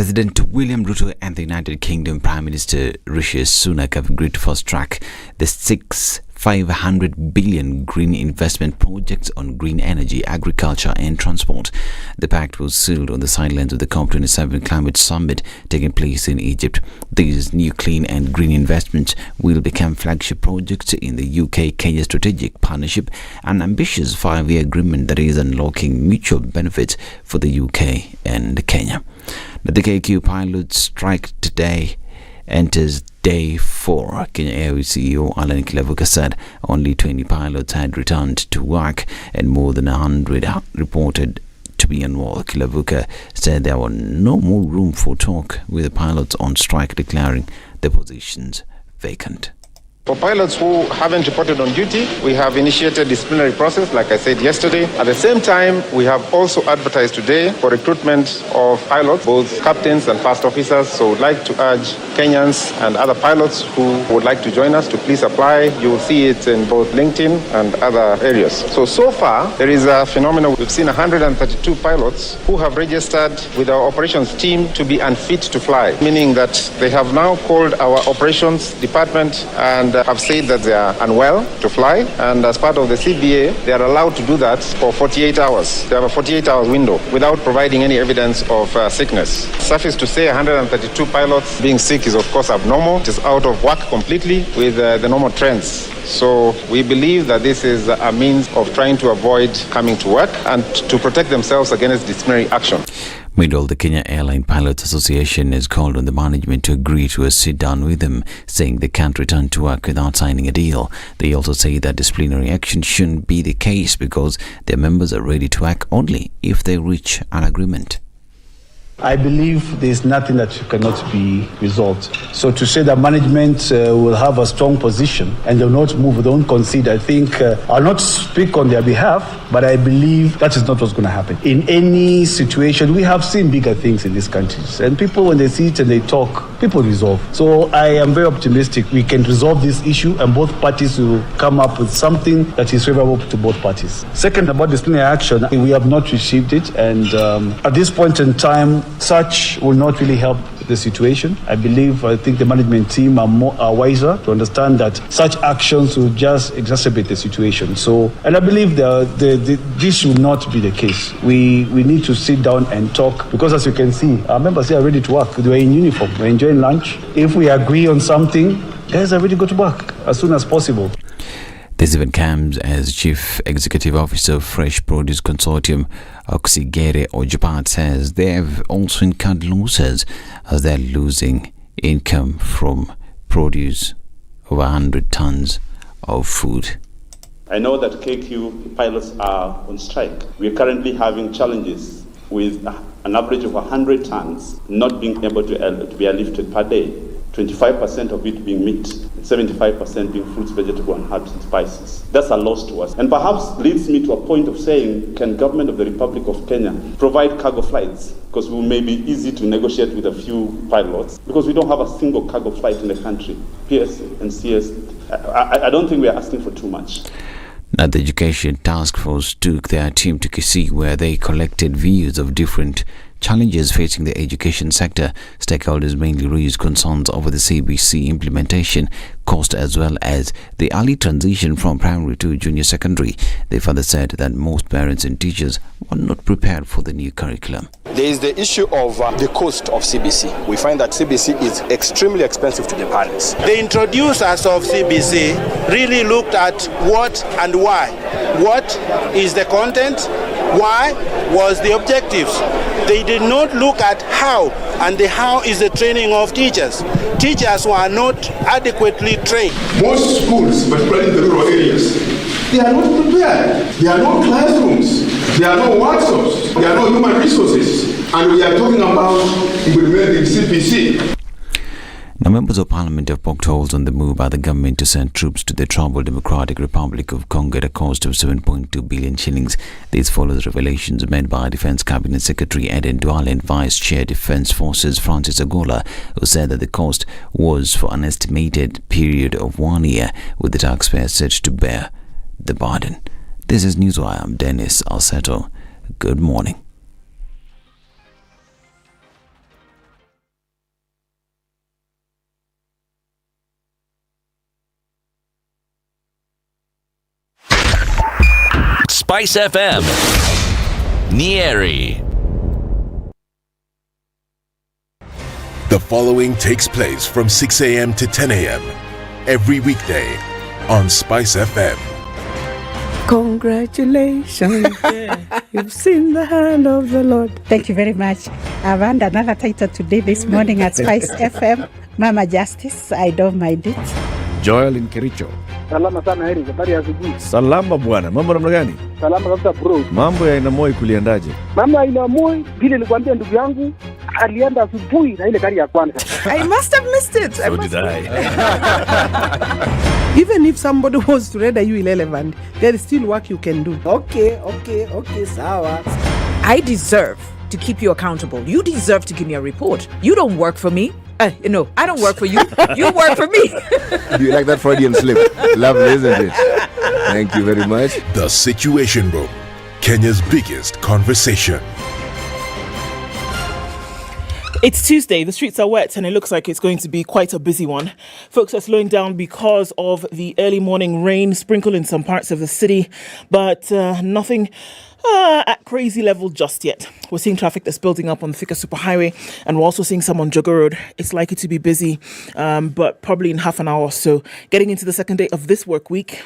President William Ruto and the United Kingdom Prime Minister Rishi Sunak have agreed to fast-track the 500 billion green investment projects on green energy, agriculture and transport. The pact was sealed on the sidelines of the COP27 climate summit taking place in Egypt. These new clean and green investments will become flagship projects in the UK-Kenya strategic partnership, an ambitious 5-year agreement that is unlocking mutual benefits for the UK and Kenya. The KQ pilot strike today enters day 4. Kenya Airways CEO Alan Kilavuka said only 20 pilots had returned to work and more than 100 reported to be unwell. Kilavuka said there was no more room for talk, with the pilots on strike declaring their positions vacant. For pilots who haven't reported on duty, we have initiated disciplinary process, like I said yesterday. At the same time, we have also advertised today for recruitment of pilots, both captains and first officers. So we'd like to urge Kenyans and other pilots who would like to join us to please apply. You will see it in both LinkedIn and other areas. So far, there is a phenomenon. We've seen 132 pilots who have registered with our operations team to be unfit to fly, meaning that they have now called our operations department and have said that they are unwell to fly, and as part of the CBA, they are allowed to do that for 48 hours. They have a 48-hour window without providing any evidence of sickness. Suffice to say, 132 pilots being sick is of course abnormal. It is out of whack completely with the normal trends. So we believe that this is a means of trying to avoid coming to work and to protect themselves against disciplinary action. Meanwhile, the Kenya Airline Pilots Association has called on the management to agree to a sit-down with them, saying they can't return to work without signing a deal. They also say that disciplinary action shouldn't be the case because their members are ready to act only if they reach an agreement. I believe there is nothing that cannot be resolved. So to say that management will have a strong position and they will not move, they won't concede, I think I'll not speak on their behalf, but I believe that is not what's going to happen. In any situation, we have seen bigger things in these countries. And people, when they sit and they talk, people resolve. So I am very optimistic we can resolve this issue and both parties will come up with something that is favorable to both parties. Second, about disciplinary action, we have not received it. And at this point in time, such will not really help the situation. I think the management team are wiser to understand that such actions will just exacerbate the situation. And I believe this will not be the case. We need to sit down and talk because, as you can see, our members here are ready to work. They are in uniform. They're enjoying lunch. If we agree on something, guys are ready to go to work as soon as possible. This event comes as Chief Executive Officer of Fresh Produce Consortium, Oxigere Ojapat, says they have also incurred losses as they're losing income from produce over 100 tons of food. I know that KQ pilots are on strike. We are currently having challenges with an average of 100 tons not being able to be airlifted per day. 25% of it being meat, 75% being fruits, vegetables, and herbs and spices. That's a loss to us. And perhaps leads me to a point of saying, can government of the Republic of Kenya provide cargo flights? Because we may be easy to negotiate with a few pilots, because we don't have a single cargo flight in the country. PS and CS, I don't think we are asking for too much. Now, the Education Task Force took their team to Kisumu, where they collected views of different challenges facing the education sector. Stakeholders mainly raised concerns over the CBC implementation, cost, as well as the early transition from primary to junior secondary. They further said that most parents and teachers were not prepared for the new curriculum. There is the issue of the cost of CBC. We find that CBC is extremely expensive to the parents. The introducers of CBC really looked at what and why. What is the content? Why was the objectives? They did not look at how, and the how is the training of teachers. Teachers were not adequately trained. Most schools, particularly in the rural areas, they are not prepared. There are no classrooms, there are no workshops, there are no human resources, and we are talking about implementing CPC. Now, members of Parliament have poked holes on the move by the government to send troops to the troubled Democratic Republic of Congo at a cost of 7.2 billion shillings. This follows revelations made by Defence Cabinet Secretary Ednah and Vice Chair Defence Forces Francis Agola, who said that the cost was for an estimated period of 1 year, with the taxpayer set to bear the burden. This is Newswire. I'm Dennis Alceto. Good morning. SpiceFM, Nyeri. The following takes place from 6 a.m. to 10 a.m. every weekday on SpiceFM. Congratulations. You've seen the hand of the Lord. Thank you very much. I've earned another title today this morning at SpiceFM. Mama Justice, I don't mind it. Joel in Kericho. Salama sana Heri, habari ya asubuhi. Salama bwana, mambo namna gani? Salama kabisa bro. Mambo ya Inamoi kuliendaje? Mambo ya Inamoi, vile nilikwambia ndugu yangu, alienda asubuhi na ile gari ya kwanza. I must have missed it. So did I. Even if somebody was to render you irrelevant, there is still work you can do. Okay, sawa. I deserve to keep you accountable. You deserve to give me a report. You don't work for me. No, I don't work for you. You work for me. Do you like that Freudian slip? Lovely, isn't it? Thank you very much. The Situation Room, Kenya's biggest conversation. It's Tuesday, the streets are wet and it looks like it's going to be quite a busy one. Folks are slowing down because of the early morning rain sprinkled in some parts of the city, but nothing at crazy level just yet. We're seeing traffic that's building up on the Thika Superhighway, and we're also seeing some on Jogo Road. It's likely to be busy, but probably in half an hour or so. Getting into the second day of this work week.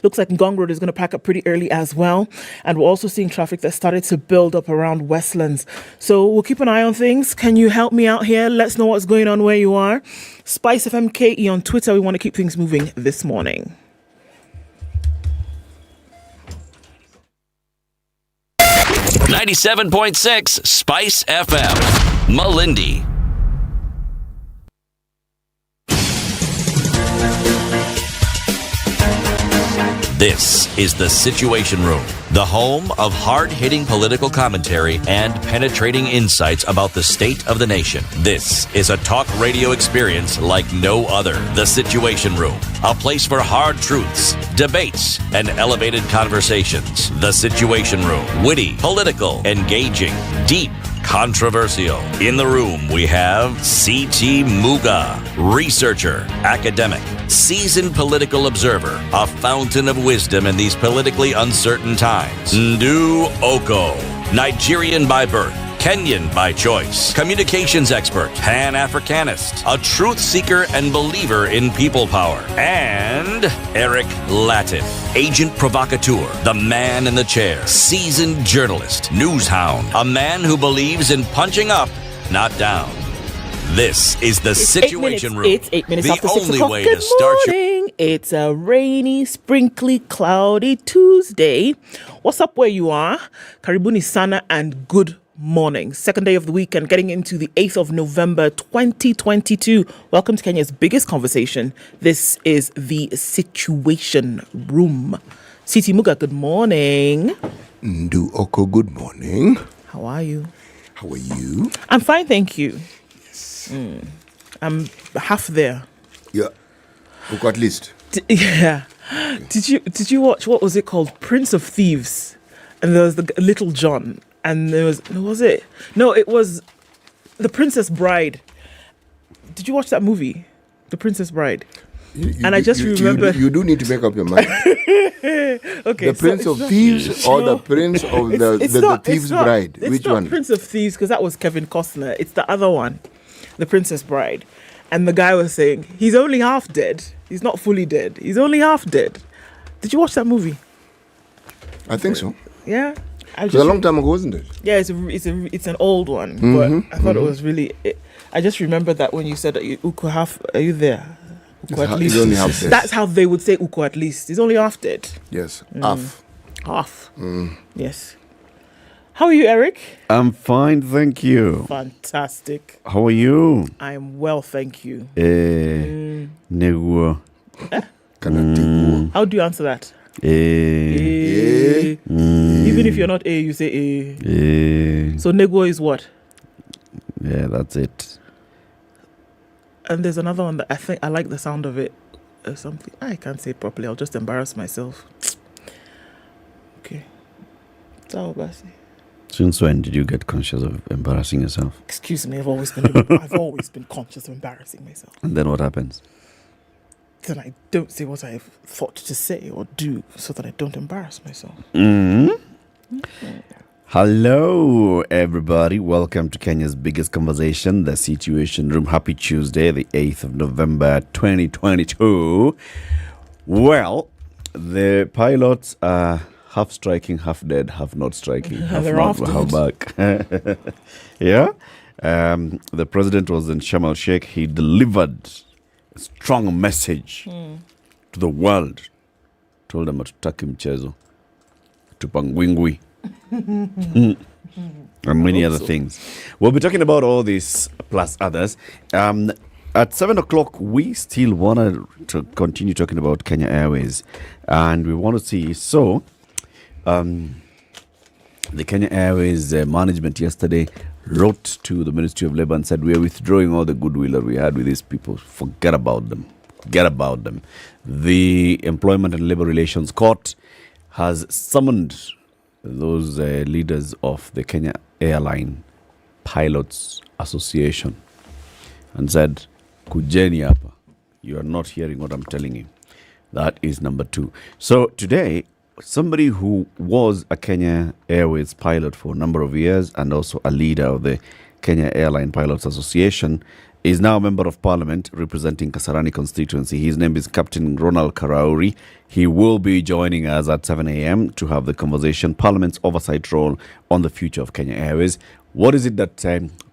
Looks like Ngong Road is going to pack up pretty early as well. And we're also seeing traffic that started to build up around Westlands. So we'll keep an eye on things. Can you help me out here? Let's know what's going on where you are. SpiceFM KE on Twitter. We want to keep things moving this morning. .6 Spice FM, Malindi. This is The Situation Room, the home of hard-hitting political commentary and penetrating insights about the state of the nation. This is a talk radio experience like no other. The Situation Room, a place for hard truths, debates, and elevated conversations. The Situation Room, witty, political, engaging, deep, controversial. In the room, we have C.T. Muga, researcher, academic, seasoned political observer, a fountain of wisdom in these politically uncertain times. Ndu Oko, Nigerian by birth, Kenyan by choice, communications expert, Pan-Africanist, a truth seeker and believer in people power, and Eric Latif, agent provocateur, the man in the chair, seasoned journalist, news hound, a man who believes in punching up, not down. This is The Situation Room. It's 8 minutes the after 6 only o'clock. way Good to start morning. It's a rainy, sprinkly, cloudy Tuesday. What's up where you are? Karibuni sana and good morning. Second day of the week and getting into the 8th of November 2022. Welcome to Kenya's biggest conversation. This is The Situation Room. C.T. Muga, good morning. Ndu Oko, good morning. How are you? How are you? I'm fine, thank you. I'm half there. Yeah. Oko at least. Yeah. Okay. Did you watch, what was it called? Prince of Thieves. And there was the Little John. And there was it? No, it was The Princess Bride. Did you watch that movie? The Princess Bride. I just remember. You do need to make up your mind. Okay. The Prince of Thieves or the Prince of the Thieves Bride? Which one? Prince of Thieves, because that was Kevin Costner. It's the other one, The Princess Bride. And the guy was saying, he's only half dead. He's not fully dead. He's only half dead. Did you watch that movie? I think so. Yeah. It was a long time ago, wasn't it? Yeah, it's an old one, but I thought it was really. I just remember that when you said Uko half, are you there? Uko at least. Only half dead. That's how they would say Uko at least. He's only half dead. Yes, half. Half. Yes. How are you, Eric? I'm fine, thank you. Fantastic. How are you? I'm well, thank you. Negua. How do you answer that? Even if you're not A, you say A. So Negua is what? Yeah, that's it. And there's another one that I think I like the sound of it. Something I can't say it properly. I'll just embarrass myself. Okay. Since when did you get conscious of embarrassing yourself? Excuse me, I've always been conscious of embarrassing myself. And then what happens? then I don't say what I've thought to say or do so that I don't embarrass myself. Hello, everybody. Welcome to Kenya's biggest conversation, The Situation Room. Happy Tuesday, the 8th of November, 2022. Well, the pilots are half striking, half dead, half not striking, half not, half back. Yeah. The president was in Sharm el-Sheikh. He delivered a strong message to the world. Told them hatutaki mchezo, tupangwingwi, and many other things. We'll be talking about all this plus others. At 7 o'clock, we still want to continue talking about Kenya Airways, and we want to see. So, the Kenya Airways management yesterday wrote to the Ministry of Labour and said, we are withdrawing all the goodwill that we had with these people. Forget about them. Forget about them. The Employment and Labour Relations Court has summoned those leaders of the Kenya Airline Pilots Association and said, Kujeni hapa. You are not hearing what I'm telling you. That is number 2. So today, somebody who was a Kenya Airways pilot for a number of years and also a leader of the Kenya Airline Pilots Association is now a member of Parliament representing Kasarani constituency. His name is Captain Ronald Karauri. He will be joining us at 7 a.m. to have the conversation, Parliament's oversight role on the future of Kenya Airways. What is it that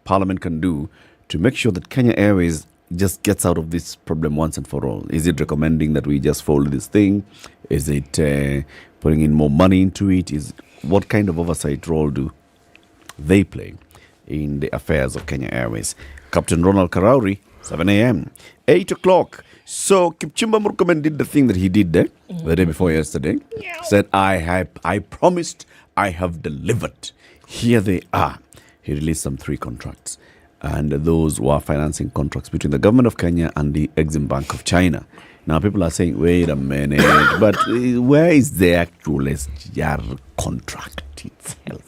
Parliament can do to make sure that Kenya Airways just gets out of this problem once and for all? Is it recommending that we just fold this thing? Is it putting in more money into it? What kind of oversight role do they play in the affairs of Kenya Airways? Captain Ronald Karauri, 7 a.m. 8 o'clock. So Kipchumba Murkomen did the thing that he did there the day before yesterday. Said, I promised, I have delivered. Here they are. He released some 3 contracts. And those were financing contracts between the government of Kenya and the Exim Bank of China. Now people are saying, wait a minute, but where is the actual SGR contract itself?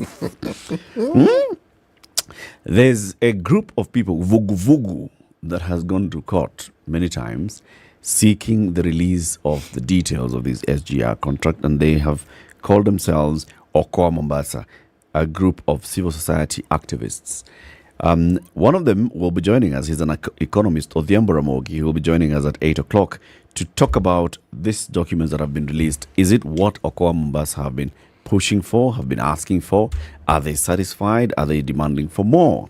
There's a group of people, Vugu Vugu, that has gone to court many times seeking the release of the details of this SGR contract, and they have called themselves Okoa Mombasa, a group of civil society activists. One of them will be joining us. He's an economist, Odhiambo Ramogi. He will be joining us at 8 o'clock to talk about these documents that have been released. Is it what Okoa Mombasa have been pushing for, have been asking for? Are they satisfied? Are they demanding for more?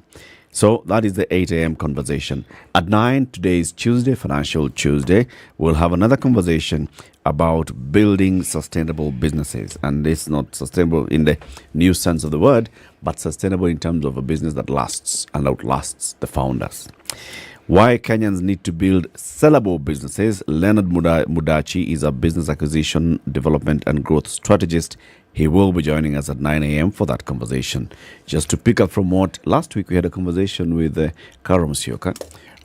So that is the 8 a.m. conversation. At 9, today is Tuesday, Financial Tuesday. We'll have another conversation about building sustainable businesses. And it's not sustainable in the new sense of the word, but sustainable in terms of a business that lasts and outlasts the founders. Why Kenyans need to build sellable businesses. Leonard Mudachi is a business acquisition, development and growth strategist. He will be joining us at 9 a.m. for that conversation. Just to pick up from what last week we had a conversation with Karo Musyoka,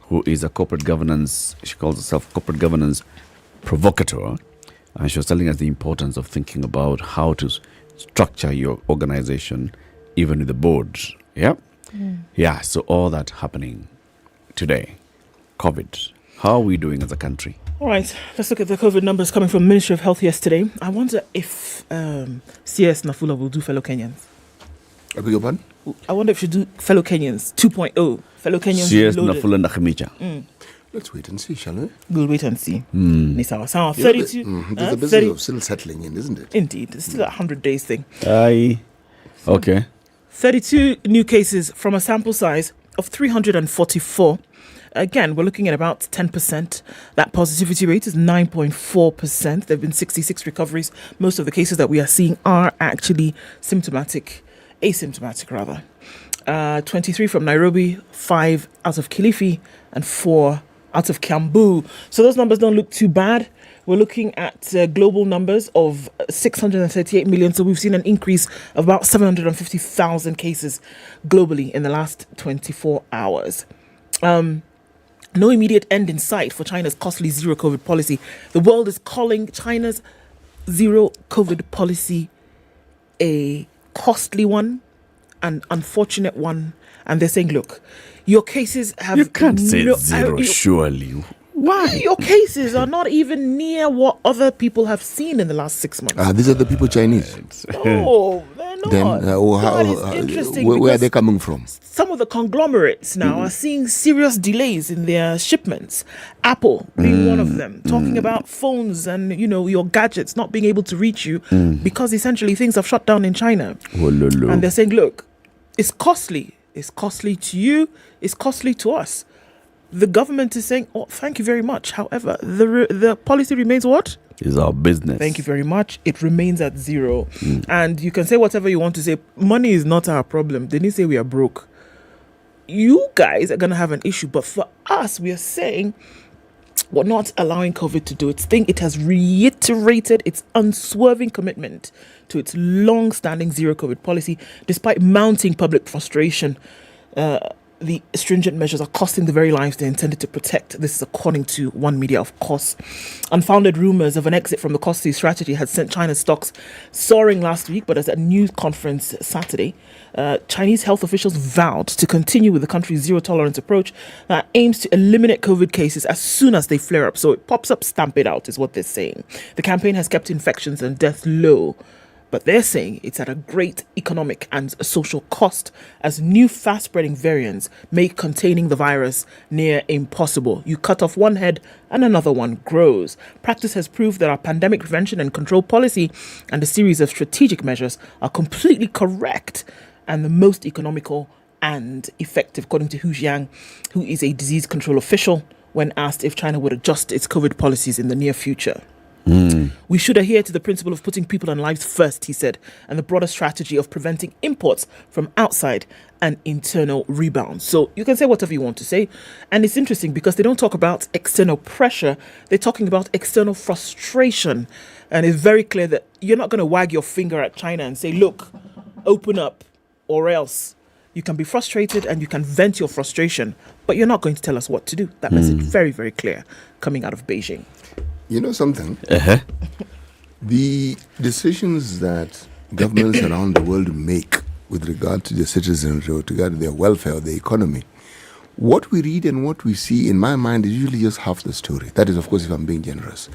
who is a corporate governance, she calls herself corporate governance provocateur. And she was telling us the importance of thinking about how to structure your organization, even with the board. Yeah? Yeah, so all that happening today. COVID. How are we doing as a country? All right, let's look at the COVID numbers coming from Ministry of Health yesterday. I wonder if CS Nafula will do fellow Kenyans. I beg your pardon? I wonder if she do fellow Kenyans 2.0. Fellow Kenyans. CS Nafula Nakamicha. Let's wait and see, shall we? We'll wait and see. Ni sawa sawa. 32. There's a business of still settling in, isn't it? Indeed. It's still a 100 days thing. Aye. Okay. 32 new cases from a sample size of 344. Again, we're looking at about 10%. That positivity rate is 9.4%. There have been 66 recoveries. Most of the cases that we are seeing are actually asymptomatic rather. 23 from Nairobi, 5 out of Kilifi, and 4 out of Kiambu. So those numbers don't look too bad. We're looking at global numbers of 638 million. So we've seen an increase of about 750,000 cases globally in the last 24 hours. No immediate end in sight for China's costly zero COVID policy. The world is calling China's zero COVID policy a costly one, an unfortunate one. And they're saying, look, your cases have... You can't say zero, surely. Why? Your cases are not even near what other people have seen in the last 6 months. These are the people Chinese. No, they're not. Then, interesting where are they coming from? Some of the conglomerates now are seeing serious delays in their shipments. Apple being one of them, talking about phones and your gadgets not being able to reach you because essentially things have shut down in China. And they're saying, look, it's costly. It's costly to you. It's costly to us. The government is saying, oh, thank you very much. However, the policy remains what? It's our business. Thank you very much. It remains at zero. And you can say whatever you want to say. Money is not our problem. They didn't say we are broke. You guys are going to have an issue. But for us, we are saying we're not allowing COVID to do its thing. It has reiterated its unswerving commitment to its long-standing zero COVID policy, despite mounting public frustration. The stringent measures are costing the very lives they intended to protect. This is according to One Media, of course. Unfounded rumors of an exit from the costly strategy had sent China's stocks soaring last week, but at a news conference Saturday, Chinese health officials vowed to continue with the country's zero-tolerance approach that aims to eliminate COVID cases as soon as they flare up. So it pops up, stamp it out, is what they're saying. The campaign has kept infections and deaths low, but they're saying it's at a great economic and social cost as new fast-spreading variants make containing the virus near impossible. You cut off one head and another one grows. Practice has proved that our pandemic prevention and control policy and a series of strategic measures are completely correct and the most economical and effective, according to Hu Jiang, who is a disease control official, when asked if China would adjust its COVID policies in the near future. We should adhere to the principle of putting people and lives first, he said, and the broader strategy of preventing imports from outside and internal rebound. So you can say whatever you want to say. And it's interesting because they don't talk about external pressure. They're talking about external frustration. And it's very clear that you're not going to wag your finger at China and say, look, open up or else. You can be frustrated and you can vent your frustration, but you're not going to tell us what to do. That message very, very clear coming out of Beijing. You know something? The decisions that governments around the world make with regard to their citizens, with regard to their welfare, their economy, what we read and what we see, in my mind, is usually just half the story. That is, of course, if I'm being generous.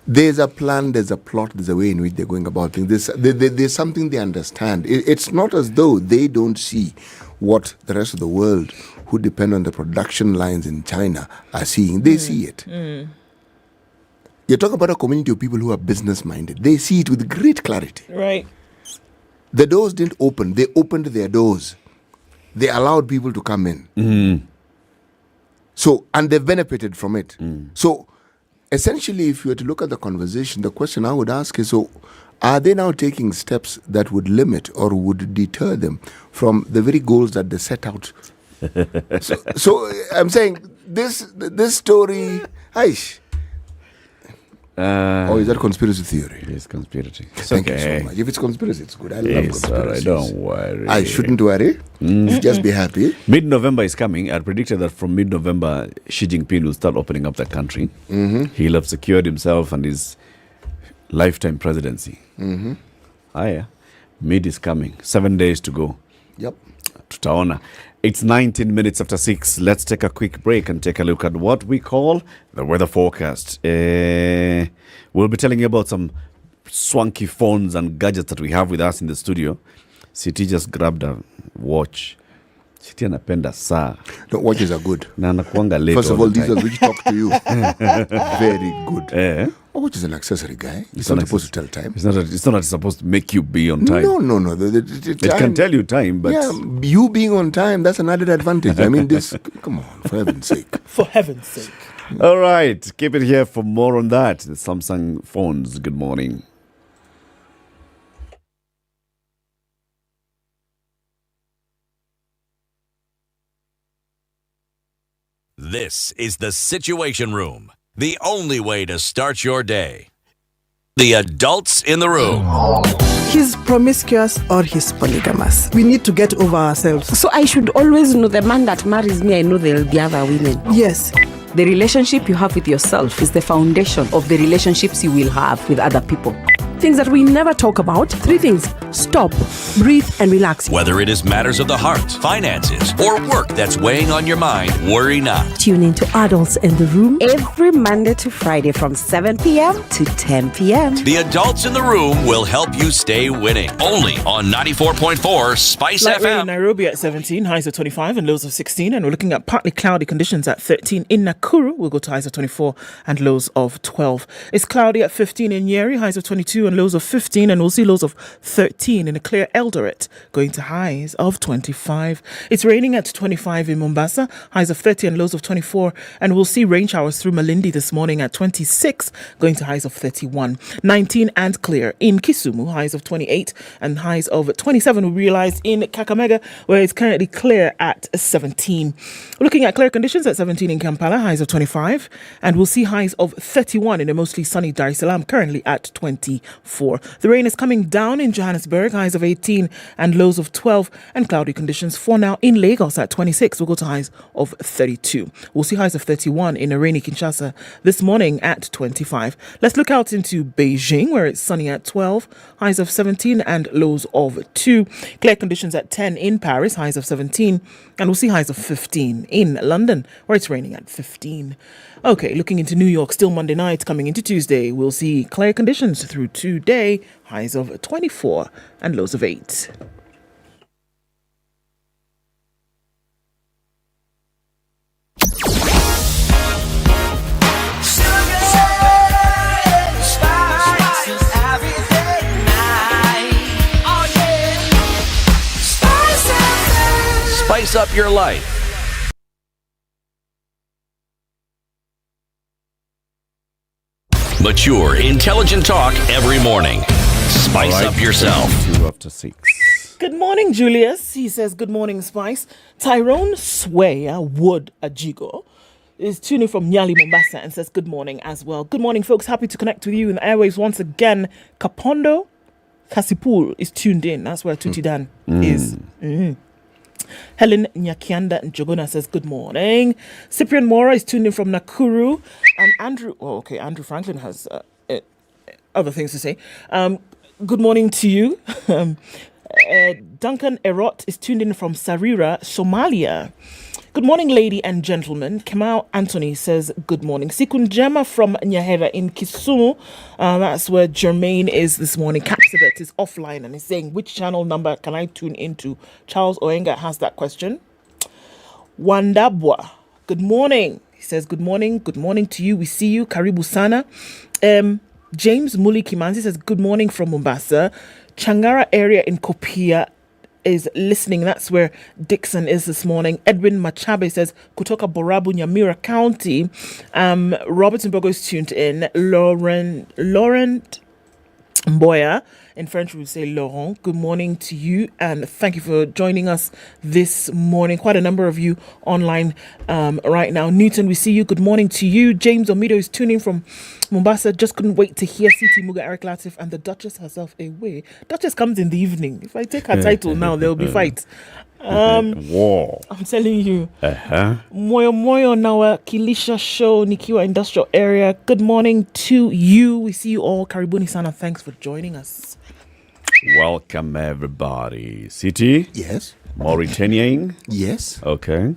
There's a plan, there's a plot, there's a way in which they're going about things. There's something they understand. It's not as though they don't see what the rest of the world who depend on the production lines in China are seeing. They see it. You talk about a community of people who are business-minded. They see it with great clarity. Right. The doors didn't open. They opened their doors. They allowed people to come in. So, and they've benefited from it. So, essentially, if you were to look at the conversation, the question I would ask is, so, are they now taking steps that would limit or would deter them from the very goals that they set out? so I'm saying, this story, aish. Or is that conspiracy theory? It's conspiracy. Thank you so much. If it's conspiracy, it's good. I love conspiracies. All right, don't worry. I shouldn't worry. Just be happy. Mid-November is coming. I predicted that from mid-November, Xi Jinping will start opening up the country. He'll have secured himself and his lifetime presidency. Mid is coming. 7 days to go. Yep. Tutaona. It's 19 minutes after 6. Let's take a quick break and take a look at what we call the weather forecast. We'll be telling you about some swanky phones and gadgets that we have with us in the studio. Siti just grabbed a watch. Siti anapenda saa. The watches are good. Na anakuanga late. First of all, these are which talk to you. Very good. A watch is an accessory, guy. It's not supposed to tell time. It's not supposed to make you be on time. No. It can tell you time, but... Yeah, you being on time, that's an added advantage. I mean, this... Come on, for heaven's sake. For heaven's sake. All right, keep it here for more on that. The Samsung phones. Good morning. This is the Situation Room, the only way to start your day. The adults in the room. He's promiscuous or he's polygamous. We need to get over ourselves. So I should always know the man that marries me, I know there'll be other women. Yes. The relationship you have with yourself is the foundation of the relationships you will have with other people. things that we never talk about. 3 things. Stop, breathe, and relax. Whether it is matters of the heart, finances, or work that's weighing on your mind, worry not. Tune in to Adults in the Room every Monday to Friday from 7 p.m. to 10 p.m. The adults in the room will help you stay winning. Only on 94.4 Spice Light rain FM. in Nairobi at 17, highs of 25 and lows of 16. And we're looking at partly cloudy conditions at 13. In Nakuru, we'll go to highs of 24 and lows of 12. It's cloudy at 15 in Nyeri, highs of 22 and lows of 15. And we'll see lows of 13 in a clear Eldoret, going to highs of 25. It's raining at 25 in Mombasa, highs of 30 and lows of 24. And we'll see rain showers through Malindi this morning at 26, going to highs of 31. 19 and clear in Kisumu, highs of 28 and highs of 27. We realized in Kakamega, where it's currently clear at 17. Looking at clear conditions at 17 in Kampala, highs of 25. And we'll see highs of 31 in a mostly sunny Dar es Salaam, currently at 24. The rain is coming down in Johannesburg, highs of 18 and lows of 12. And cloudy conditions for now in Lagos at 26. We'll go to highs of 32. We'll see highs of 31 in a rainy Kinshasa this morning at 25. Let's look out into Beijing, where it's sunny at 12, highs of 17 and lows of 2. Clear conditions at 10 in Paris, highs of 17, and we'll see highs of 15 in London, where it's raining at 15. Okay, looking into New York, still Monday night, coming into Tuesday, we'll see clear conditions through today, highs of 24 and lows of 8. Spice up your life. Mature, intelligent talk every morning. Spice up yourself. 2 after 6. Good morning, Julius. He says, good morning, Spice. Tyrone Sweya Wood Ajigo is tuning from Nyeri, Mombasa, and says good morning as well. Good morning, folks. Happy to connect with you in the airwaves once again. Kapondo Kasipul is tuned in. That's where Tuti Dan is. Mm-hmm. Helen Nyakianda Njogona says good morning. Cyprian Mora is tuned in from Nakuru. And Andrew Franklin has other things to say. Good morning to you. Duncan Erot is tuned in from Sarira, Somalia. Good morning, lady and gentlemen. Kemal Anthony says good morning. Sikunjema from Nyahera in Kisumu. That's where Jermaine is this morning. Capsibet is offline and is saying, which channel number can I tune into? Charles Oenga has that question. Wandabwa, good morning. He says, good morning. Good morning to you. We see you. Karibu sana. James Muli Kimanzi says, good morning from Mombasa. Changara area in Kopia is listening. That's where Dixon is this morning. Edwin Machabe says kutoka Borabu, Nyamira County. Robertson Bogo is tuned in. Laurent Mboya, in French we would say Laurent. Good morning to you and thank you for joining us this morning. Quite a number of you online right now. Newton, we see you. Good morning to you. James Omido is tuning from Mombasa. Just couldn't wait to hear CT Muga, Eric Latif, and the Duchess herself away. Duchess comes in the evening. If I take her title now, there will be fight. War. I'm telling you. Moyo Moyo Nawa Kilisha show Nikiwa Industrial Area. Good morning to you. We see you all. Karibuni sana. Thanks for joining us. Welcome, everybody. City? Yes. Mauritanian? Yes. Okay.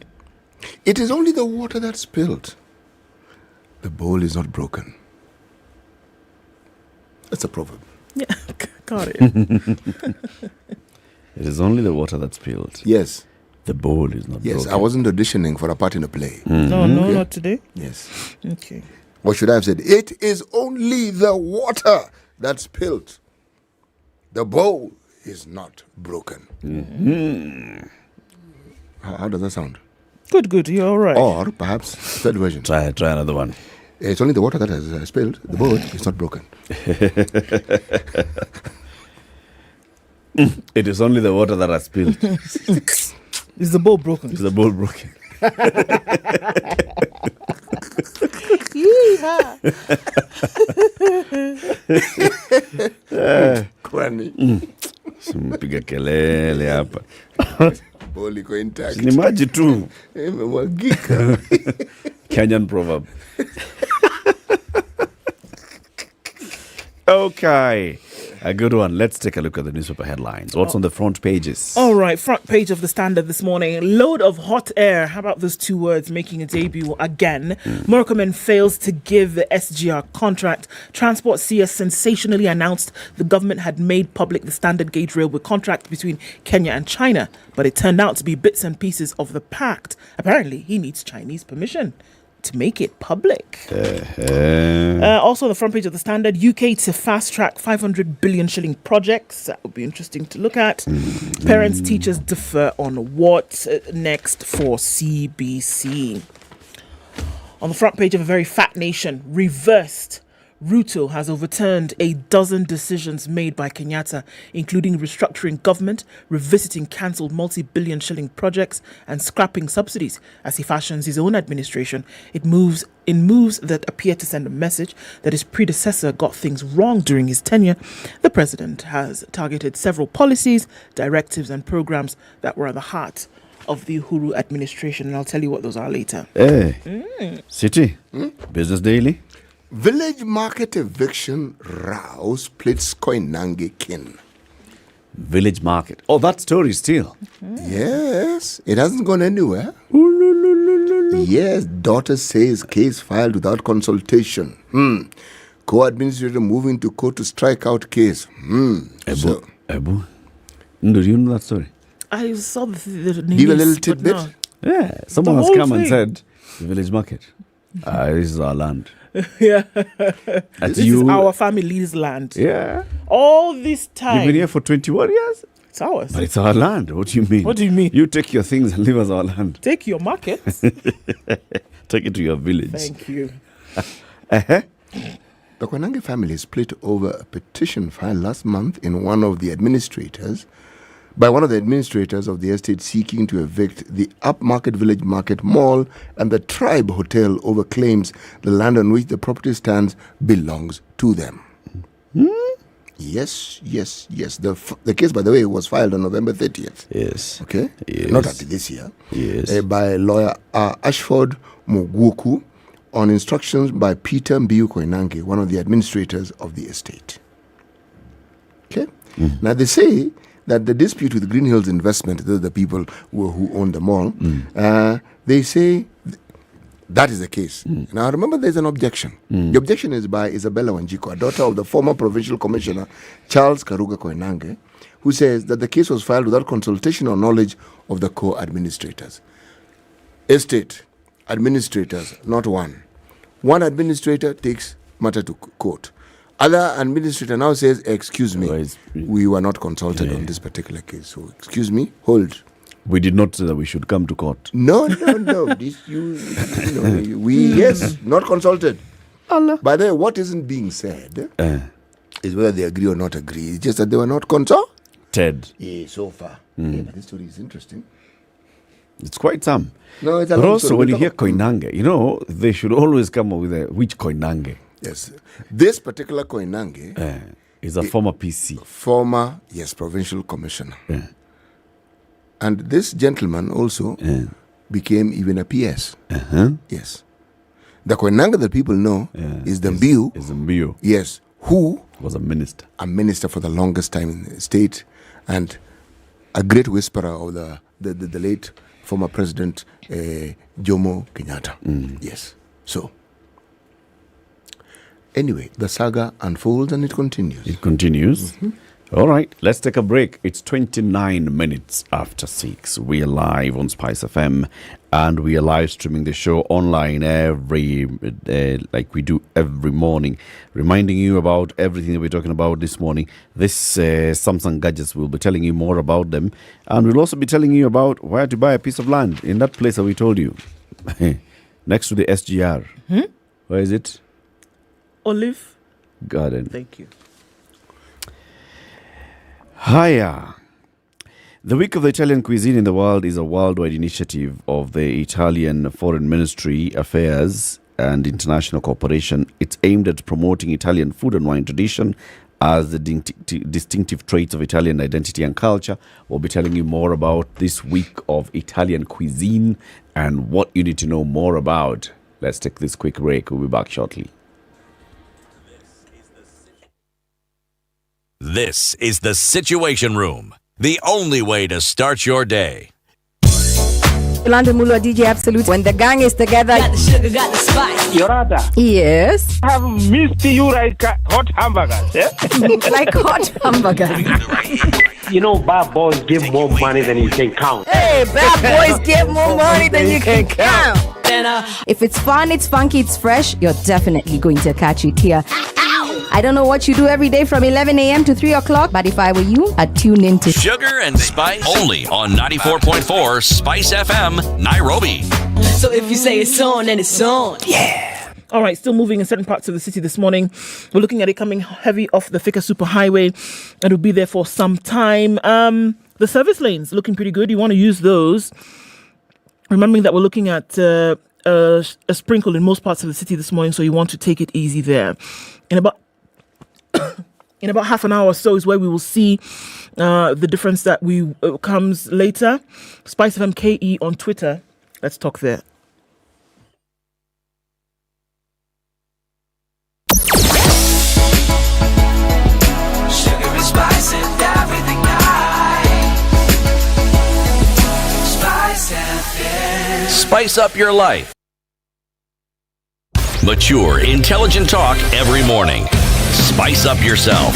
It is only the water that spilled. The bowl is not broken. That's a proverb. Yeah, got it. It is only the water that spilled. Yes. The bowl is not broken. Yes, I wasn't auditioning for a part in a play. No, Okay. not today. Yes. Okay. What should I have said? It is only the water that spilled. The bowl is not broken. How does that sound? Good. You're all right. Or perhaps third version. Try another one. It's only the water that has spilled. The bowl is not broken. It is only the water that has spilled. Is the bowl broken? Is the bowl broken? Kwani simpiga kelele hapa. Bowl iko intact. Ni maji tu. Imemwagika. Kenyan proverb. Okay. A good one. Let's take a look at the newspaper headlines. What's on the front pages? All right, front page of the Standard this morning. Load of hot air. How about those two words making a debut again? Murkomen fails to give the SGR contract. Transport CS sensationally announced the government had made public the standard gauge railway contract between Kenya and China, but it turned out to be bits and pieces of the pact. Apparently, he needs Chinese permission to make it public. Also on the front page of the Standard, UK to fast track 500 billion shilling projects. That would be interesting to look at. Parents, teachers differ on what next for CBC. On the front page of A Very Fat Nation, reversed. Ruto has overturned a dozen decisions made by Kenyatta, including restructuring government, revisiting cancelled multi-billion shilling projects, and scrapping subsidies as he fashions his own administration. In moves that appear to send a message that his predecessor got things wrong during his tenure, the president has targeted several policies, directives, and programs that were at the heart of the Uhuru administration. And I'll tell you what those are later. City, Business Daily. Village market eviction row splits Koinange kin. Village market. Oh, that story still. Yes, it hasn't gone anywhere. Yes, daughter says case filed without consultation. Co-administrator moving to court to strike out case. Ebu. Do you know that story? I saw the news. Give a little tidbit. No. Yeah, someone has come and said, the village market. This is our land. Yeah. This is our family's land. Yeah. All this time. You've been here for 21 years? It's ours. But it's our land. What do you mean? What do you mean? You take your things and leave us our land. Take your markets. Take it to your village. Thank you. The Koinange family split over a petition filed last month by one of the administrators of the estate seeking to evict the upmarket village market mall and the Tribe Hotel over claims the land on which the property stands belongs to them. Yes. The case, by the way, was filed on November 30th. Yes. Okay? Yes. Not until this year. Yes. By lawyer Ashford Mogwoku on instructions by Peter Mbiu Koinange, one of the administrators of the estate. Okay? Now they say that the dispute with Green Hills Investment, the people who own the mall, they say that is the case. Now remember, there's an objection. The objection is by Isabella Wanjiku, a daughter of the former provincial commissioner Charles Karuga Koinange, who says that the case was filed without consultation or knowledge of the co-administrators. Estate administrators, not one. One administrator takes matter to court. Other administrator now says, excuse me, we were not consulted on this particular case. So, excuse me, hold. We did not say that we should come to court. No. Yes, not consulted. Allah. By the way, what isn't being said is whether they agree or not agree. It's just that they were not consulted. Yeah, so far. Yeah, but this story is interesting. It's quite some. No, it's but also, when you hear Koinange, they should always come up with which Koinange. Yes. This particular Koinange is a former PC. Former, provincial commissioner. And this gentleman also became even a PS. Yes. The Koinange that people know is the Mbiu. Is the Mbiu. Yes. Who was a minister. A minister for the longest time in the state and a great whisperer of the late former president Jomo Kenyatta. Yes. So, anyway, the saga unfolds and it continues. It continues. All right, let's take a break. It's 29 minutes after 6. We are live on SpiceFM and we are live streaming the show online like we do every morning, reminding you about everything that we're talking about this morning. This Samsung gadgets, we'll be telling you more about them, and we'll also be telling you about where to buy a piece of land in that place that we told you, next to the SGR. Where is it? Olive Garden. Thank you. Hiya. The Week of the Italian Cuisine in the World is a worldwide initiative of the Italian Foreign Ministry Affairs and International Cooperation. It's aimed at promoting Italian food and wine tradition as the distinctive traits of Italian identity and culture. We'll be telling you more about this week of Italian cuisine and what you need to know more about. Let's take this quick break. We'll be back shortly. This is the Situation Room, the only way to start your day. London Mulo DJ Absolute. When the gang is together. Got the sugar, got the spice. Yorada. Yes. I have missed you like hot hamburgers. Yeah? Like hot hamburgers. You know, bad boys give more money than you can count. Hey, bad boys give more money than you can count. If it's fun, it's funky, it's fresh, you're definitely going to catch it here. I don't know what you do every day from 11 a.m. to 3 o'clock, but if I were you, I'd tune in to Sugar and Spice only on 94.4 Spice FM, Nairobi. So if you say it's on, then it's on. Yeah. All right, still moving in certain parts of the city this morning. We're looking at it coming heavy off the Thika Superhighway. It'll be there for some time. The service lanes looking pretty good. You want to use those. Remembering that we're looking at a sprinkle in most parts of the city this morning, so you want to take it easy there. In about half an hour or so is where we will see the difference that comes later. SpiceFM KE on Twitter. Let's talk there. Sugar and spice and everything nice. Spice FM. Spice up your life. Mature, intelligent talk every morning. Spice up yourself.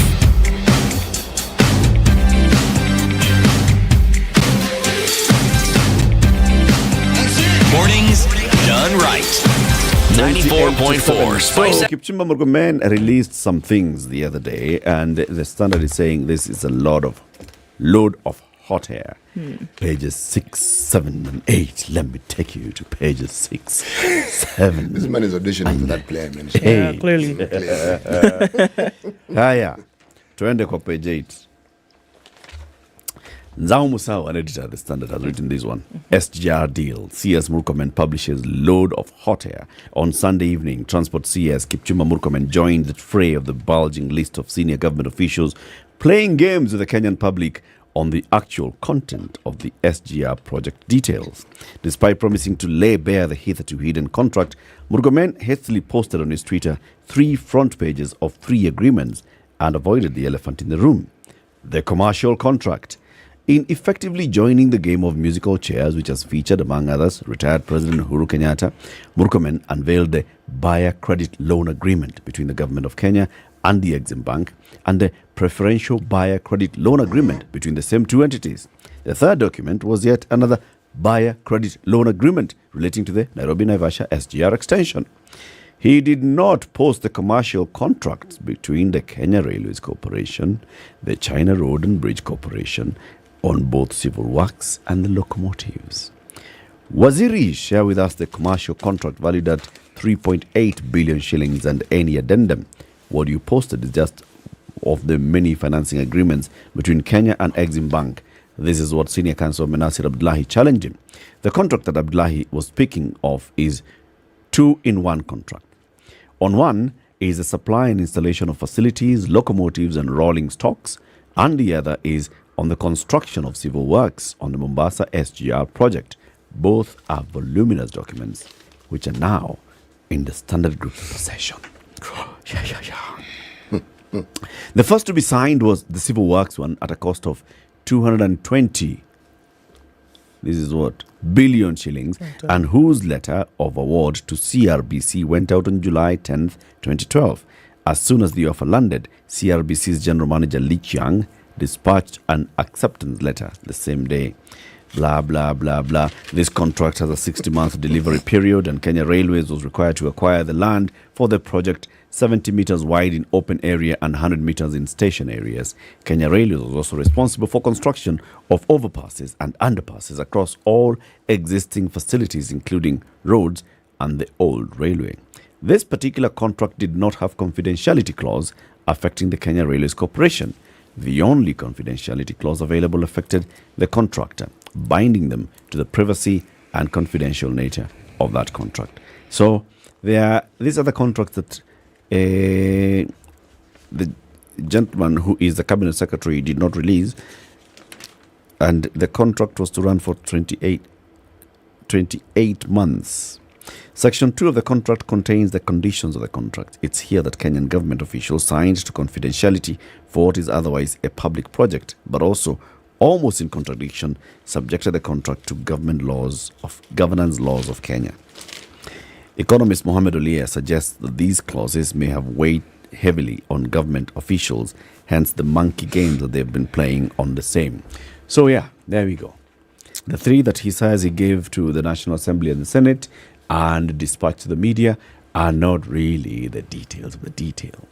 Mornings done right. 94.4 Spice. So, Kipchumba Murkomen released some things the other day, and the Standard is saying this is a load of hot air. Pages 6, 7, and 8. Let me take you to pages 6, 7. This man is auditioning for that play I mentioned. Yeah, clearly. Haya, tuende kwa page 8. Nzao Musau, an editor at the Standard, has written this one. SGR deal. CS Murkomen publishes load of hot air. On Sunday evening, Transport CS Kipchumba Murkomen joined the fray of the bulging list of senior government officials playing games with the Kenyan public on the actual content of the SGR project details. Despite promising to lay bare the hitherto hidden contract, Murkomen hastily posted on his Twitter 3 front pages of 3 agreements and avoided the elephant in the room. The commercial contract. In effectively joining the game of musical chairs, which has featured, among others, retired President Uhuru Kenyatta, Murkomen unveiled the buyer credit loan agreement between the government of Kenya and the Exim Bank, and the preferential buyer credit loan agreement between the same 2 entities. The third document was yet another buyer credit loan agreement relating to the Nairobi-Naivasha SGR extension. He did not post the commercial contracts between the Kenya Railways Corporation, the China Road and Bridge Corporation, on both civil works and the locomotives. Waziri share with us the commercial contract valued at 3.8 billion shillings and any addendum. What you posted is just of the many financing agreements between Kenya and Exim Bank. This is what Senior Counsel Menasir Abdullahi challenged him. The contract that Abdullahi was speaking of is 2-in-1 contract. On one is the supply and installation of facilities, locomotives and rolling stocks, and the other is on the construction of civil works on the Mombasa SGR project. Both are voluminous documents which are now in the Standard Group possession. The first to be signed was the civil works one at a cost of 220. This is what? Billion shillings, and whose letter of award to CRBC went out on July 10th, 2012. As soon as the offer landed, CRBC's General Manager Lee Chiang dispatched an acceptance letter the same day. Blah, blah, blah, blah. This contract has a 60-month delivery period, and Kenya Railways was required to acquire the land for the project, 70 meters wide in open area and 100 meters in station areas. Kenya Railways was also responsible for construction of overpasses and underpasses across all existing facilities, including roads and the old railway. This particular contract did not have confidentiality clause affecting the Kenya Railways Corporation. The only confidentiality clause available affected the contractor, binding them to the privacy and confidential nature of that contract. So these are the contracts that the gentleman who is the cabinet secretary did not release, and the contract was to run for 28 months. Section 2 of the contract contains the conditions of the contract. It's here that Kenyan government officials signed to confidentiality for what is otherwise a public project, but also, almost in contradiction, subjected the contract to governance laws of Kenya. Economist Mohamed Olia suggests that these clauses may have weighed heavily on government officials, hence the monkey game that they've been playing on the same. So yeah, there we go. The three that he says he gave to the National Assembly and the Senate and dispatched to the media are not really the details of the details.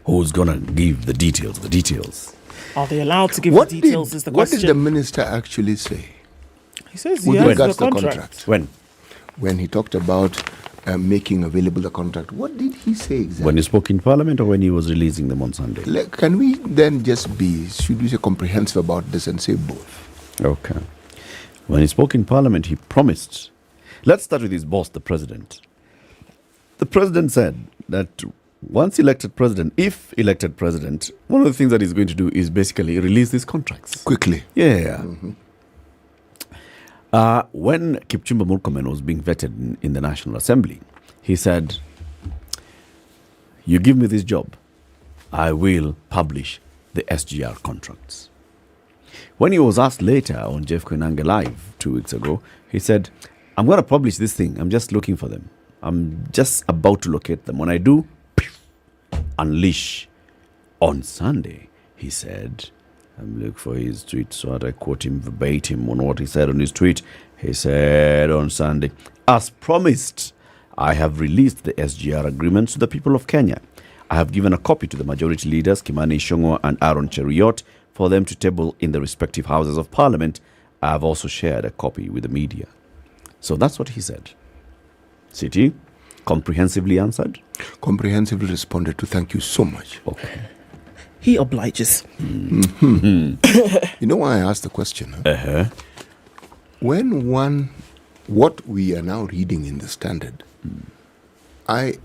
Who's gonna give the details of the details? Are they allowed to give the details is the question. What did the minister actually say? He says he has the contract. When he talked about making available the contract, what did he say exactly? When he spoke in Parliament or when he was releasing them on Sunday? Can we then just be, should we say, comprehensive about this and say both? Okay. When he spoke in Parliament, he promised. Let's start with his boss, the president. The president said that once elected president, if elected president, one of the things that he's going to do is basically release these contracts. Quickly. Yeah. Mm-hmm. When Kipchumba Murkomen was being vetted in the National Assembly, he said, you give me this job, I will publish the SGR contracts. When he was asked later on Jeff Koinange Live 2 weeks ago, he said, I'm going to publish this thing. I'm just looking for them. I'm just about to locate them. When I do, unleash. On Sunday, he said, I'm looking for his tweet so that I quote him verbatim on what he said on his tweet. He said on Sunday, as promised, I have released the SGR agreements to the people of Kenya. I have given a copy to the majority leaders, Kimani Ichung'wah and Aaron Cheruiyot, for them to table in the respective houses of parliament. I have also shared a copy with the media. So that's what he said. City, comprehensively answered? Comprehensively responded to. Thank you so much. Okay. He obliges. Mm-hmm. You know why I asked the question? Huh? When what we are now reading in the Standard, I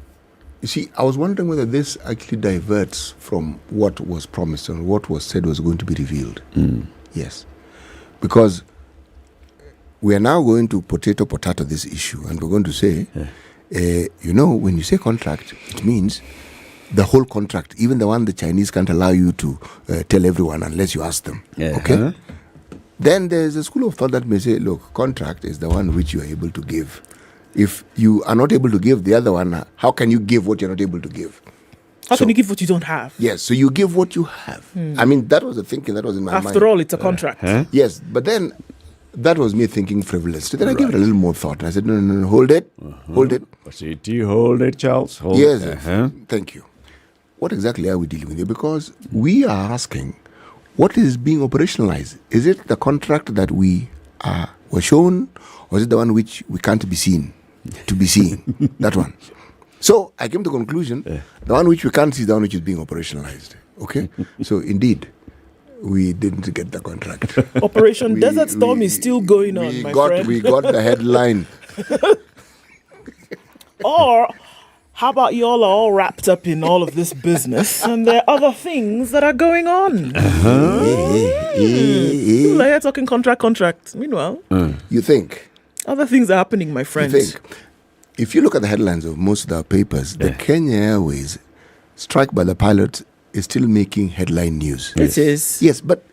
was wondering whether this actually diverts from what was promised and what was said was going to be revealed. Yes. Because we are now going to potato this issue, and we're going to say, when you say contract, it means the whole contract, even the one the Chinese can't allow you to tell everyone unless you ask them. Okay? Then there's a school of thought that may say, look, contract is the one which you are able to give. If you are not able to give the other one, how can you give what you're not able to give? How can you give what you don't have? Yes, so you give what you have. I mean, that was the thinking that was in my mind. After all, it's a contract. Yes, but then that was me thinking frivolously. Then I gave it a little more thought. And I said, no, hold it. Hold it. Hold it, Charles. Hold yes, it. Thank you. What exactly are we dealing with here? Because we are asking, what is being operationalized? Is it the contract that we were shown, or is it the one which we can't be seen to be seen? That one. So I came to the conclusion, the one which we can't see is the one which is being operationalized. Okay? So indeed, we didn't get the contract. Operation Desert Storm is still going on, my friend. We got the headline. Or how about you all are all wrapped up in all of this business and there are other things that are going on? Like talking contract. Meanwhile, you think? Other things are happening, my friends. You think? If you look at the headlines of most of the papers, the Kenya Airways strike by the pilots is still making headline news. It is. Yes, but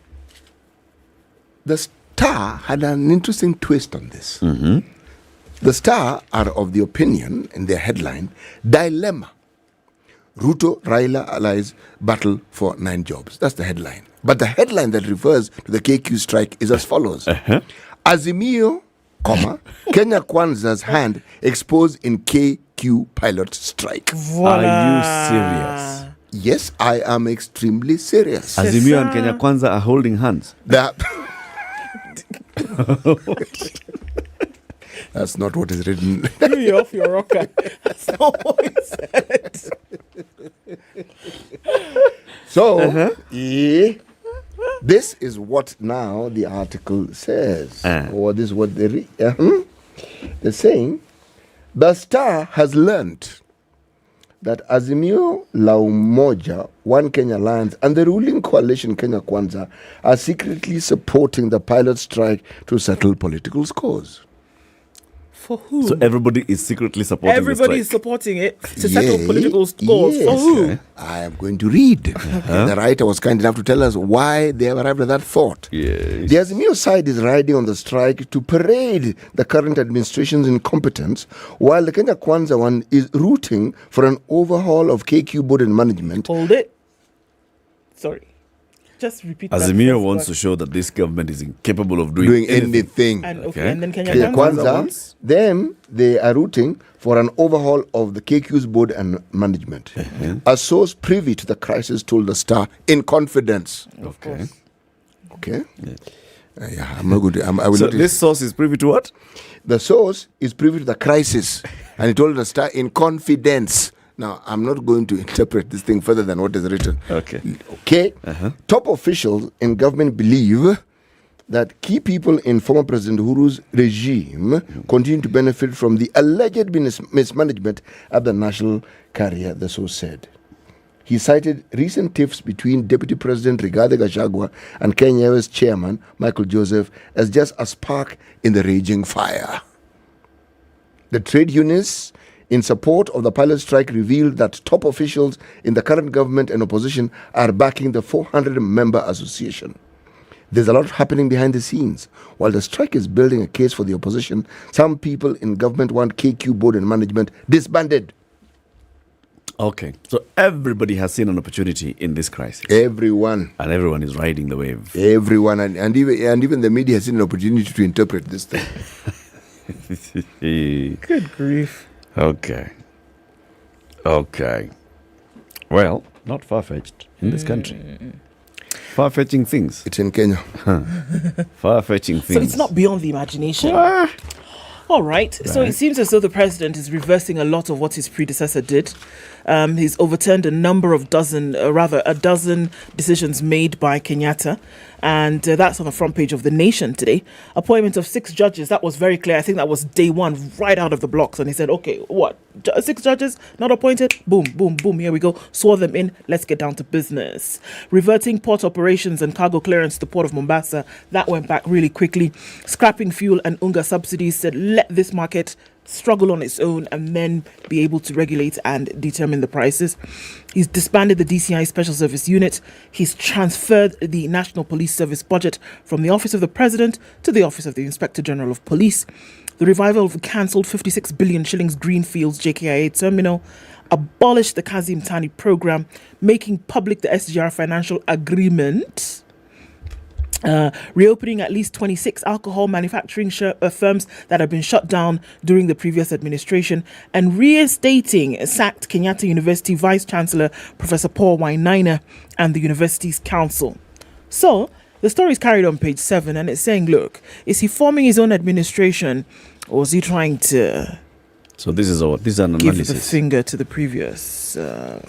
the Star had an interesting twist on this. The Star are of the opinion in their headline, dilemma. Ruto, Raila allies battle for 9 jobs. That's the headline. But the headline that refers to the KQ strike is as follows. Azimio, Kenya Kwanza's hand exposed in KQ pilot strike. Voila. Are you serious? Yes, I am extremely serious. Azimio and Kenya Kwanza are holding hands. That's not what is written. You're off your rocker. That's not what it said. So, this is what now the article says. Or this is what they read. They're saying, the Star has learnt that Azimio la Umoja, One Kenya Alliance, and the ruling coalition Kenya Kwanza are secretly supporting the pilot strike to settle political scores. For who? So everybody is secretly supporting Everybody the is strike. supporting it to settle political scores. For who? I am going to read. The writer was kind enough to tell us why they have arrived at that thought. Yes. The Azimio side is riding on the strike to parade the current administration's incompetence, while the Kenya Kwanza one is rooting for an overhaul of KQ board and management. Hold it. Sorry. Just repeat that. Azimio wants to show that this government is incapable of doing anything. And, and then Kenya Kwanza, they are rooting for an overhaul of the KQ's board and management. A source privy to the crisis told the Star in confidence. Okay. Okay. Yeah, I'm not going to. I will So not. this source is privy to what? The source is privy to the crisis, and he told the Star in confidence. Now, I'm not going to interpret this thing further than what is written. Okay. Okay. Top officials in government believe that key people in former President Uhuru's regime continue to benefit from the alleged mismanagement at the national carrier, the source said. He cited recent tiffs between Deputy President Rigathi Gachagua and Kenya Airways chairman Michael Joseph as just a spark in the raging fire. The trade unions in support of the pilot strike revealed that top officials in the current government and opposition are backing the 400-member association. There's a lot happening behind the scenes. While the strike is building a case for the opposition, some people in government want KQ board and management disbanded. Okay. So everybody has seen an opportunity in this crisis. Everyone. And everyone is riding the wave. Everyone. And even the media has seen an opportunity to interpret this thing. Good grief. Okay. Well, not far-fetched in this country. Far-fetching things. It's in Kenya. Far-fetching things. So it's not beyond the imagination. All right. So it seems as though the president is reversing a lot of what his predecessor did. He's overturned a dozen decisions made by Kenyatta. And that's on the front page of The Nation today. Appointment of 6 judges. That was very clear. I think that was day one, right out of the blocks. And he said, okay, what? 6 judges not appointed? Boom, boom, boom. Here we go. Swore them in. Let's get down to business. Reverting port operations and cargo clearance to the port of Mombasa. That went back really quickly. Scrapping fuel and UNGA subsidies. Said, let this market struggle on its own and then be able to regulate and determine the prices. He's disbanded the DCI Special Service Unit. He's transferred the National Police Service budget from the Office of the President to the Office of the Inspector General of Police. The revival of the cancelled 56 billion shillings Greenfields JKIA terminal. Abolished the Kazim Tani program, making public the SGR financial agreement. Reopening at least 26 alcohol manufacturing firms that have been shut down during the previous administration, and reinstating sacked Kenyatta University Vice Chancellor Professor Paul Wainaina and the university's council. So the story is carried on page 7, and it's saying, look, is he forming his own administration, or is he trying to... So this is an analysis. Give the finger to the previous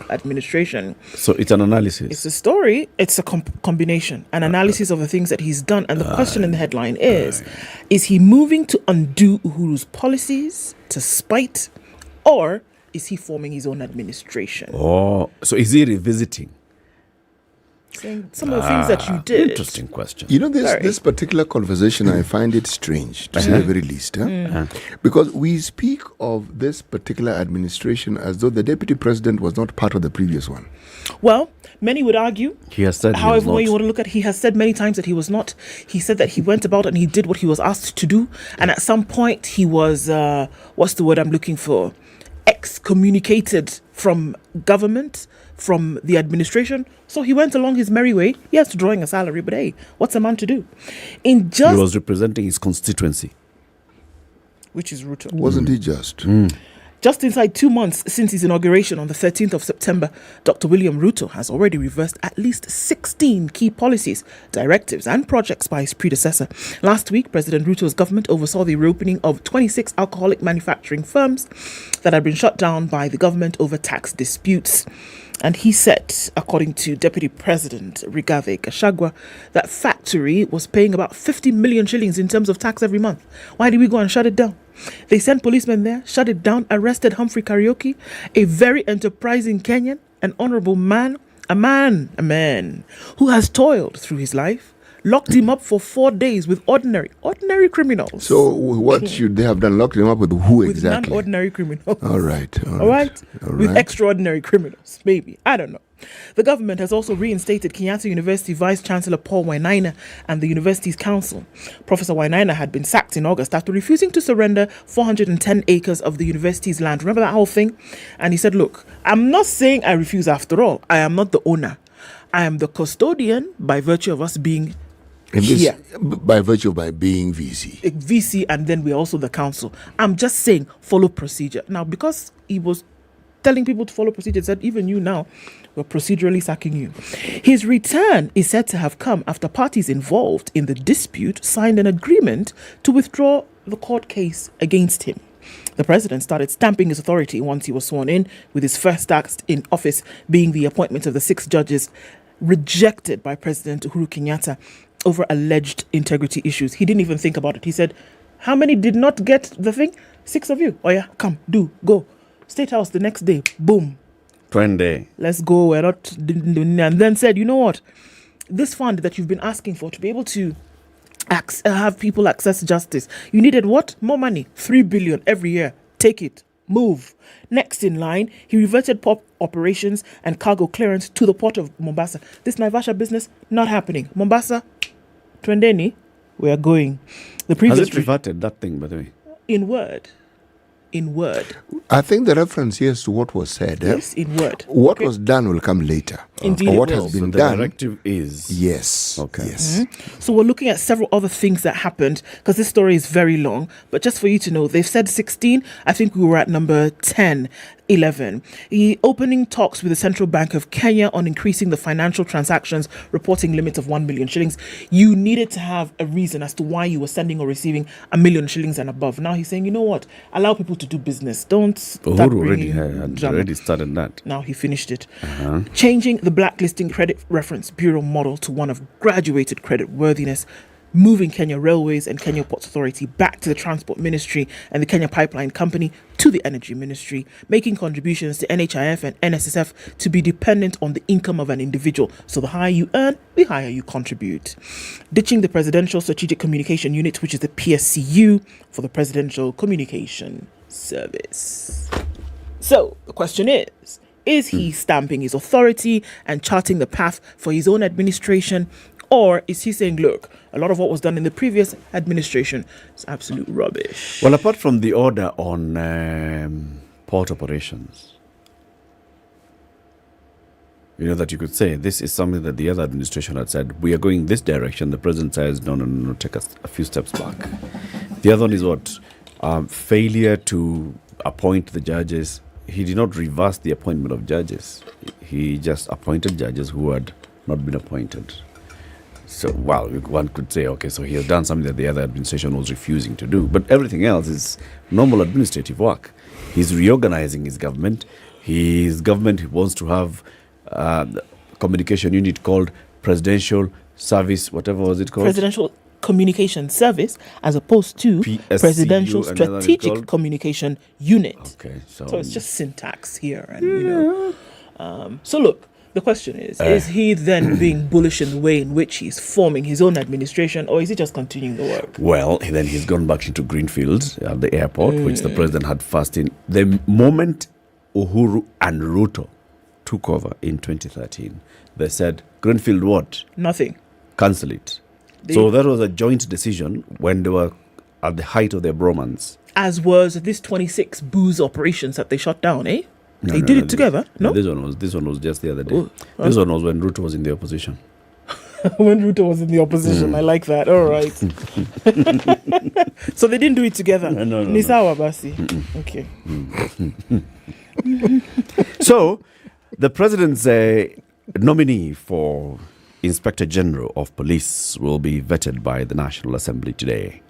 administration. So it's an analysis. It's a story. It's a combination, an analysis of the things that he's done. And the question in the headline is he moving to undo Uhuru's policies to spite, or is he forming his own administration? Oh, so is he revisiting? Saying some of the things that you did. Interesting question. You know, this particular conversation, I find it strange, to say the very least. Because we speak of this particular administration as though the deputy president was not part of the previous one. Well, many would argue. He has said however way you want to look at it, he has said many times that he was not. He said that he went about and he did what he was asked to do. And at some point he was, what's the word I'm looking for? Excommunicated from government, from the administration. So he went along his merry way. He has to drawing a salary, but hey, what's a man to do? He was representing his constituency, which is Ruto. Wasn't he just? Just inside 2 months since his inauguration on the 13th of September, Dr. William Ruto has already reversed at least 16 key policies, directives and projects by his predecessor. Last week, President Ruto's government oversaw the reopening of 26 alcoholic manufacturing firms that had been shut down by the government over tax disputes. And he said, according to Deputy President Rigathi Gachagua, that factory was paying about 50 million shillings in terms of tax every month. Why did we go and shut it down? They sent policemen there, shut it down, arrested Humphrey Karaoke, a very enterprising Kenyan, an honorable man, a man who has toiled through his life, Locked him up for 4 days with ordinary criminals. So what should they have done? Locked him up with who exactly? With non-ordinary criminals. All right. All right. With extraordinary criminals, maybe. I don't know. The government has also reinstated Kenyatta University Vice Chancellor Paul Wainaina and the university's council. Professor Wainaina had been sacked in August after refusing to surrender 410 acres of the university's land. Remember that whole thing? And he said, look, I'm not saying I refuse after all. I am not the owner. I am the custodian by virtue of us being here. By virtue of by being VC. VC, and then we're also the council. I'm just saying follow procedure. Now, because he was telling people to follow procedure, said even you now, we're procedurally sacking you. His return is said to have come after parties involved in the dispute signed an agreement to withdraw the court case against him. The president started stamping his authority once he was sworn in, with his first act in office being the appointment of the 6 judges rejected by President Uhuru Kenyatta over alleged integrity issues. He didn't even think about it. He said, how many did not get the thing? 6 of you. Oh yeah, come, do, go. State House the next day, boom. 20. Let's go. We're not. And then said, you know what? This fund that you've been asking for to be able to have people access justice, you needed what? More money. 3 billion every year. Take it. Move. Next in line, he reverted port operations and cargo clearance to the port of Mombasa. This Naivasha business, not happening. Mombasa, twendeni, we are going. The previous Has it reverted, that thing, by the way? In word. I think the reference here is to what was said. Yes, in word. What was done will come later. Indeed, or what has been the done. directive is. Yes. Okay. Yes. Mm-hmm. So we're looking at several other things that happened, because this story is very long. But just for you to know, they've said 16. I think we were at number 10. 11. The opening talks with the Central Bank of Kenya on increasing the financial transactions reporting limit of 1 million shillings. You needed to have a reason as to why you were sending or receiving 1 million shillings and above. Now he's saying, you know what? Allow people to do business. Don't start already started that. Now he finished it. Changing the blacklisting credit reference bureau model to one of graduated credit worthiness. Moving Kenya Railways and Kenya Ports Authority back to the Transport Ministry and the Kenya Pipeline Company to the Energy Ministry, making contributions to NHIF and NSSF to be dependent on the income of an individual. So the higher you earn, the higher you contribute. Ditching the Presidential Strategic Communication Unit, which is the PSCU, for the Presidential Communication Service. So the question is he stamping his authority and charting the path for his own administration? Or is he saying, look, a lot of what was done in the previous administration is absolute rubbish? Well, apart from the order on port operations, that you could say this is something that the other administration had said, we are going this direction. The president says, no, take us a few steps back. The other one is what? Failure to appoint the judges. He did not reverse the appointment of judges. He just appointed judges who had not been appointed. So, one could say, okay, so he has done something that the other administration was refusing to do. But everything else is normal administrative work. He's reorganizing his government. His government wants to have a communication unit called Presidential Service, whatever was it called? Presidential Communication Service, as opposed to PSCU, Presidential Strategic Communication Unit. Okay, so it's just syntax here. And, so look. The question is he then being bullish in the way in which he's forming his own administration, or is he just continuing the work? Well, then he's gone back into Greenfield at the airport, which the president had first in. The moment Uhuru and Ruto took over in 2013, they said, Greenfield what? Nothing. Cancel it. So that was a joint decision when they were at the height of their bromance. As was this 26 booze operations that they shut down, eh? They did it together, no? This one was just the other day. This one was when Ruto was in the opposition. When Ruto was in the opposition, I like that. All right. So they didn't do it together. No. Nisawa basi. Okay. So the president's nominee for Inspector General of Police will be vetted by the National Assembly today.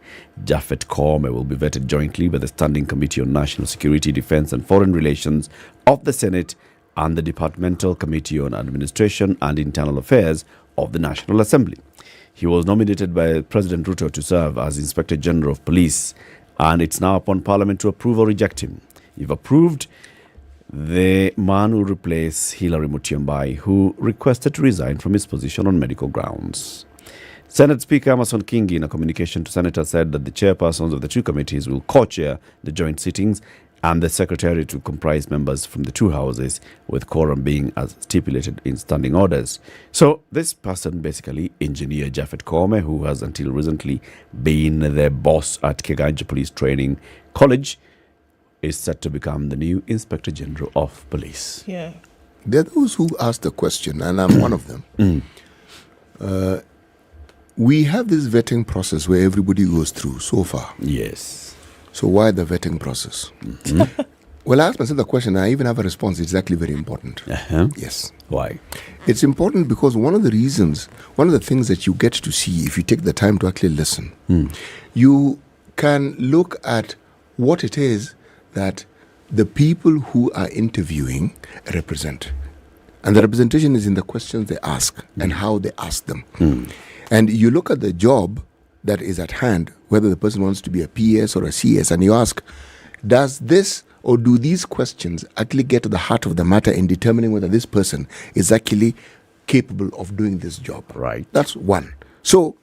Japhet Koome will be vetted jointly by the Standing Committee on National Security, Defence and Foreign Relations of the Senate and the Departmental Committee on Administration and Internal Affairs of the National Assembly. He was nominated by President Ruto to serve as Inspector General of Police, and it's now upon Parliament to approve or reject him. If approved, the man will replace Hilary Mutyambai, who requested to resign from his position on medical grounds. Senate Speaker Amason Kingi, in a communication to senators, said that the chairpersons of the two committees will co-chair the joint sittings and the secretariat to comprise members from the two houses, with quorum being as stipulated in standing orders. So this person, basically Engineer Japhet Koome, who has until recently been the boss at Keganjo Police Training College, is set to become the new Inspector General of Police. Yeah. There are those who ask the question, and I'm one of them. We have this vetting process where everybody goes through so far. Yes. So why the vetting process? Well, I asked myself the question, and I even have a response. It's actually very important. Yes. Why? It's important because one of the things that you get to see if you take the time to actually listen, you can look at what it is that the people who are interviewing represent. And the representation is in the questions they ask and how they ask them. And you look at the job that is at hand, whether the person wants to be a PS or a CS, and you ask, does this or do these questions actually get to the heart of the matter in determining whether this person is actually capable of doing this job? Right. That's one. So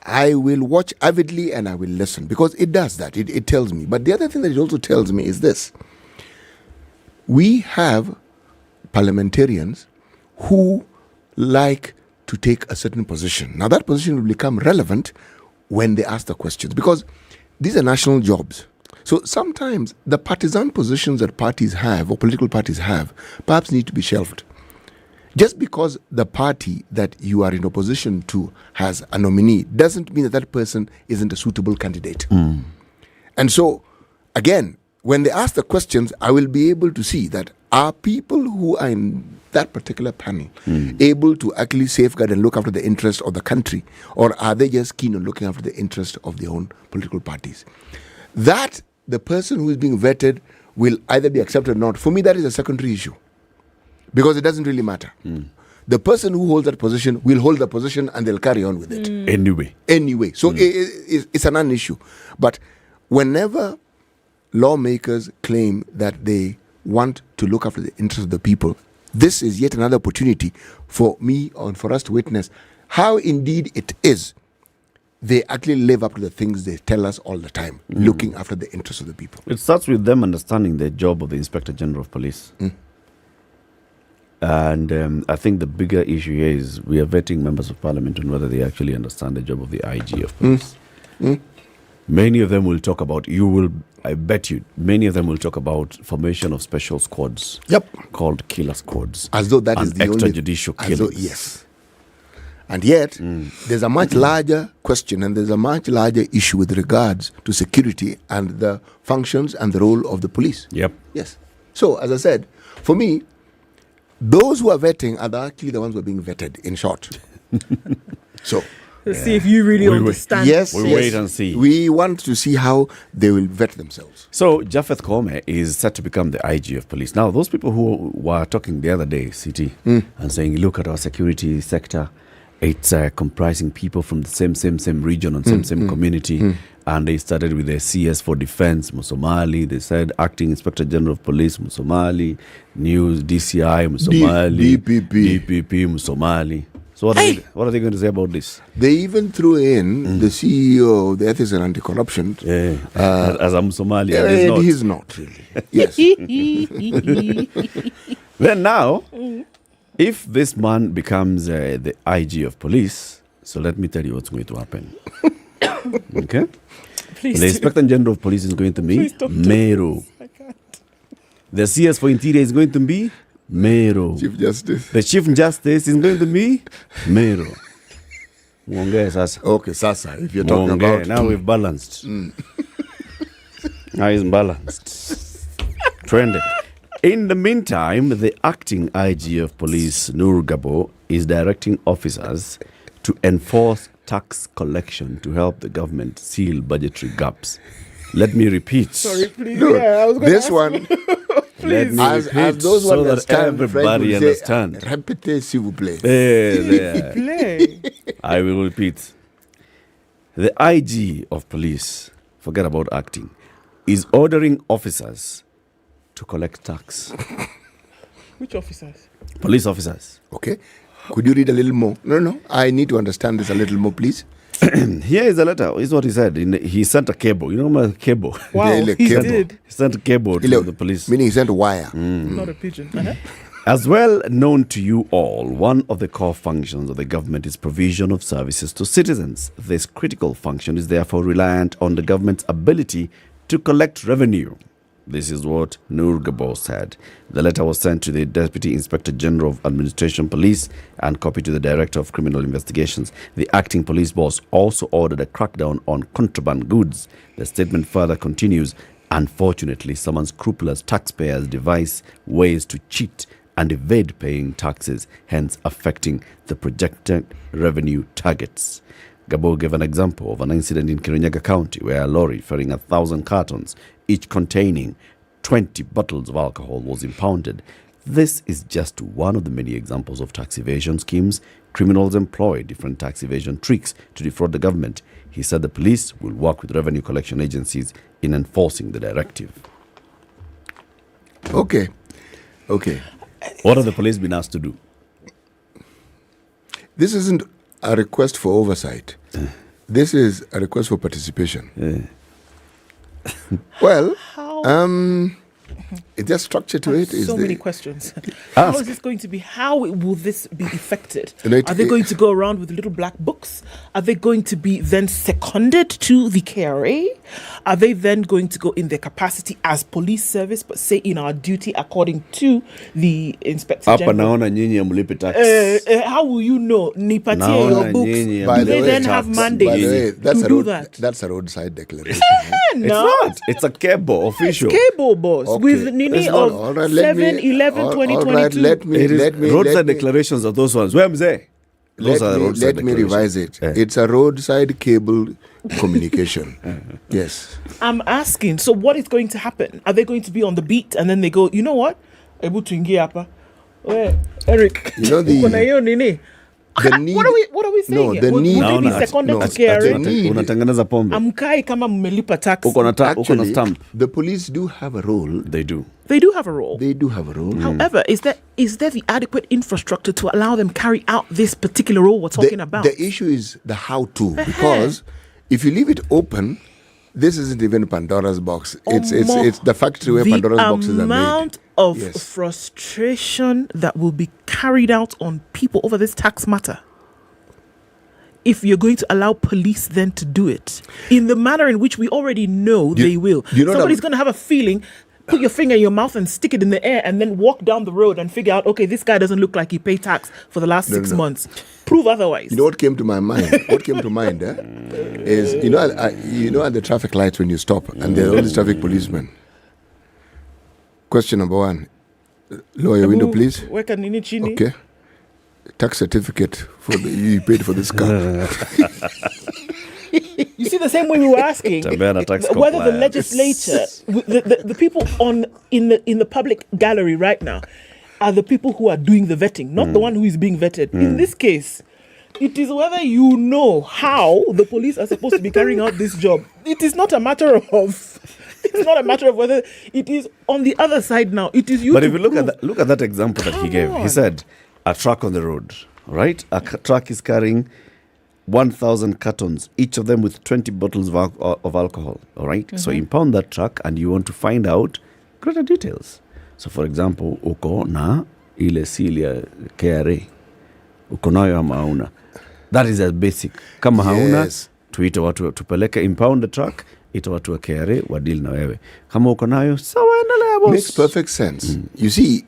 I will watch avidly and I will listen, because it does that. It tells me. But the other thing that it also tells me is this. We have parliamentarians who like to take a certain position. Now that position will become relevant when they ask the questions, because these are national jobs. So sometimes the partisan positions that parties have or political parties have perhaps need to be shelved. Just because the party that you are in opposition to has a nominee doesn't mean that that person isn't a suitable candidate. And so, again, when they ask the questions, I will be able to see that are people who are in that particular panel able to actually safeguard and look after the interest of the country, or are they just keen on looking after the interest of their own political parties? That the person who is being vetted will either be accepted or not. For me, that is a secondary issue, because it doesn't really matter. The person who holds that position will hold the position and they'll carry on with it. Anyway. So it's a non-issue. But whenever lawmakers claim that they want to look after the interests of the people, this is yet another opportunity for me and for us to witness how indeed it is they actually live up to the things they tell us all the time, looking after the interests of the people. It starts with them understanding the job of the Inspector General of Police. And I think the bigger issue here is we are vetting members of parliament on whether they actually understand the job of the IG of police. Many of them will talk about, I bet you, many of them will talk about formation of special squads. Called killer squads. As though that is the only extrajudicial killings. Yes. And yet, there's a much larger question and there's a much larger issue with regards to security and the functions and the role of the police. Yes. So, as I said, for me, those who are vetting are actually the ones who are being vetted, in short. So, let's see if you really understand. We'll wait and see. We want to see how they will vet themselves. So, Japhet Koome is set to become the IG of police. Now, those people who were talking the other day, CT, and saying, look at our security sector, it's comprising people from the same region and same community. And they started with the CS for Defense, Musomali. They said Acting Inspector General of Police, Musomali. New DCI, Musomali. DPP, Musomali. So what are they going to say about this? They even threw in the CEO of the Ethics and Anti-Corruption. As a Musomali. He's not really. Yes. Then now, if this man becomes the IG of police, so let me tell you what's going to happen. Okay? Please the Inspector General of Police is going to be Meru. The CS for Interior is going to be Meru. Chief Justice. The Chief Justice is going to be Meru. Okay, Sasa, if you're talking about... Now we've balanced. Now it's balanced. Trended. In the meantime, the acting IG of police, Nur Gabo, is directing officers to enforce tax collection to help the government seal budgetary gaps. Let me repeat. Sorry, please. No, I was this one... Let me as those so that everybody understand. Répétez, s'il vous plaît. I will repeat. The IG of police, forget about acting, is ordering officers to collect tax. Which officers? Police officers. Okay. Could you read a little more? No. I need to understand this a little more, please. Here is a letter. Is what he said. He sent a cable. You know my cable. Wow, he did. He sent a cable to the police. Meaning he sent a wire. Not a pigeon. Uh-huh. As well known to you all, one of the core functions of the government is provision of services to citizens. This critical function is therefore reliant on the government's ability to collect revenue. This is what Nur Gabor said. The letter was sent to the Deputy Inspector General of Administration Police and copied to the Director of Criminal Investigations. The acting police boss also ordered a crackdown on contraband goods. The statement further continues, unfortunately, some unscrupulous taxpayers devise ways to cheat and evade paying taxes, hence affecting the projected revenue targets. Gabor gave an example of an incident in Kirinyaga County where a lorry ferrying 1,000 cartons, each containing 20 bottles of alcohol, was impounded. This is just one of the many examples of tax evasion schemes. Criminals employ different tax evasion tricks to defraud the government. He said the police will work with revenue collection agencies in enforcing the directive. Okay. What have the police been asked to do? This isn't a request for oversight. This is a request for participation. Well, the structure to it is so many questions. How is this going to be? How will this be effected? Are they going to go around with little black books? Are they going to be then seconded to the KRA? Are they then going to go in their capacity as police service, but say in our duty according to the Inspector General? How will you know? Nipatie your books. Do they then have mandate to do that? That's a roadside declaration. No. It's not. It's a cable official. Cable boss with Nini of 7/11/2022. Roadside declarations are those ones. Where am I? Let me revise it. It's a roadside cable communication. Yes. I'm asking, so what is going to happen? Are they going to be on the beat and then they go, you know what? Able to Ingiapa. Eric. You know the need, what are we saying? No, here? the need. Will they be seconded to KRA? Unatengeneza pombe. Amkai kama mmelipa tax. Actually, the police do have a role. They do. They do have a role. However, is there the adequate infrastructure to allow them carry out this particular role we're talking about? The issue is the how-to. Because if you leave it open, this isn't even Pandora's box. It's the factory where Pandora's boxes are made. The amount of frustration that will be carried out on people over this tax matter, if you're going to allow police then to do it in the manner in which we already know they will. Somebody's going to have a feeling, put your finger in your mouth and stick it in the air and then walk down the road and figure out, okay, this guy doesn't look like he paid tax for the last 6 months. Prove otherwise. You know what came to my mind? Is, at the traffic lights when you stop and there are all these traffic policemen. Question number one. Lower your window, please. Where can you chini? Okay. Tax certificate you paid for this car. You see, the same way we were asking whether the legislature, the people in the public gallery right now, are the people who are doing the vetting, not the one who is being vetted. In this case, it is whether you know how the police are supposed to be carrying out this job. It is not a matter of. It's not a matter of whether it is on the other side now. It is you. But if you look at that example that he gave, he said a truck on the road, right? A truck is carrying 1,000 cartons, each of them with 20 bottles of alcohol. All right. Mm-hmm. So impound that truck, and you want to find out greater details. So, for example, uko na ile silia KRA, uko nayo ama hauna. That is as basic. Kama hauna, tuite watu tupeleke impound the truck. Ita watu wa KRA wa deal na wewe. Kama uko nayo, sawa endelea boss. Makes perfect sense. You see,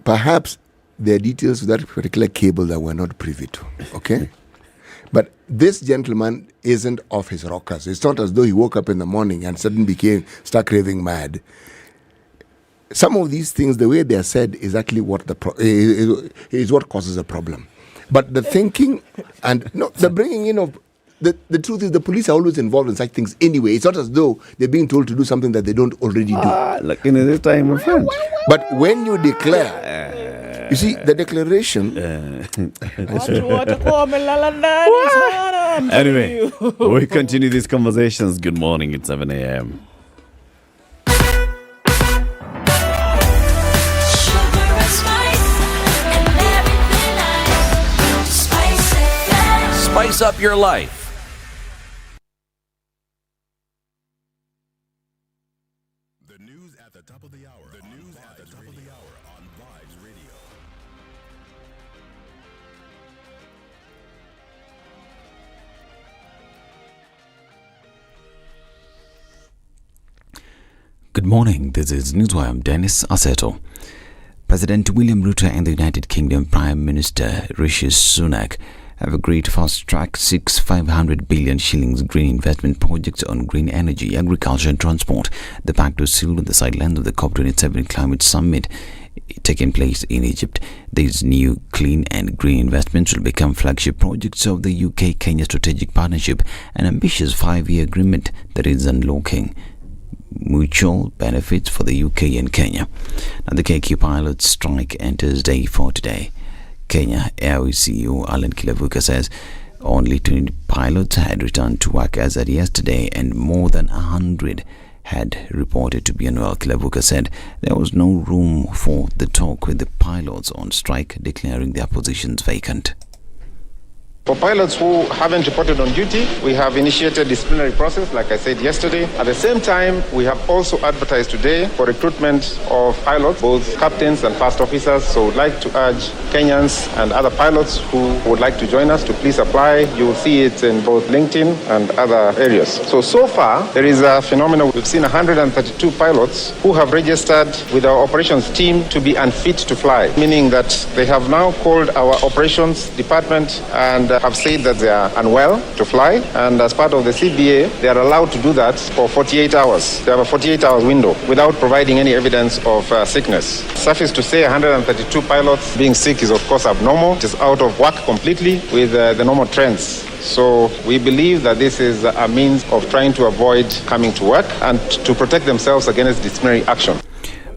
perhaps there are details of that particular cable that we're not privy to. Okay? But this gentleman isn't off his rockers. It's not as though he woke up in the morning and suddenly stark raving mad. Some of these things, the way they are said, is actually what is what causes a problem. But the thinking and the bringing in of the truth is the police are always involved in such things anyway. It's not as though they're being told to do something that they don't already do. Like in this time, my friend. But when you declare, you see, the declaration. Anyway, we continue these conversations. Good morning, it's 7 a.m. Spice up your life. Good morning, this is Newswire. I'm Dennis Aseto. President William Ruto and the United Kingdom Prime Minister Rishi Sunak have agreed to fast-track 500 billion shillings green investment projects on green energy, agriculture and transport. The pact was sealed on the sidelines of the COP27 Climate Summit taking place in Egypt. These new clean and green investments will become flagship projects of the UK-Kenya Strategic Partnership, an ambitious 5-year agreement that is unlocking mutual benefits for the UK and Kenya. Now, the KQ pilots strike enters day 4 today. Kenya Airways CEO Alan Kilavuka says only 20 pilots had returned to work as at yesterday, and more than 100 had reported to be unwell. Kilavuka said there was no room for the talk with the pilots on strike, declaring their positions vacant. For pilots who haven't reported on duty, we have initiated disciplinary process, like I said yesterday. At the same time, we have also advertised today for recruitment of pilots, both captains and first officers. So we'd like to urge Kenyans and other pilots who would like to join us to please apply. You will see it in both LinkedIn and other areas. So far, there is a phenomenon. We've seen 132 pilots who have registered with our operations team to be unfit to fly, meaning that they have now called our operations department and have said that they are unwell to fly, and as part of the CBA, they are allowed to do that for 48 hours. They have a 48-hour window without providing any evidence of sickness. Suffice to say, 132 pilots being sick is of course abnormal. It is out of whack completely with the normal trends. So we believe that this is a means of trying to avoid coming to work and to protect themselves against disciplinary action.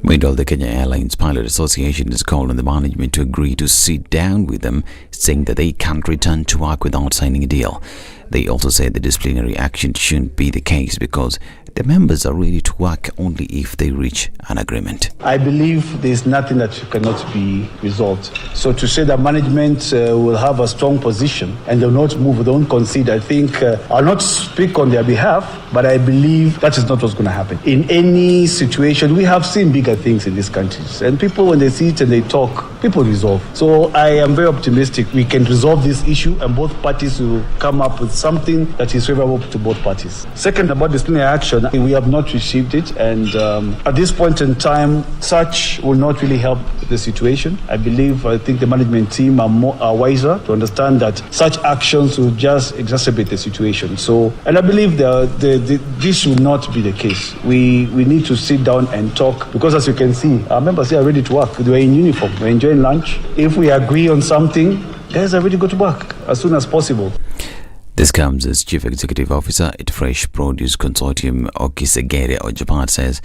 Meanwhile, the Kenya Airlines Pilot Association has called on the management to agree to sit down with them, saying that they can't return to work without signing a deal. They also said the disciplinary action shouldn't be the case because the members are ready to work only if they reach an agreement. I believe there is nothing that cannot be resolved. So to say that management will have a strong position and they will not move, they won't concede, I think I'll not speak on their behalf, but I believe that is not what's going to happen. In any situation, we have seen bigger things in these countries, and people, when they sit and they talk, people resolve. So I am very optimistic we can resolve this issue and both parties will come up with something that is favorable to both parties. Second, about disciplinary action, we have not received it, and at this point in time, such will not really help the situation. I think the management team are wiser to understand that such actions will just exacerbate the situation. So, and I believe this will not be the case. We need to sit down and talk, because as you can see, our members here are ready to work. They are in uniform, they're enjoying lunch. If we agree on something, guys are ready to go to work as soon as possible. This comes as Chief Executive Officer at Fresh Produce Consortium, Okisegere Ojapat, says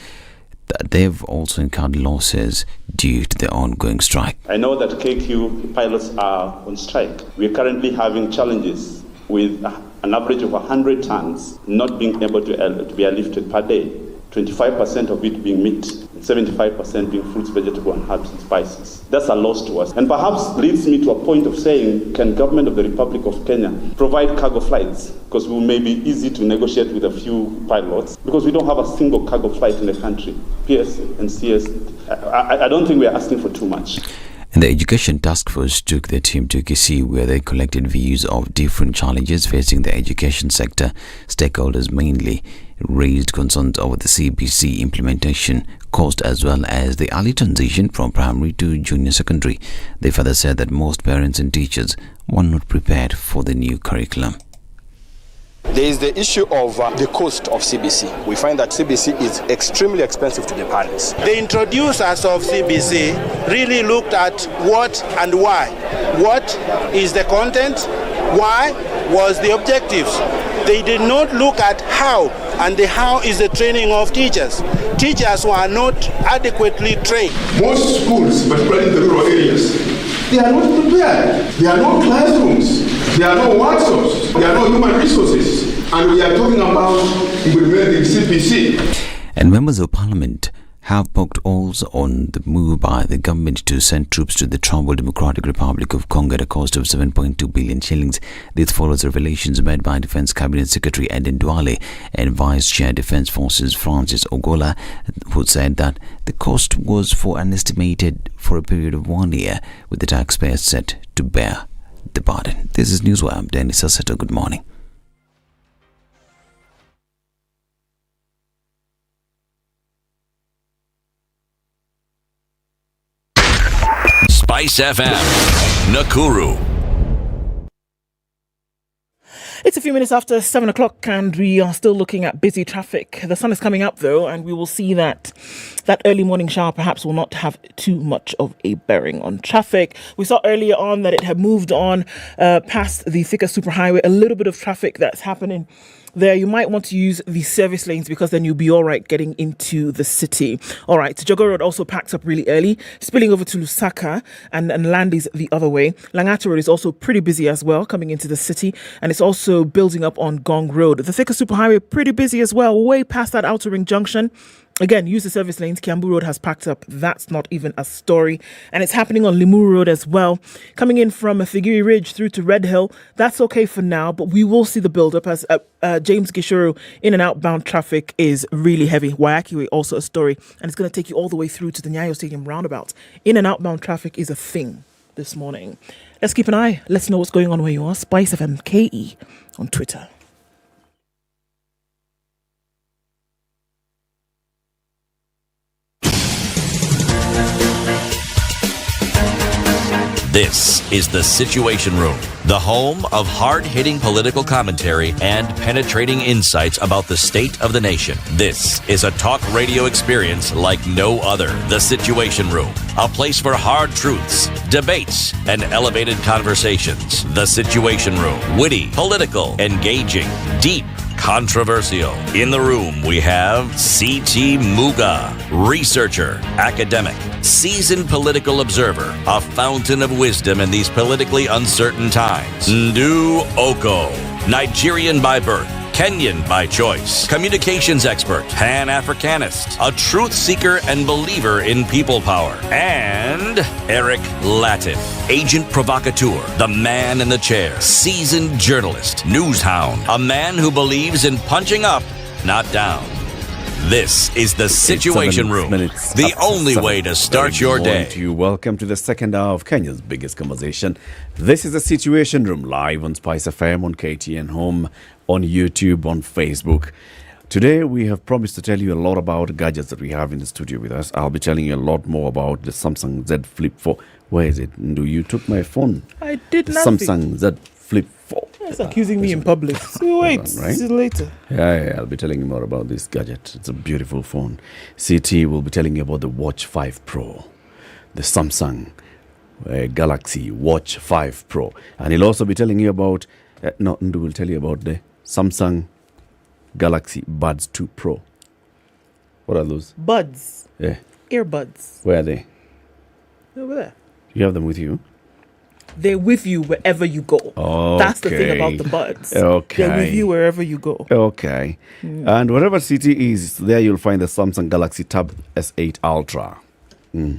that they've also incurred losses due to the ongoing strike. I know that KQ pilots are on strike. We are currently having challenges with an average of 100 tons not being able to be airlifted per day, 25% of it being meat, and 75% being fruits, vegetables, and herbs and spices. That's a loss to us. And perhaps leads me to a point of saying, can government of the Republic of Kenya provide cargo flights? Because we may be easy to negotiate with a few pilots, because we don't have a single cargo flight in the country. PS and CS, I don't think we are asking for too much. And the Education Task Force took their team to Kisumu, where they collected views of different challenges facing the education sector. Stakeholders mainly raised concerns over the CBC implementation cost as well as the early transition from primary to junior secondary. They further said that most parents and teachers were not prepared for the new curriculum. There is the issue of the cost of CBC. We find that CBC is extremely expensive to the parents. The introducers of CBC really looked at what and why. What is the content? Why was the objectives? They did not look at how, and the how is the training of teachers. Teachers were not adequately trained. Most schools, particularly in the rural areas, they are not prepared. There are no classrooms. There are no workshops. There are no human resources. And we are talking about implementing CPC. And members of Parliament have poked holes on the move by the government to send troops to the troubled Democratic Republic of Congo at a cost of 7.2 billion shillings. This follows revelations made by Defense Cabinet Secretary Ednah and Vice Chair Defense Forces Francis Ogola, who said that the cost was for an estimated for a period of 1 year, with the taxpayers set to bear the burden. This is Newswire. Dennis Sasseto, good morning. SpiceFM, Nakuru. It's a few minutes after 7 o'clock and we are still looking at busy traffic. The sun is coming up though, and we will see that early morning shower perhaps will not have too much of a bearing on traffic. We saw earlier on that it had moved on past the Thika Superhighway. A little bit of traffic that's happening there. You might want to use the service lanes because then you'll be all right getting into the city. All right, Jogo Road also packs up really early, spilling over to Lusaka and Landis the other way. Langata Road is also pretty busy as well coming into the city, and it's also building up on Gong Road. The Thika Superhighway pretty busy as well, way past that Outer Ring Junction. Again, use the service lanes. Kiambu Road has packed up. That's not even a story. And it's happening on Limuru Road as well. Coming in from Figiri Ridge through to Red Hill. That's okay for now, but we will see the build-up as James Gishuru in and outbound traffic is really heavy. Waiaki Way also a story. And it's going to take you all the way through to the Nyayo Stadium roundabout. In and outbound traffic is a thing this morning. Let's keep an eye. Let's know what's going on where you are. SpiceFM KE on Twitter. This is The Situation Room, the home of hard-hitting political commentary and penetrating insights about the state of the nation. This is a talk radio experience like no other. The Situation Room, a place for hard truths, debates, and elevated conversations. The Situation Room, witty, political, engaging, deep, controversial. In the room, we have C.T. Muga, researcher, academic, seasoned political observer, a fountain of wisdom in these politically uncertain times. Ndu Oko, Nigerian by birth, Kenyan by choice, communications expert, Pan-Africanist, a truth seeker and believer in people power, and Eric Latif, agent provocateur, the man in the chair, seasoned journalist, news hound, a man who believes in punching up, not down. This is the Situation Room, the only way to start your day. Welcome to the second hour of Kenya's biggest conversation. This is the Situation Room, live on SpiceFM, on KTN Home, on YouTube, on Facebook. Today we have promised to tell you a lot about gadgets that we have in the studio with us. I'll be telling you a lot more about the Samsung Z Flip 4. Where is it? Ndu, you took my phone. I did nothing. Samsung Z Flip 4. It's accusing me in public. So wait, right? See you later. Yeah, I'll be telling you more about this gadget. It's a beautiful phone. CT will be telling you about the Watch 5 Pro, the Samsung Galaxy Watch 5 Pro. And he'll also be telling you about, Ndu will tell you about the Samsung Galaxy Buds 2 Pro. What are those? Buds. Yeah. Earbuds. Where are they? Over there. You have them with you? They're with you wherever you go. Okay. That's the thing about the buds. Okay. They're with you wherever you go. Okay. And wherever city is, there you'll find the Samsung Galaxy Tab S8 Ultra. The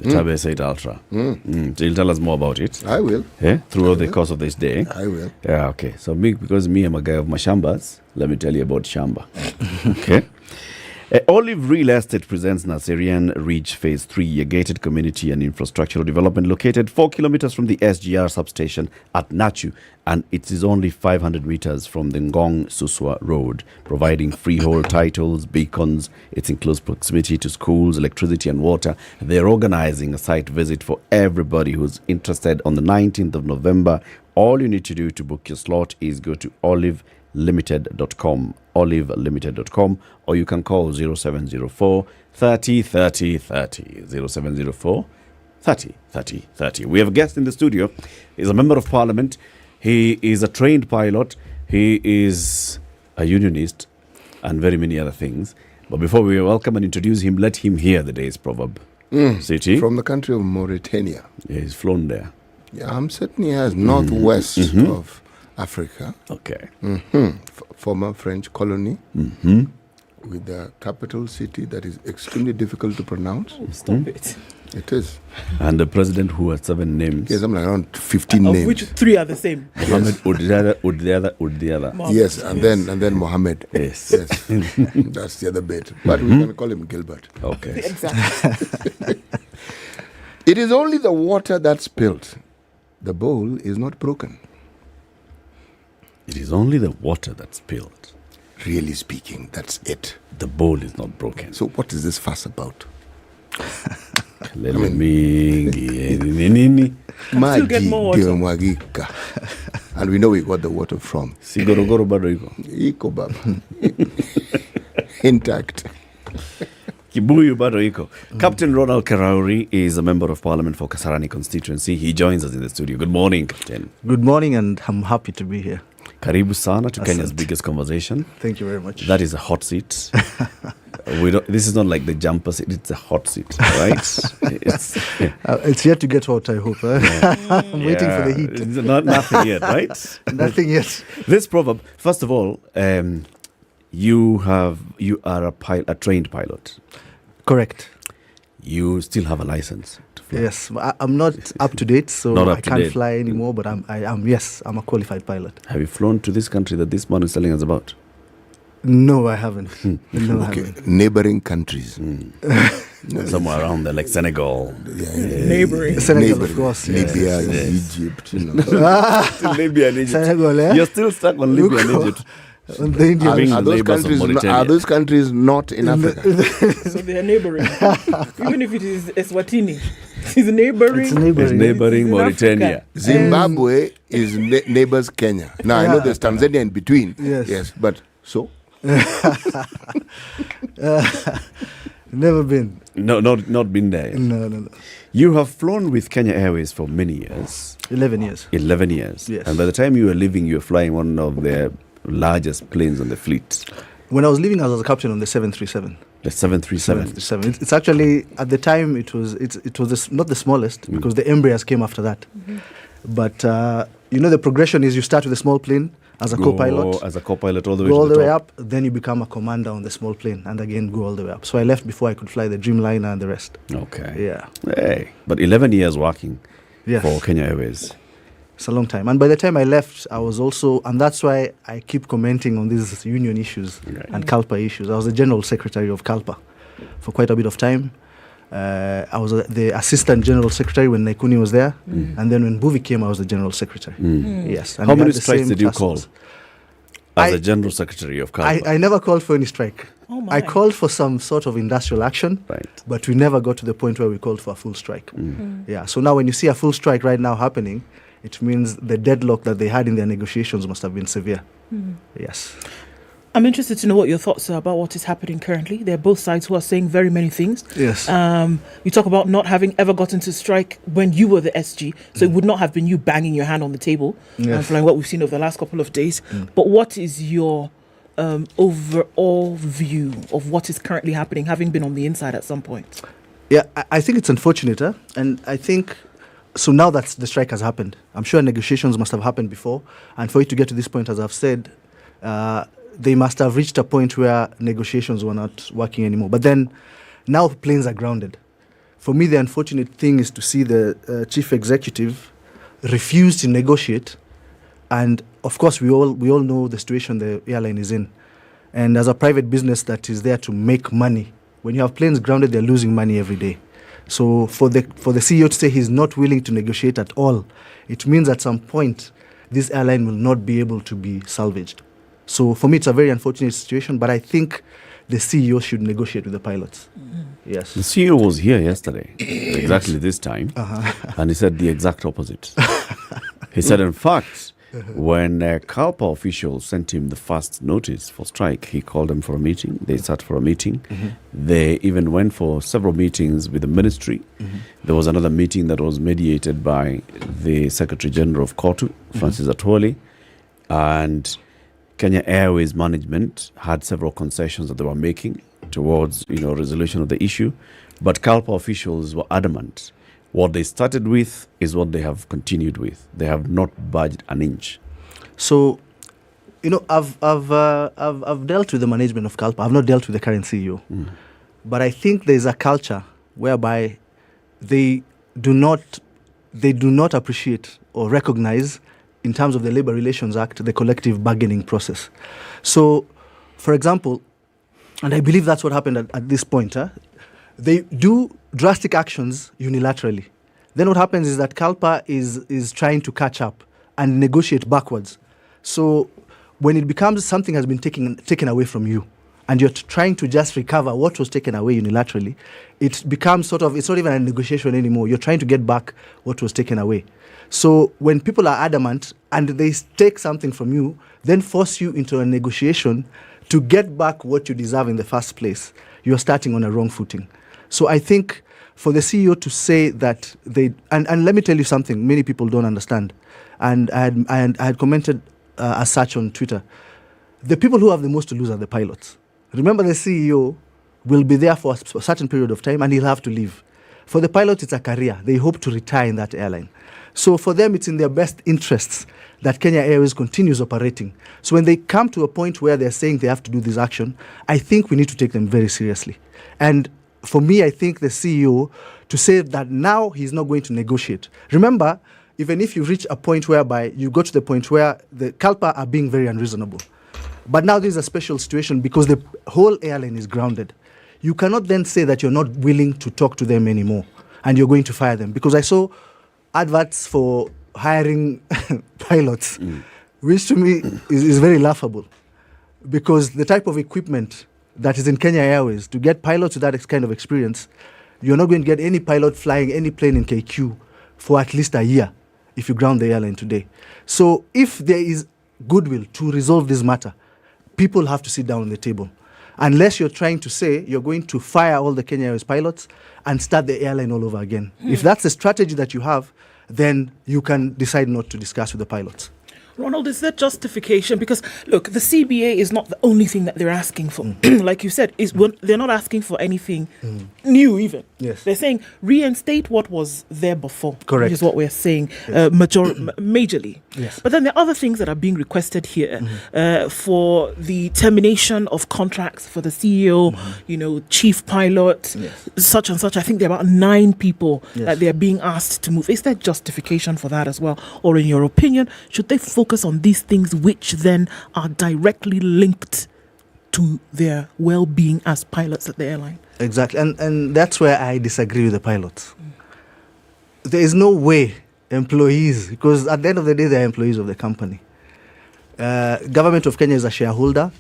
Tab S8 Ultra. So you'll tell us more about it. I will. Yeah? Throughout the course of this day. I will. Yeah, okay. So because I'm a guy of Mashambas, let me tell you about Shamba. Okay. Olive Real Estate presents Naserian Ridge Phase 3, a gated community and infrastructural development located 4 kilometers from the SGR substation at Nachu, and it is only 500 meters from the Ngong Suswa Road, providing freehold titles, beacons. It's in close proximity to schools, electricity and water. They're organizing a site visit for everybody who's interested on the 19th of November. All you need to do to book your slot is go to olivelimited.com, olivelimited.com, or you can call 0704 30 30 30, 0704 30 30 30. We have a guest in the studio. He's a member of parliament. He is a trained pilot. He is a unionist and very many other things. But before we welcome and introduce him, let him hear the day's proverb. City? From the country of Mauritania. Yeah, he's flown there. Yeah, I'm certain he has northwest of Africa. Okay. Former French colony. with the capital city that is extremely difficult to pronounce. Stop it. It is. And the president who has 7 names. Yes, something around 15 Of names. which 3 are the same. Mohammed Udiada. Yes, and then Mohammed. Yes. That's the other bit. But we can call him Gilbert. Okay. Exactly. It is only the water that spilled. The bowl is not broken. It is only the water that spilled. Really speaking, that's it. The bowl is not broken. So what is this fuss about? Still get more water. And we know we got the water from. Sigorogoro bado Iko baba. Intact. Kibuyu bado iko. Captain Ronald Karauri is a member of Parliament for Kasarani constituency. He joins us in the studio. Good morning, Captain. Good morning, and I'm happy to be here. Karibu sana to Kenya's biggest conversation. Thank you very much. That is a hot seat. This is not like the jumper seat, it's a hot seat, right? It's yet to get hot, I hope. I'm waiting for the heat. It's nothing yet, right? Nothing yet. This proverb, first of all, you are a trained pilot. Correct. You still have a license to fly. Yes, I'm not up to date, so I can't fly anymore, but I'm a qualified pilot. Have you flown to this country that this man is telling us about? No, I haven't. No, I haven't. Neighboring countries. Somewhere around there, like Senegal. Neighboring. Senegal, of course. Libya, Egypt. Libya and Egypt. Senegal, eh? You're still stuck on Libya and Egypt. Are those countries not in Africa? So they are neighboring. Even if it is Eswatini, it's neighboring. It's neighboring Mauritania. Zimbabwe is neighbors Kenya. Now I know there's Tanzania in between. Yes, but so. Never been. No, not been there yet. No. You have flown with Kenya Airways for many years. 11 years. 11 years. Yes. And by the time you were leaving, you were flying one of the largest planes on the fleet. When I was leaving, I was a captain on the 737. The 737. 737. It's actually, at the time, it was not the smallest, because the Embraers came after that. But the progression is you start with a small plane as a co-pilot. As a co-pilot all the way go to all the way top. up, then you become a commander on the small plane, and again go all the way up. So I left before I could fly the Dreamliner and the rest. Okay. Yeah. Hey, but 11 years working for Kenya Airways. It's a long time. And by the time I left, I was also, and that's why I keep commenting on these union issues and CALPA issues. I was the general secretary of CALPA for quite a bit of time. I was the assistant general secretary when Naikuni was there. And then when Buvi came, I was the general secretary. Yes. And how many strikes did you call as the general secretary of CALPA? I never called for any strike. Oh my. I called for some sort of industrial action, but we never got to the point where we called for a full strike. Yeah. So now when you see a full strike right now happening, it means the deadlock that they had in their negotiations must have been severe. Yes. I'm interested to know what your thoughts are about what is happening currently. There are both sides who are saying very many things. Yes. You talk about not having ever gotten to strike when you were the SG, so it would not have been you banging your hand on the table and flying what we've seen over the last couple of days. But what is your overall view of what is currently happening, having been on the inside at some point? Yeah, I think it's unfortunate, and I think... So now that the strike has happened, I'm sure negotiations must have happened before. And for it to get to this point, as I've said, they must have reached a point where negotiations were not working anymore. But then now planes are grounded. For me, the unfortunate thing is to see the chief executive refuse to negotiate. And of course, we all know the situation the airline is in. And as a private business that is there to make money, when you have planes grounded, they're losing money every day. So for the CEO to say he's not willing to negotiate at all, it means at some point this airline will not be able to be salvaged. So for me, it's a very unfortunate situation, but I think the CEO should negotiate with the pilots. Yes. The CEO was here yesterday, exactly this time, and he said the exact opposite. He said, in fact, when CALPA officials sent him the first notice for strike, he called them for a meeting. They sat for a meeting. They even went for several meetings with the ministry. There was another meeting that was mediated by the Secretary General of COTU, Francis Atwoli, and Kenya Airways management had several concessions that they were making towards resolution of the issue. But CALPA officials were adamant. What they started with is what they have continued with. They have not budged an inch. So I've dealt with the management of Kalpa. I've not dealt with the current CEO, but I think there's a culture whereby they do not appreciate or recognize, in terms of the Labour Relations Act, the collective bargaining process. So, for example, and I believe that's what happened at this point, they do drastic actions unilaterally. Then what happens is that Kalpa is trying to catch up and negotiate backwards. So when it becomes something has been taken away from you, and you're trying to just recover what was taken away unilaterally, it becomes it's not even a negotiation anymore. You're trying to get back what was taken away. So when people are adamant and they take something from you, then force you into a negotiation to get back what you deserve in the first place, you're starting on a wrong footing. So I think for the CEO to say that and let me tell you something many people don't understand, and I had commented as such on Twitter, the people who have the most to lose are the pilots. Remember, the CEO will be there for a certain period of time and he'll have to leave. For the pilots, it's a career. They hope to retire in that airline. So for them, it's in their best interests that Kenya Airways continues operating. So when they come to a point where they're saying they have to do this action, I think we need to take them very seriously. And for me, I think the CEO, to say that now he's not going to negotiate. Remember, even if you reach a point whereby you go to the point where the Kalpa are being very unreasonable, but now this is a special situation because the whole airline is grounded. You cannot then say that you're not willing to talk to them anymore and you're going to fire them. Because I saw adverts for hiring pilots, which to me is very laughable. Because the type of equipment that is in Kenya Airways, to get pilots with that kind of experience, you're not going to get any pilot flying any plane in KQ for at least a year if you ground the airline today. So if there is goodwill to resolve this matter, people have to sit down on the table. Unless you're trying to say you're going to fire all the Kenya Airways pilots and start the airline all over again. If that's the strategy that you have, then you can decide not to discuss with the pilots. Ronald, is there justification? Because, look, the CBA is not the only thing that they're asking for. Like you said, they're not asking for anything new even. Yes. They're saying reinstate what was there before. Correct. Which is what we're saying majorly. Yes. But then there are other things that are being requested here for the termination of contracts for the CEO, chief pilot, such and such. I think there are about 9 people that they're being asked to move. Is there justification for that as well? Or in your opinion, should they focus on these things which then are directly linked to their well-being as pilots at the airline? Exactly. And that's where I disagree with the pilots. There is no way employees, because at the end of the day, they're employees of the company. Government of Kenya is a shareholder,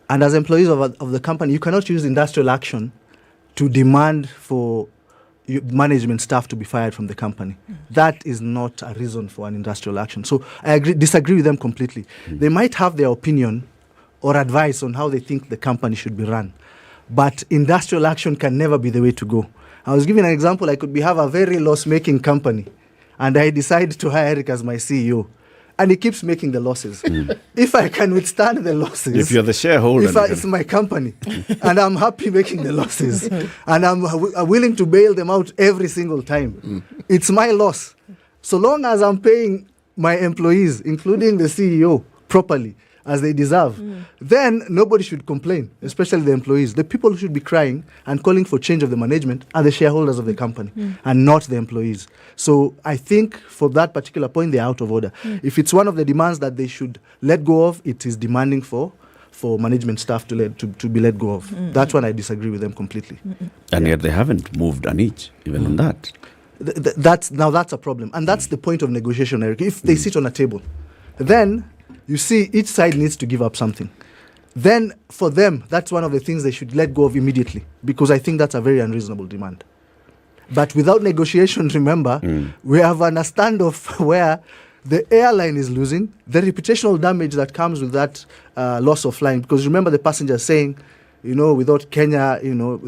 and as employees of the company, you cannot use industrial action to demand for management staff to be fired from the company. That is not a reason for an industrial action. So I disagree with them completely. They might have their opinion or advice on how they think the company should be run, but industrial action can never be the way to go. I was giving an example. I could have a very loss-making company, and I decide to hire Eric as my CEO, and he keeps making the losses. If I can withstand the losses, if you're the shareholder, it's my company, and I'm happy making the losses, and I'm willing to bail them out every single time. It's my loss. So long as I'm paying my employees, including the CEO, properly, as they deserve, then nobody should complain, especially the employees. The people who should be crying and calling for change of the management are the shareholders of the company and not the employees. So I think for that particular point, they're out of order. If it's one of the demands that they should let go of, it is demanding for management staff to be let go of. That's when I disagree with them completely. And yet they haven't moved an inch, even on that. That's a problem. And that's the point of negotiation, Eric. If they sit on a table, then you see, each side needs to give up something. Then, for them, that's one of the things they should let go of immediately, because I think that's a very unreasonable demand. But without negotiation, remember, we have a standoff where the airline is losing, the reputational damage that comes with that loss of flying. Because remember the passengers saying, without Kenya,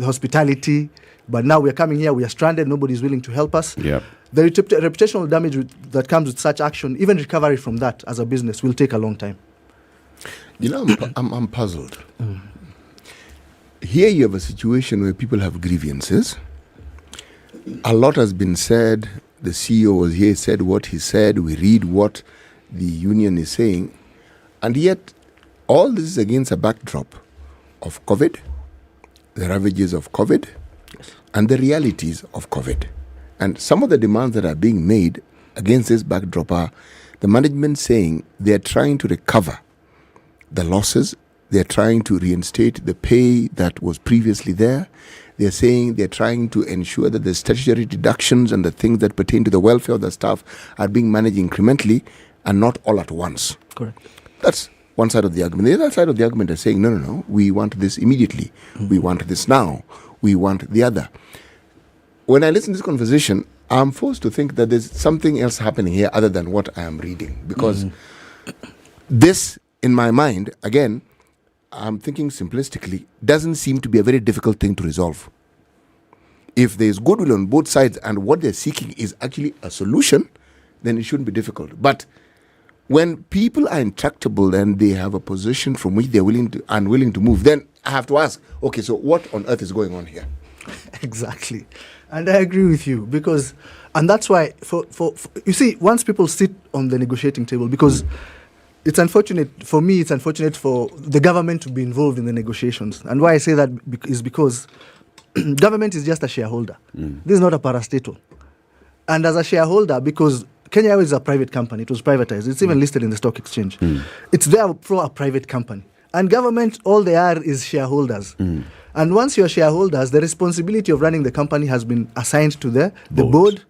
hospitality, but now we're coming here, we are stranded, nobody's willing to help us. Yeah. The reputational damage that comes with such action, even recovery from that as a business, will take a long time. I'm puzzled. Here you have a situation where people have grievances. A lot has been said. The CEO was here, said what he said. We read what the union is saying. And yet, all this is against a backdrop of COVID, the ravages of COVID, and the realities of COVID. And some of the demands that are being made against this backdrop are the management saying they are trying to recover the losses, they are trying to reinstate the pay that was previously there. They are saying they are trying to ensure that the statutory deductions and the things that pertain to the welfare of the staff are being managed incrementally and not all at once. Correct. That's one side of the argument. The other side of the argument is saying, no, we want this immediately. We want this now. We want the other. When I listen to this conversation, I'm forced to think that there's something else happening here other than what I am reading. Because this, in my mind, again, I'm thinking simplistically, doesn't seem to be a very difficult thing to resolve. If there's goodwill on both sides and what they're seeking is actually a solution, then it shouldn't be difficult. But when people are intractable and they have a position from which they're unwilling to move, then I have to ask, okay, so what on earth is going on here? Exactly. And I agree with you because, and that's why, for you see, once people sit on the negotiating table, because it's unfortunate, for me, it's unfortunate for the government to be involved in the negotiations. And why I say that is because government is just a shareholder. This is not a parastatal. And as a shareholder, because Kenya Airways is a private company, it was privatized, it's even listed in the stock exchange. It's there for a private company. And government, all they are is shareholders. And once you're shareholders, the responsibility of running the company has been assigned to the board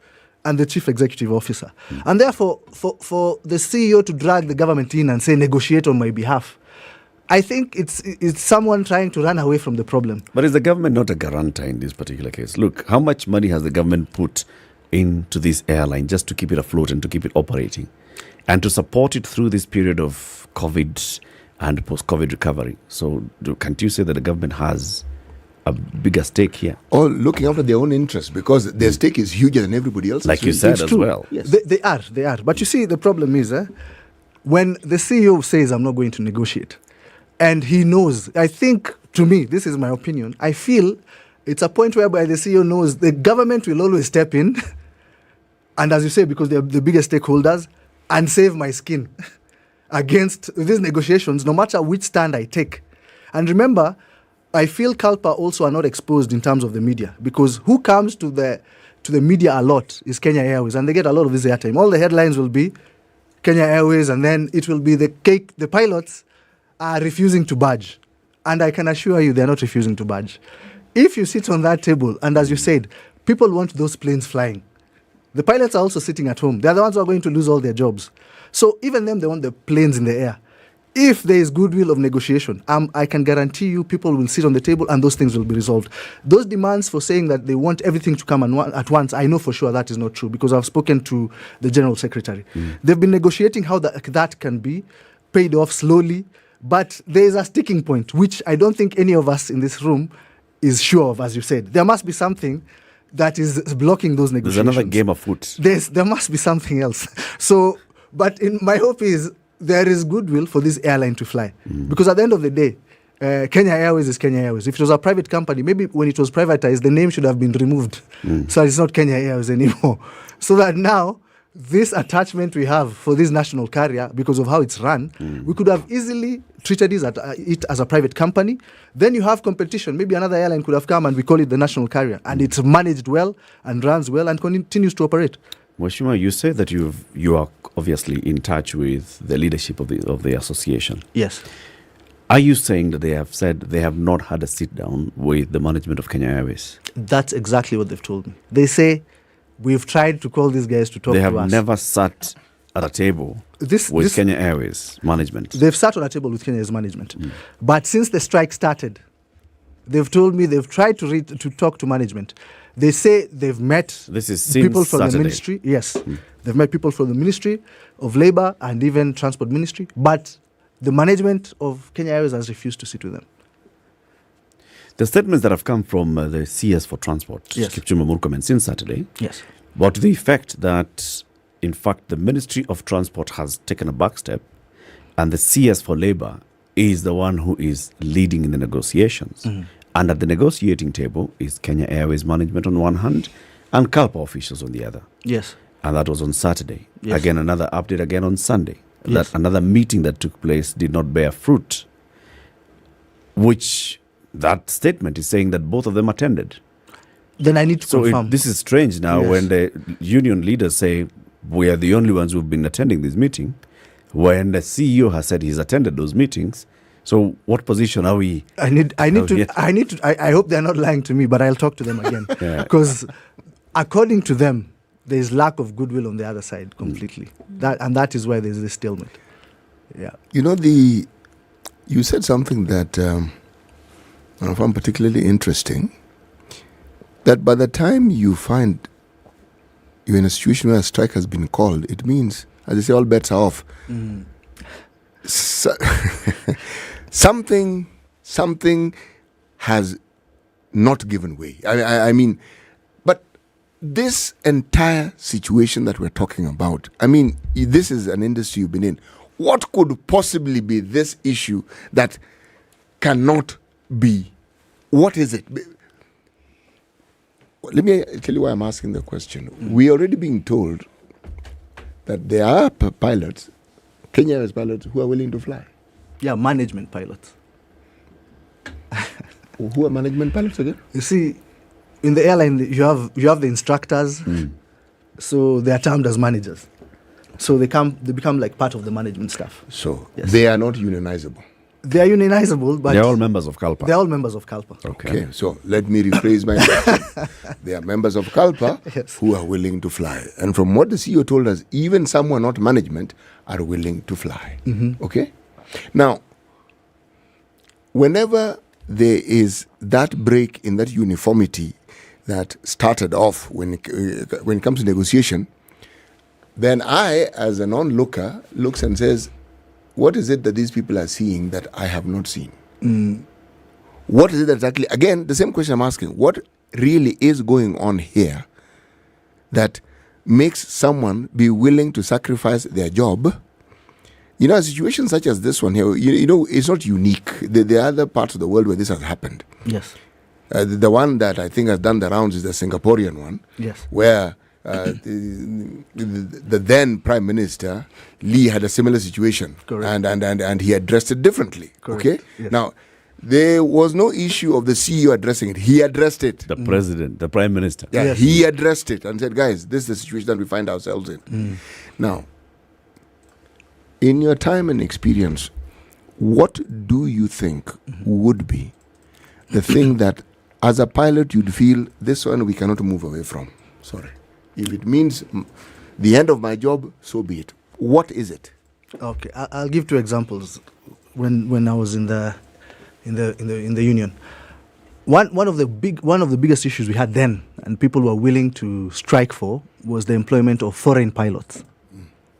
and the chief executive officer. And therefore, for the CEO to drag the government in and say, negotiate on my behalf, I think it's someone trying to run away from the problem. But is the government not a guarantor in this particular case? Look, how much money has the government put into this airline just to keep it afloat and to keep it operating and to support it through this period of COVID and post-COVID recovery? So can't you say that the government has a bigger stake here? Or looking after their own interests, because their stake is huger than everybody else's. Like you said as well. Yes. They are. But you see, the problem is, when the CEO says, I'm not going to negotiate, and he knows, I think, to me, this is my opinion, I feel it's a point whereby the CEO knows the government will always step in, and as you say, because they're the biggest stakeholders, and save my skin against these negotiations, no matter which stand I take. And remember, I feel CALPA also are not exposed in terms of the media, because who comes to the media a lot is Kenya Airways, and they get a lot of this airtime. All the headlines will be Kenya Airways, and then it will be the pilots are refusing to budge. And I can assure you they're not refusing to budge. If you sit on that table, and as you said, people want those planes flying. The pilots are also sitting at home. They're the ones who are going to lose all their jobs. So even them, they want the planes in the air. If there is goodwill of negotiation, I can guarantee you people will sit on the table and those things will be resolved. Those demands for saying that they want everything to come at once, I know for sure that is not true, because I've spoken to the General Secretary. They've been negotiating how that can be paid off slowly, but there is a sticking point, which I don't think any of us in this room is sure of, as you said. There must be something that is blocking those negotiations. There's another game afoot. There must be something else. So, but my hope is there is goodwill for this airline to fly. Because at the end of the day, Kenya Airways is Kenya Airways. If it was a private company, maybe when it was privatized, the name should have been removed. So it's not Kenya Airways anymore. So that now, this attachment we have for this national carrier, because of how it's run, we could have easily treated it as a private company. Then you have competition. Maybe another airline could have come and we call it the national carrier. And it's managed well and runs well and continues to operate. Mheshimiwa, you say that you are obviously in touch with the leadership of the association. Yes. Are you saying that they have said they have not had a sit down with the management of Kenya Airways? That's exactly what they've told me. They say, we've tried to call these guys to talk to us. They have never sat at a table with Kenya Airways management. They've sat on a table with Kenya Airways management. But since the strike started, they've told me they've tried to talk to management. They say they've met people from the ministry. Yes. They've met people from the Ministry of Labour and even Transport Ministry. But the management of Kenya Airways has refused to sit with them. The statements that have come from the CS for Transport, Kipchumba Murkomen, since Saturday, about the effect that, in fact, the Ministry of Transport has taken a back step and the CS for Labour is the one who is leading in the negotiations. And at the negotiating table is Kenya Airways management on one hand and CALPA officials on the other. Yes. And that was on Saturday. Yes. Again, another update again on Sunday. Yes. That another meeting that took place did not bear fruit which that statement is saying that both of them attended. Then I need to confirm. This is strange now when the union leaders say we are the only ones who've been attending this meeting, when the CEO has said he's attended those meetings. So what position are we? I hope they're not lying to me, but I'll talk to them again. Because according to them, there's lack of goodwill on the other side completely. That is why there's this stalemate. Yeah. You know, you said something that I found particularly interesting, that by the time you find you're in a situation where a strike has been called, it means, as they say, all bets are off. So, something has not given way. I mean, but this entire situation that we're talking about, I mean, this is an industry you've been in. What could possibly be this issue that cannot be? What is it? Let me tell you why I'm asking the question. We're already being told that there are pilots, Kenya Airways pilots, who are willing to fly. Yeah, management pilots. Who are management pilots again? You see, in the airline, you have the instructors, so they are termed as managers. So they become like part of the management staff. So they are not unionizable. They are unionizable, but they're all members of CALPA. They're all members of CALPA. Okay, so let me rephrase my question. They are members of CALPA who are willing to fly. And from what the CEO told us, even some who are not management are willing to fly. Okay? Now, whenever there is that break in that uniformity that started off when it comes to negotiation, then I, as an onlooker, looks and says, what is it that these people are seeing that I have not seen? What is it exactly? Again, the same question I'm asking. What really is going on here that makes someone be willing to sacrifice their job? You know, a situation such as this one here, you know, it's not unique. There are other parts of the world where this has happened. Yes. The one that I think has done the rounds is the Singaporean one. Yes. Where the then Prime Minister Lee had a similar situation. Correct. And he addressed it differently. Correct. Okay? Yes. Now, there was no issue of the CEO addressing it. He addressed it. The president, the Prime Minister. Yeah, Yes. he addressed it and said, guys, this is the situation that we find ourselves in. Now, in your time and experience, what do you think would be the thing that, as a pilot, you'd feel this one we cannot move away from? Sorry. If it means the end of my job, so be it. What is it? Okay, I'll give two examples. When I was in the union, one of the biggest issues we had then, and people were willing to strike for, was the employment of foreign pilots.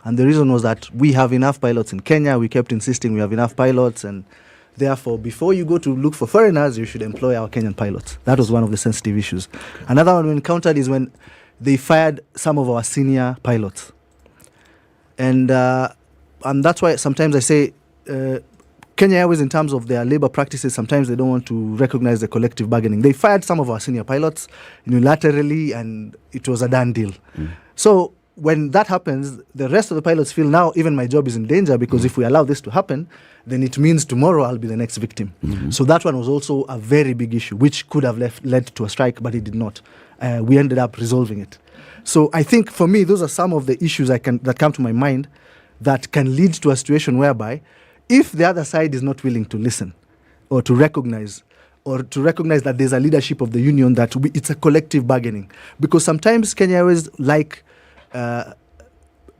And the reason was that we have enough pilots in Kenya. We kept insisting we have enough pilots, and therefore, before you go to look for foreigners, you should employ our Kenyan pilots. That was one of the sensitive issues. Another one we encountered is when they fired some of our senior pilots. And that's why sometimes I say Kenya Airways, in terms of their labor practices, sometimes they don't want to recognize the collective bargaining. They fired some of our senior pilots unilaterally, and it was a done deal. So when that happens, the rest of the pilots feel now even my job is in danger, because if we allow this to happen, then it means tomorrow I'll be the next victim. So that one was also a very big issue, which could have led to a strike, but it did not. We ended up resolving it. So I think for me, those are some of the issues that come to my mind that can lead to a situation whereby if the other side is not willing to listen or to recognize that there's a leadership of the union, that it's a collective bargaining. Because sometimes Kenya Airways like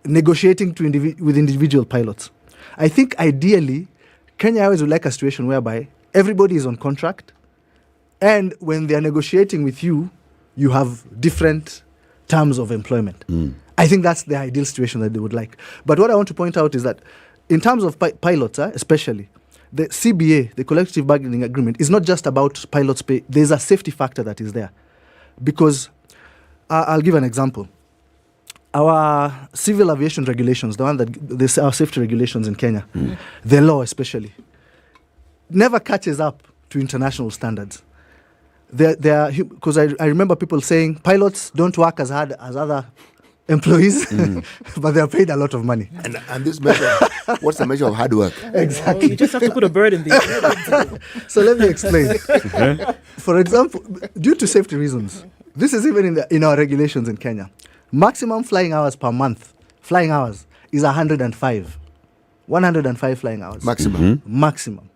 negotiating with individual pilots. I think ideally, Kenya Airways would like a situation whereby everybody is on contract, and when they are negotiating with you, you have different terms of employment. I think that's the ideal situation that they would like. But what I want to point out is that in terms of pilots, especially, the CBA, the collective bargaining agreement, is not just about pilots' pay. There's a safety factor that is there. Because I'll give an example. Our civil aviation regulations, our safety regulations in Kenya, the law especially, never catches up to international standards. Because I remember people saying pilots don't work as hard as other employees, but they are paid a lot of money. And this measure, what's the measure of hard work? Exactly. You just have to put a bird in there. So let me explain. For example, due to safety reasons, this is even in our regulations in Kenya. Maximum flying hours per month, flying hours, is 105. 105 flying hours. Maximum. Maximum.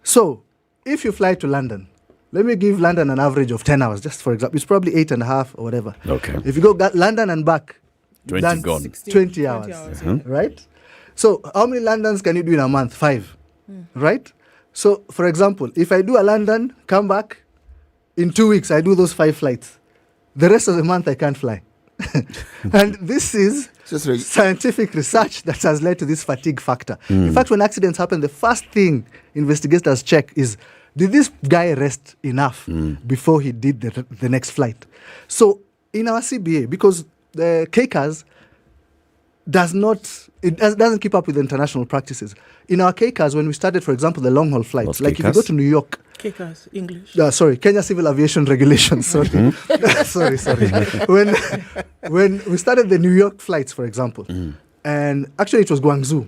So, if you fly to London, let me give London an average of 10 hours, just for example. It's probably 8.5 or whatever. Okay. If you go London and back, 20 that's gone. 20 hours. Right? So, how many Londons can you do in a month? 5. Right? So, for example, if I do a London, come back, in 2 weeks, I do those 5 flights. The rest of the month, I can't fly. And this is scientific research that has led to this fatigue factor. In fact, when accidents happen, the first thing investigators check is, did this guy rest enough before he did the next flight? So in our CBA, because the KCAS doesn't keep up with international practices. In our KCAS, when we started, for example, the long-haul flights, What's like if you KCAS? go to New York, KCAS, English. sorry, Kenya Civil Aviation Regulations. Sorry, sorry. When we started the New York flights, for example, and actually it was Guangzhou,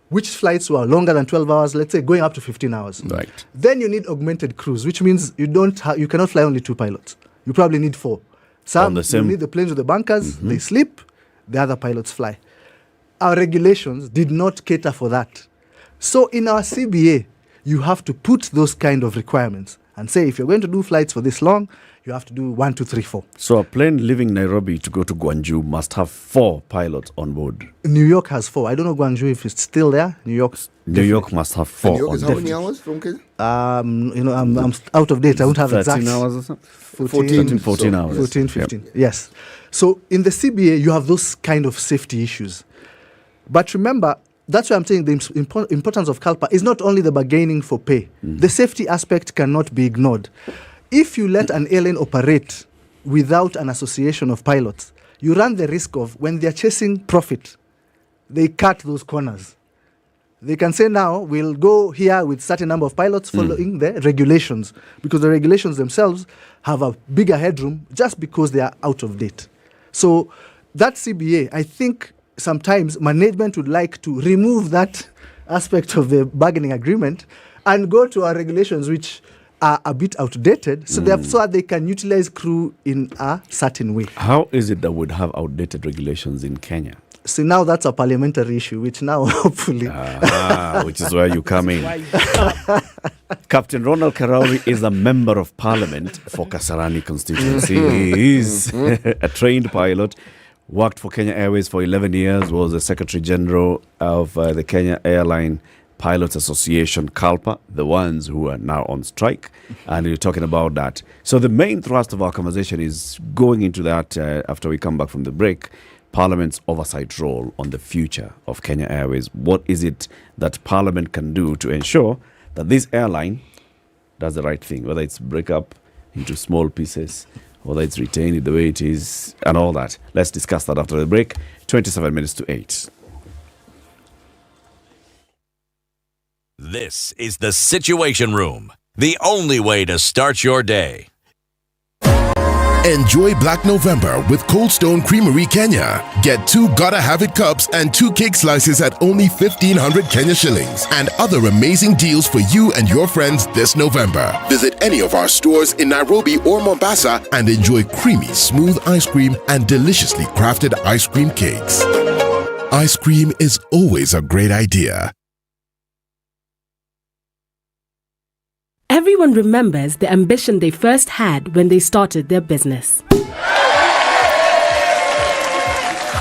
which flights were longer than 12 hours, let's say going up to 15 hours. Right. Then you need augmented crews, which means you cannot fly only 2 pilots. You probably need 4. Some you need the planes with the bunkers, they sleep, the other pilots fly. Our regulations did not cater for that. So in our CBA, you have to put those kind of requirements and say, if you're going to do flights for this long, you have to do 1, 2, 3, 4. So a plane leaving Nairobi to go to Guangzhou must have 4 pilots on board. New York has 4. I don't know Guangzhou if it's still there. New York must have 4. New York is how many hours from Kenya? I'm out of date. I won't have 13 exact. hours or something? 14 hours. 14, 15. Yes. So in the CBA, you have those kind of safety issues. But remember, that's why I'm saying the importance of CALPA is not only the bargaining for pay. The safety aspect cannot be ignored. If you let an airline operate without an association of pilots, you run the risk of, when they're chasing profit, they cut those corners. They can say, now we'll go here with certain number of pilots following the regulations, because the regulations themselves have a bigger headroom just because they are out of date. So that CBA, I think sometimes management would like to remove that aspect of the bargaining agreement and go to our regulations, which are a bit outdated, so that they can utilize crew in a certain way. How is it that we'd have outdated regulations in Kenya? So now that's a parliamentary issue, which now hopefully... which is where you come in. Captain Ronald Karauri is a member of parliament for Kasarani constituency. He is a trained pilot, worked for Kenya Airways for 11 years, was the Secretary General of the Kenya Airline Pilots Association, CALPA, the ones who are now on strike. And you're talking about that. So the main thrust of our conversation is going into that after we come back from the break. Parliament's oversight role on the future of Kenya Airways. What is it that Parliament can do to ensure that this airline does the right thing, whether it's break up into small pieces, whether it's retained the way it is, and all that. Let's discuss that after the break. 27 minutes to 8. This is the Situation Room, the only way to start your day. Enjoy Black November with Cold Stone Creamery Kenya. Get 2 Gotta Have It cups and 2 cake slices at only 1,500 Kenya shillings, and other amazing deals for you and your friends this November. Visit any of our stores in Nairobi or Mombasa and enjoy creamy, smooth ice cream and deliciously crafted ice cream cakes. Ice cream is always a great idea. Everyone remembers the ambition they first had when they started their business.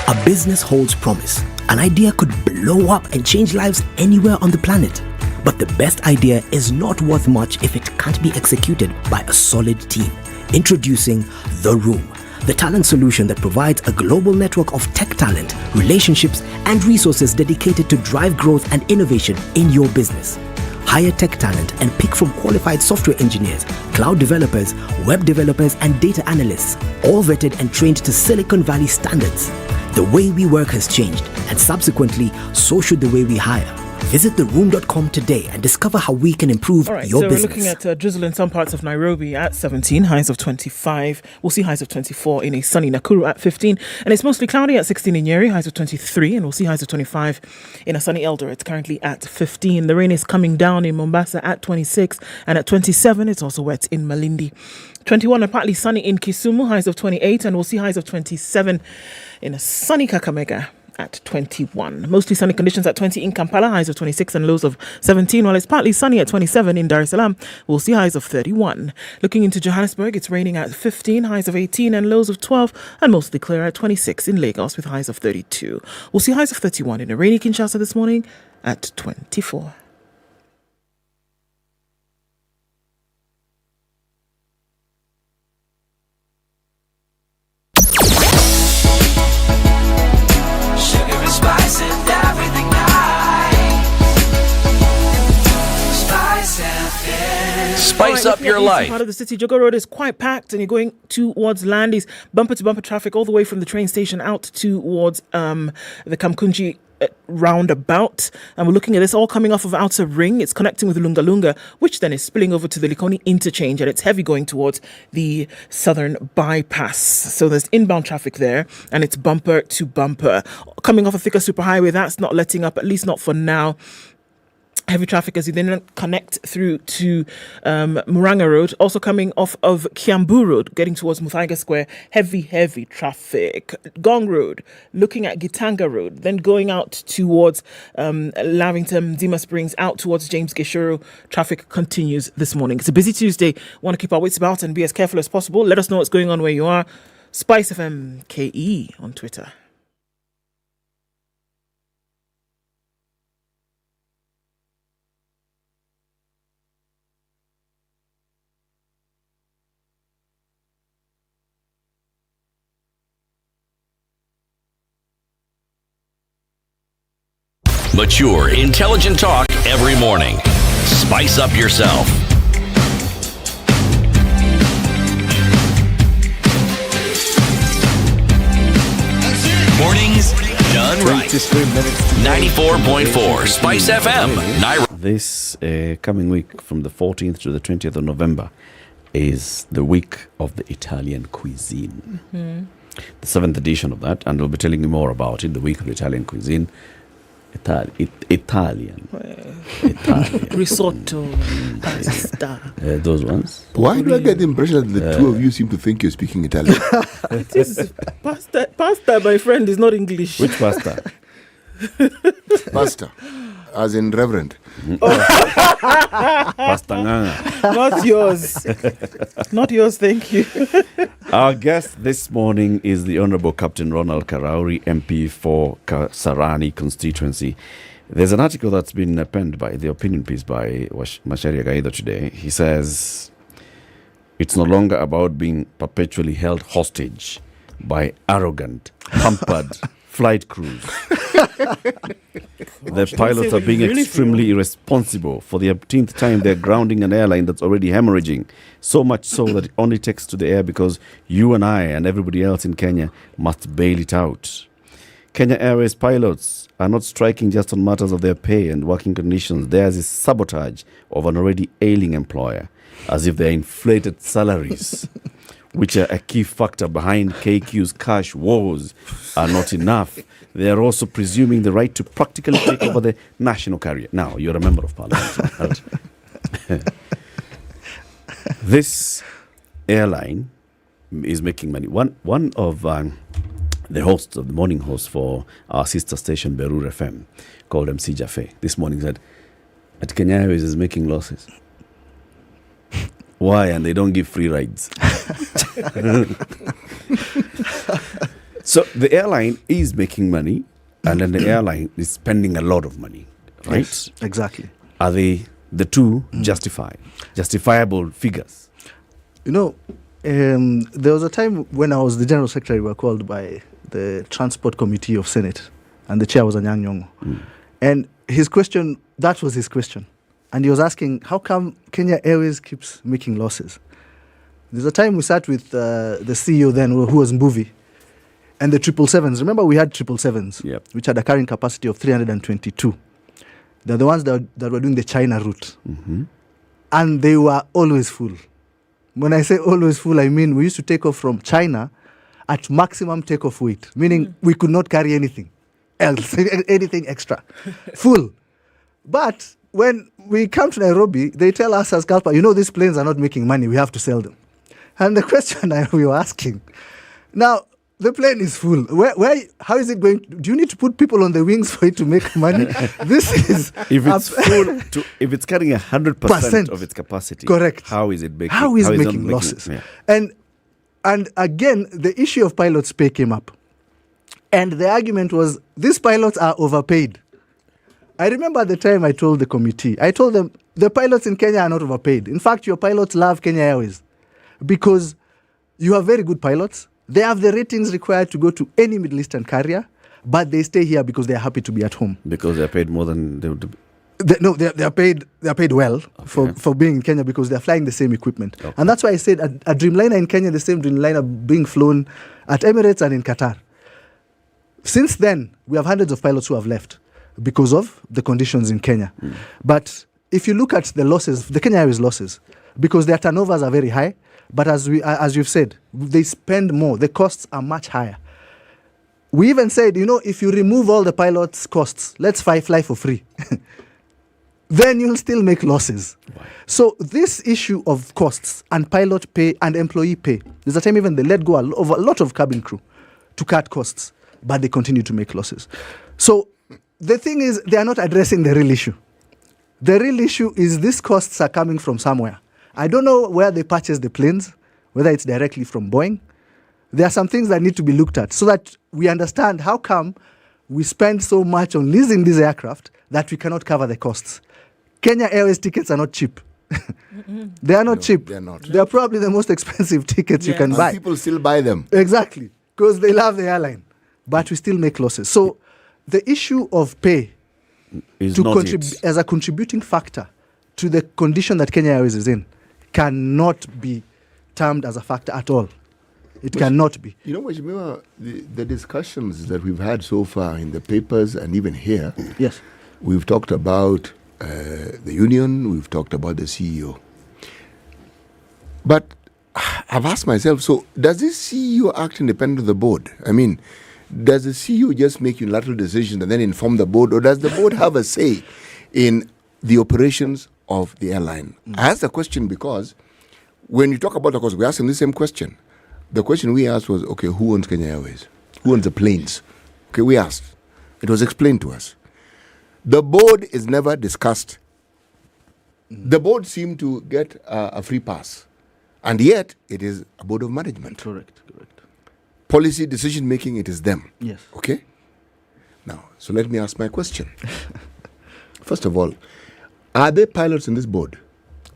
A business holds promise. An idea could blow up and change lives anywhere on the planet. But the best idea is not worth much if it can't be executed by a solid team. Introducing The Room, the talent solution that provides a global network of tech talent, relationships, and resources dedicated to drive growth and innovation in your business. Hire tech talent and pick from qualified software engineers, cloud developers, web developers, and data analysts, all vetted and trained to Silicon Valley standards. The way we work has changed, and subsequently, so should the way we hire. Visit theroom.com today and discover how we can improve All right, your so business. we're looking at drizzle in some parts of Nairobi at 17, highs of 25. We'll see highs of 24 in a sunny Nakuru at 15. And it's mostly cloudy at 16 in Nyeri, highs of 23. And we'll see highs of 25 in a sunny Eldoret, currently at 15. The rain is coming down in Mombasa at 26. And at 27, it's also wet in Malindi. 21 and partly sunny in Kisumu, highs of 28. And we'll see highs of 27 in a sunny Kakamega at 21. Mostly sunny conditions at 20 in Kampala, highs of 26 and lows of 17, while it's partly sunny at 27 in Dar es Salaam. We'll see highs of 31. Looking into Johannesburg, it's raining at 15, highs of 18 and lows of 12, and mostly clear at 26 in Lagos with highs of 32. We'll see highs of 31 in a rainy Kinshasa this morning at 24. Spice and everything nice. Spice FM. Spice up your life. Part of the city, Jogo Road is quite packed, and you're going towards Landis. Bumper to bumper traffic all the way from the train station out towards the Kamkunji roundabout. And we're looking at this all coming off of Outer Ring. It's connecting with Lunga Lunga, which then is spilling over to the Likoni interchange, and it's heavy going towards the southern bypass. So there's inbound traffic there, and it's bumper to bumper. Coming off a thicker superhighway, that's not letting up, at least not for now. Heavy traffic as you then connect through to Muranga Road. Also coming off of Kiambu Road, getting towards Muthaiga Square. Heavy traffic. Gong Road, looking at Gitanga Road. Then going out towards Lavington, Dima Springs, out towards James Gishuru. Traffic continues this morning. It's a busy Tuesday. Want to keep our wits about and be as careful as possible. Let us know what's going on where you are. SpiceFM KE on Twitter. Mature, intelligent talk every morning. Spice up yourself. Mornings done right. 94.4 Spice FM, Nairobi. This coming week from the 14th to the 20th of November is the week of the Italian cuisine. Mm-hmm. The 7th edition of that, and we'll be telling you more about it, the week of the Italian cuisine. Italian. Risotto, pasta. Those ones. Why do I get the impression that the two of you seem to think you're speaking Italian? Pasta, my friend, is not English. Which pasta? Pasta, as in reverend. Pasta nganga. Not yours. Not yours, thank you. Our guest this morning is the Honourable Captain Ronald Karauri, MP for Kasarani constituency. There's an article that's been penned by the opinion piece by Macharia Gaido today. He says it's no longer about being perpetually held hostage by arrogant, hampered flight crews. The pilots are being extremely irresponsible. For the 18th time, they're grounding an airline that's already hemorrhaging. So much so that it only takes to the air because you and I and everybody else in Kenya must bail it out. Kenya Airways pilots are not striking just on matters of their pay and working conditions. Theirs is sabotage of an already ailing employer, as if their inflated salaries, which are a key factor behind KQ's cash wars, are not enough. They are also presuming the right to practically take over the national carrier. Now, you're a member of Parliament. This airline is making money. One of the hosts, of the morning host for our sister station, Berur FM, called MC Jaffe, this morning said, at Kenya Airways is making losses. Why? And they don't give free rides. So the airline is making money, and then the airline is spending a lot of money, right? Yes, exactly. Are they the two justifiable figures? You know, there was a time when I was the General Secretary, we were called by the Transport Committee of Senate, and the chair was Anyang' Nyong'o. And his question, that was his question. And he was asking, how come Kenya Airways keeps making losses? There's a time we sat with the CEO then, who was Mbuvi, and the 777s. Remember, we had 777s, which had a carrying capacity of 322. They're the ones that were doing the China route. Mm-hmm. And they were always full. When I say always full, I mean we used to take off from China at maximum takeoff weight, meaning we could not carry anything else, anything extra. Full. But when we come to Nairobi, they tell us as Kalpa, these planes are not making money, we have to sell them. And the question we were asking, now, the plane is full. How is it going? Do you need to put people on the wings for it to make money? This is if it's full. If it's carrying 100% of its capacity, correct. How is it making? How is it making losses? Yeah. And again, the issue of pilots' pay came up, and the argument was these pilots are overpaid. I remember at the time I told the committee, I told them the pilots in Kenya are not overpaid. In fact, your pilots love Kenya Airways because you have very good pilots. They have the ratings required to go to any Middle Eastern carrier, but they stay here because they are happy to be at home. Because they're paid more than they would. They are paid well for being in Kenya because they are flying the same equipment. Okay. And that's why I said a Dreamliner in Kenya, the same Dreamliner being flown at Emirates and in Qatar. Since then, we have hundreds of pilots who have left because of the conditions in Kenya. But if you look at the losses, the Kenya Airways losses, because their turnovers are very high, but as you've said, they spend more. The costs are much higher. We even said, if you remove all the pilots' costs, let's fly for free. Then you'll still make losses. Wow. So this issue of costs and pilot pay and employee pay, there's a time even they let go of a lot of cabin crew to cut costs, but they continue to make losses. So the thing is, they are not addressing the real issue. The real issue is these costs are coming from somewhere. I don't know where they purchase the planes, whether it's directly from Boeing. There are some things that need to be looked at so that we understand how come we spend so much on leasing these aircraft that we cannot cover the costs. Kenya Airways tickets are not cheap. They are not cheap. They're not. They are probably the most expensive tickets you can buy. People still buy them. Exactly, because they love the airline. But we still make losses. So the issue of pay is as a contributing factor to the condition that Kenya Airways is in cannot be termed as a factor at all. It cannot be. Remember the discussions that we've had so far in the papers and even here. Yes. We've talked about the union, we've talked about the CEO. But I've asked myself, so does this CEO act independent of the board? I mean, does the CEO just make unilateral decisions and then inform the board, or does the board have a say in the operations of the airline? I asked the question because when you talk about the cost, we asked him the same question. The question we asked was, okay, who owns Kenya Airways? Who owns the planes? Okay, we asked. It was explained to us. The board is never discussed. The board seemed to get a free pass. And yet, it is a board of management. Correct. Policy decision making, it is them. Yes. Okay? Now, so let me ask my question. First of all, are there pilots in this board?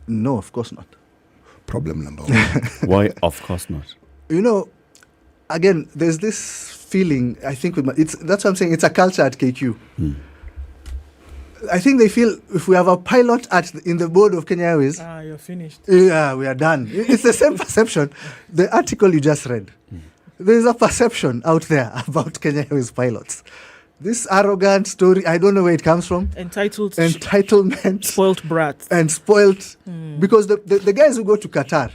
No, of course not. Problem number one. Why, of course not? Again, there's this feeling, I think, that's what I'm saying, it's a culture at KQ. I think they feel if we have a pilot in the board of Kenya Airways, you're finished. Yeah, we are done. It's the same perception. The article you just read, there's a perception out there about Kenya Airways pilots. This arrogant story, I don't know where it comes from. Entitlement. Spoilt brats. And spoilt. Because the guys who go to Qatar,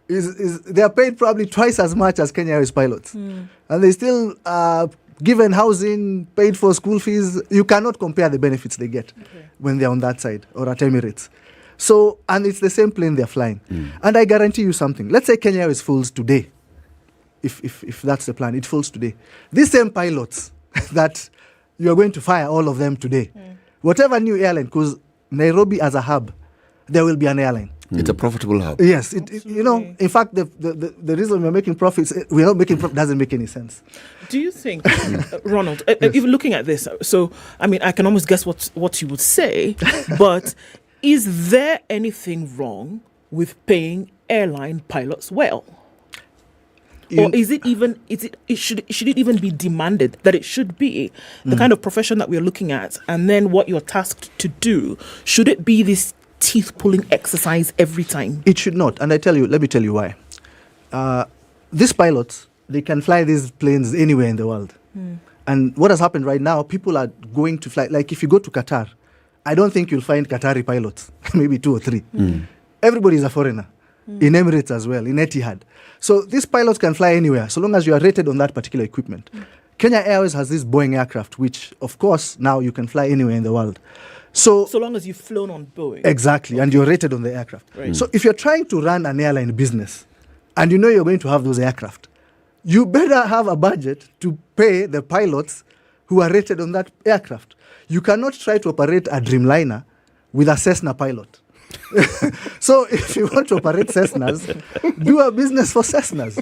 they are paid probably twice as much as Kenya Airways pilots. And they still given housing, paid for school fees. You cannot compare the benefits they get when they're on that side or at Emirates. So, and it's the same plane they're flying. And I guarantee you something. Let's say Kenya Airways falls today. If that's the plan, it falls today. These same pilots that you're going to fire all of them today. Whatever new airline, because Nairobi as a hub, there will be an airline. It's a profitable hub. Yes, in fact, the reason we're making profits, we're not making profit, doesn't make any sense. Do you think, Ronald, even looking at this, so, I mean, I can almost guess what you would say, but is there anything wrong with paying airline pilots well? Or should it even be demanded that it should be the kind of profession that we're looking at, and then what you're tasked to do? Should it be this teeth-pulling exercise every time? It should not, and let me tell you why. These pilots, they can fly these planes anywhere in the world. And what has happened right now, people are going to fly, like if you go to Qatar, I don't think you'll find Qatari pilots, maybe 2 or 3. Everybody is a foreigner. In Emirates as well, in Etihad. So these pilots can fly anywhere, so long as you are rated on that particular equipment. Kenya Airways has this Boeing aircraft, which, of course, now you can fly anywhere in the world. So long as you've flown on Boeing. Exactly, and you're rated on the aircraft. Right. So if you're trying to run an airline business, and you know you're going to have those aircraft, you better have a budget to pay the pilots who are rated on that aircraft. You cannot try to operate a Dreamliner with a Cessna pilot. So if you want to operate Cessnas, do a business for Cessnas.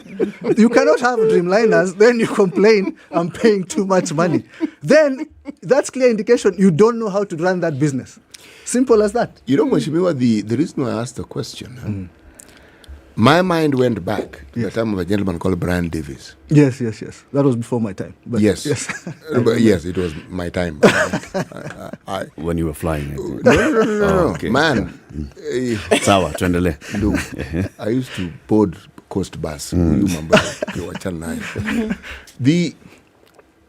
You cannot have Dreamliners, then you complain, I'm paying too much money. Then that's clear indication you don't know how to run that business. Simple as that. You know, Mheshimiwa, the reason why I asked the question, my mind went back to the time of a gentleman called Brian Davis. Yes. That was before my time. But yes. But yes, it was my time. When you were flying. No. Okay. Man. Sawa, tuendele. I used to board coast bus.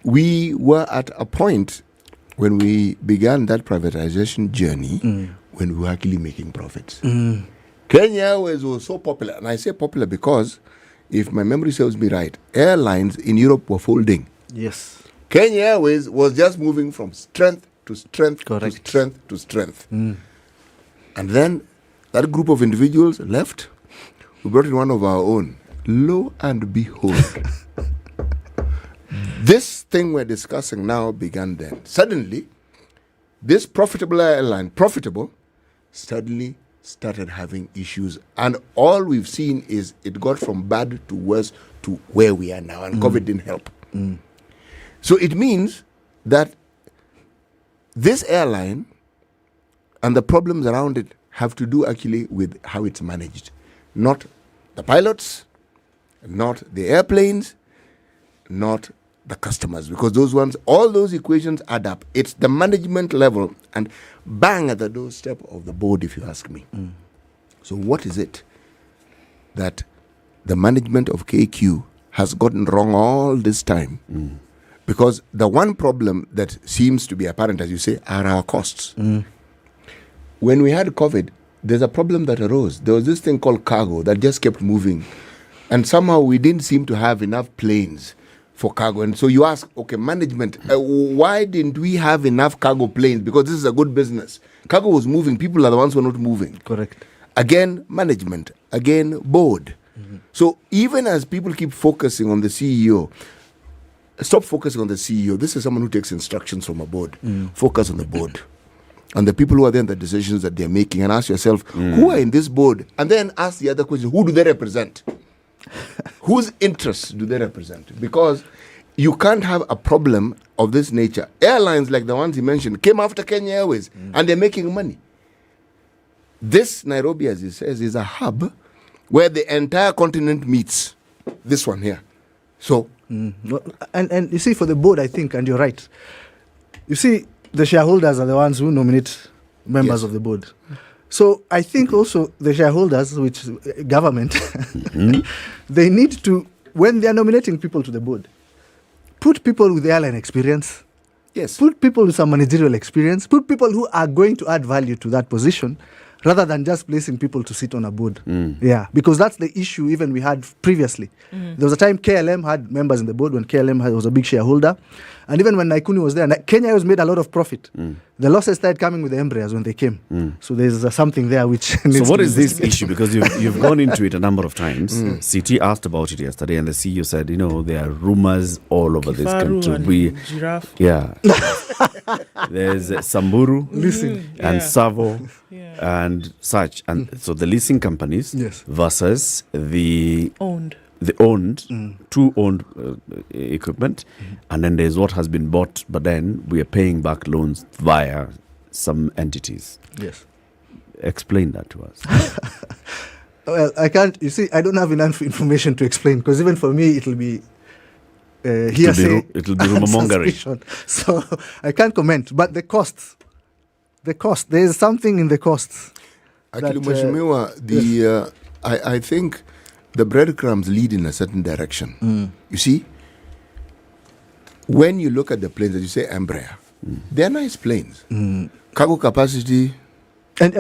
We were at a point when we began that privatization journey when we were actually making profits. Kenya Airways was so popular, and I say popular because, if my memory serves me right, airlines in Europe were folding. Yes. Kenya Airways was just moving from strength to strength to strength to strength. And then that group of individuals left. We brought in one of our own. Lo and behold, this thing we're discussing now began then. Suddenly, this profitable airline, suddenly started having issues, and all we've seen is it got from bad to worse to where we are now, and COVID didn't help. So it means that this airline and the problems around it have to do actually with how it's managed, not the pilots, not the airplanes, not the customers, because those ones, all those equations add up. It's the management level and bang at the doorstep of the board, if you ask me. So what is it that the management of KQ has gotten wrong all this time? Because the one problem that seems to be apparent, as you say, are our costs. When we had COVID, there's a problem that arose. There was this thing called cargo that just kept moving, and somehow we didn't seem to have enough planes for cargo. And so you ask, okay, management, why didn't we have enough cargo planes? Because this is a good business. Cargo was moving. People are the ones who are not moving. Correct. Again, management. Again, board. So even as people keep focusing on the CEO, stop focusing on the CEO. This is someone who takes instructions from a board. Focus on the board. And the people who are there in the decisions that they're making, and ask yourself, who are in this board? And then ask the other question, who do they represent? Whose interests do they represent? Because you can't have a problem of this nature. Airlines like the ones he mentioned came after Kenya Airways, and they're making money. This Nairobi, as he says, is a hub where the entire continent meets. This one here. So, and you see, for the board, I think, and you're right. You see, the shareholders are the ones who nominate members of the board. So I think also the shareholders, which government, they need to, when they are nominating people to the board, put people with airline experience. Yes. Put people with some managerial experience. Put people who are going to add value to that position, rather than just placing people to sit on a board. Yeah, because that's the issue even we had previously. There was a time KLM had members in the board when KLM was a big shareholder. And even when Nakuru was there, Kenya was made a lot of profit. The losses started coming with the Embraers when they came. So there's something there which needs So what to is be this issue? Because you've gone into it a number of times. CT asked about it yesterday, and the CEO said, there are rumors all over this country. Giraffe. Yeah. There's Samburu and Savo and such. And so the leasing companies versus the owned, two owned equipment. And then there's what has been bought, but then we are paying back loans via some entities. Yes. Explain that to us. Well, I can't, you see, I don't have enough information to explain, because even for me, it'll be hearsay. It'll be rumor mongering. So I can't comment. But the costs, there is something in the costs. Actually, Mheshimiwa, I think the breadcrumbs lead in a certain direction. You see, when you look at the planes, as you say, Embraer, they're nice planes. Cargo capacity. And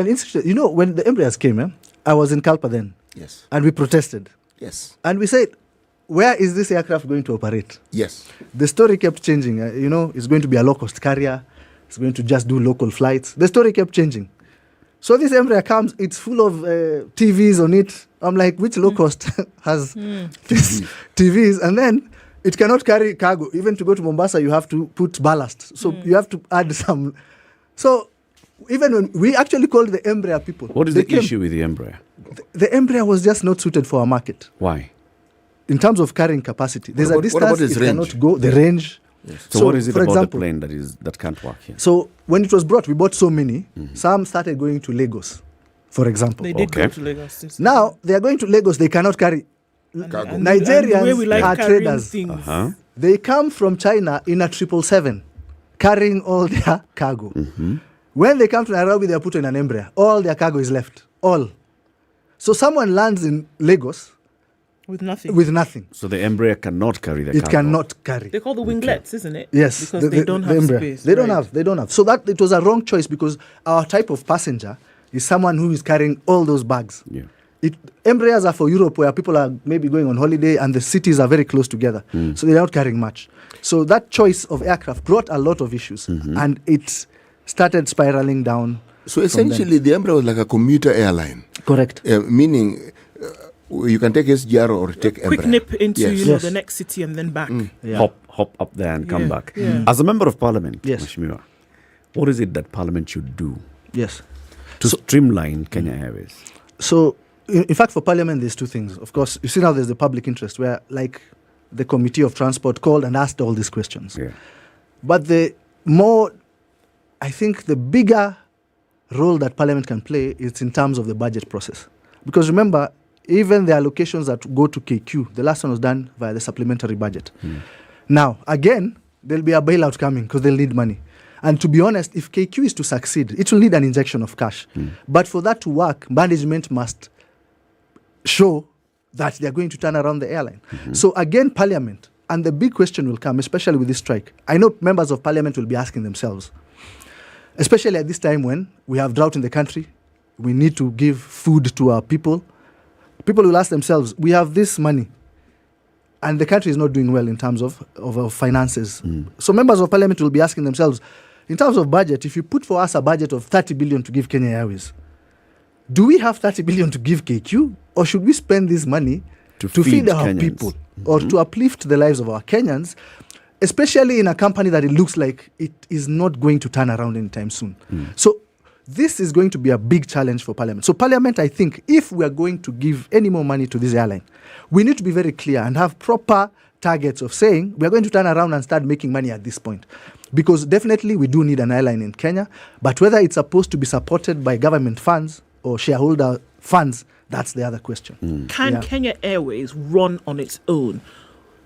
you know, when the Embraers came, I was in Kalpa then. Yes. And we protested. Yes. And we said, where is this aircraft going to operate? Yes. The story kept changing. You know, it's going to be a low-cost carrier. It's going to just do local flights. The story kept changing. So this Embraer comes, it's full of TVs on it. I'm like, which low-cost has these TVs? And then it cannot carry cargo. Even to go to Mombasa, you have to put ballast. So you have to add some. So even when we actually called the Embraer people. What is the issue with the Embraer? The Embraer was just not suited for our market. Why? In terms of carrying capacity, there's a distance it range? cannot go. The range. Yes. So what is it for about example, the plane that can't work here? So when it was brought, we bought so many. Some started going to Lagos, for example. They did go to Lagos. Now they are going to Lagos. They cannot carry. Cargo. Nigerians are traders. Things. They come from China in a 777, carrying all their cargo. When they come to Nairobi, they are put in an Embraer. All their cargo is left. All. So someone lands in Lagos with nothing. With nothing. So the Embraer cannot carry the cargo. It cannot carry. They call the winglets, isn't it? Yes. Because they don't have Embraer. space. They don't have. So that it was a wrong choice because our type of passenger is someone who is carrying all those bags. Yeah. Embraers are for Europe where people are maybe going on holiday and the cities are very close together. So they're not carrying much. So that choice of aircraft brought a lot of issues and it started spiraling down. So essentially the Embraer was like a commuter airline. Correct. Meaning you can take SGR or take Embraer. Quick nip into the next city and then back. Hop up there and come back. As a member of parliament, Mheshimiwa, what is it that parliament should do to streamline Kenya Airways? So in fact, for parliament, there's two things. Of course, you see now there's the public interest where, like, the Committee of Transport called and asked all these questions. But I think the bigger role that parliament can play is in terms of the budget process. Because remember, even the allocations that go to KQ, the last one was done via the supplementary budget. Now, again, there'll be a bailout coming because they'll need money. And to be honest, if KQ is to succeed, it will need an injection of cash. But for that to work, management must show that they're going to turn around the airline. So again, parliament, and the big question will come, especially with this strike. I know members of parliament will be asking themselves, especially at this time when we have drought in the country, we need to give food to our people. People will ask themselves, we have this money, and the country is not doing well in terms of our finances. So members of parliament will be asking themselves, in terms of budget, if you put for us a budget of 30 billion to give Kenya Airways, do we have 30 billion to give KQ, or should we spend this money to feed our Kenyans, people, or to uplift the lives of our Kenyans, especially in a company that it looks like it is not going to turn around anytime soon? So this is going to be a big challenge for parliament. So parliament, I think, if we are going to give any more money to this airline, we need to be very clear and have proper targets of saying we are going to turn around and start making money at this point. Because definitely we do need an airline in Kenya, but whether it's supposed to be supported by government funds or shareholder funds, that's the other question. Can Kenya Airways run on its own,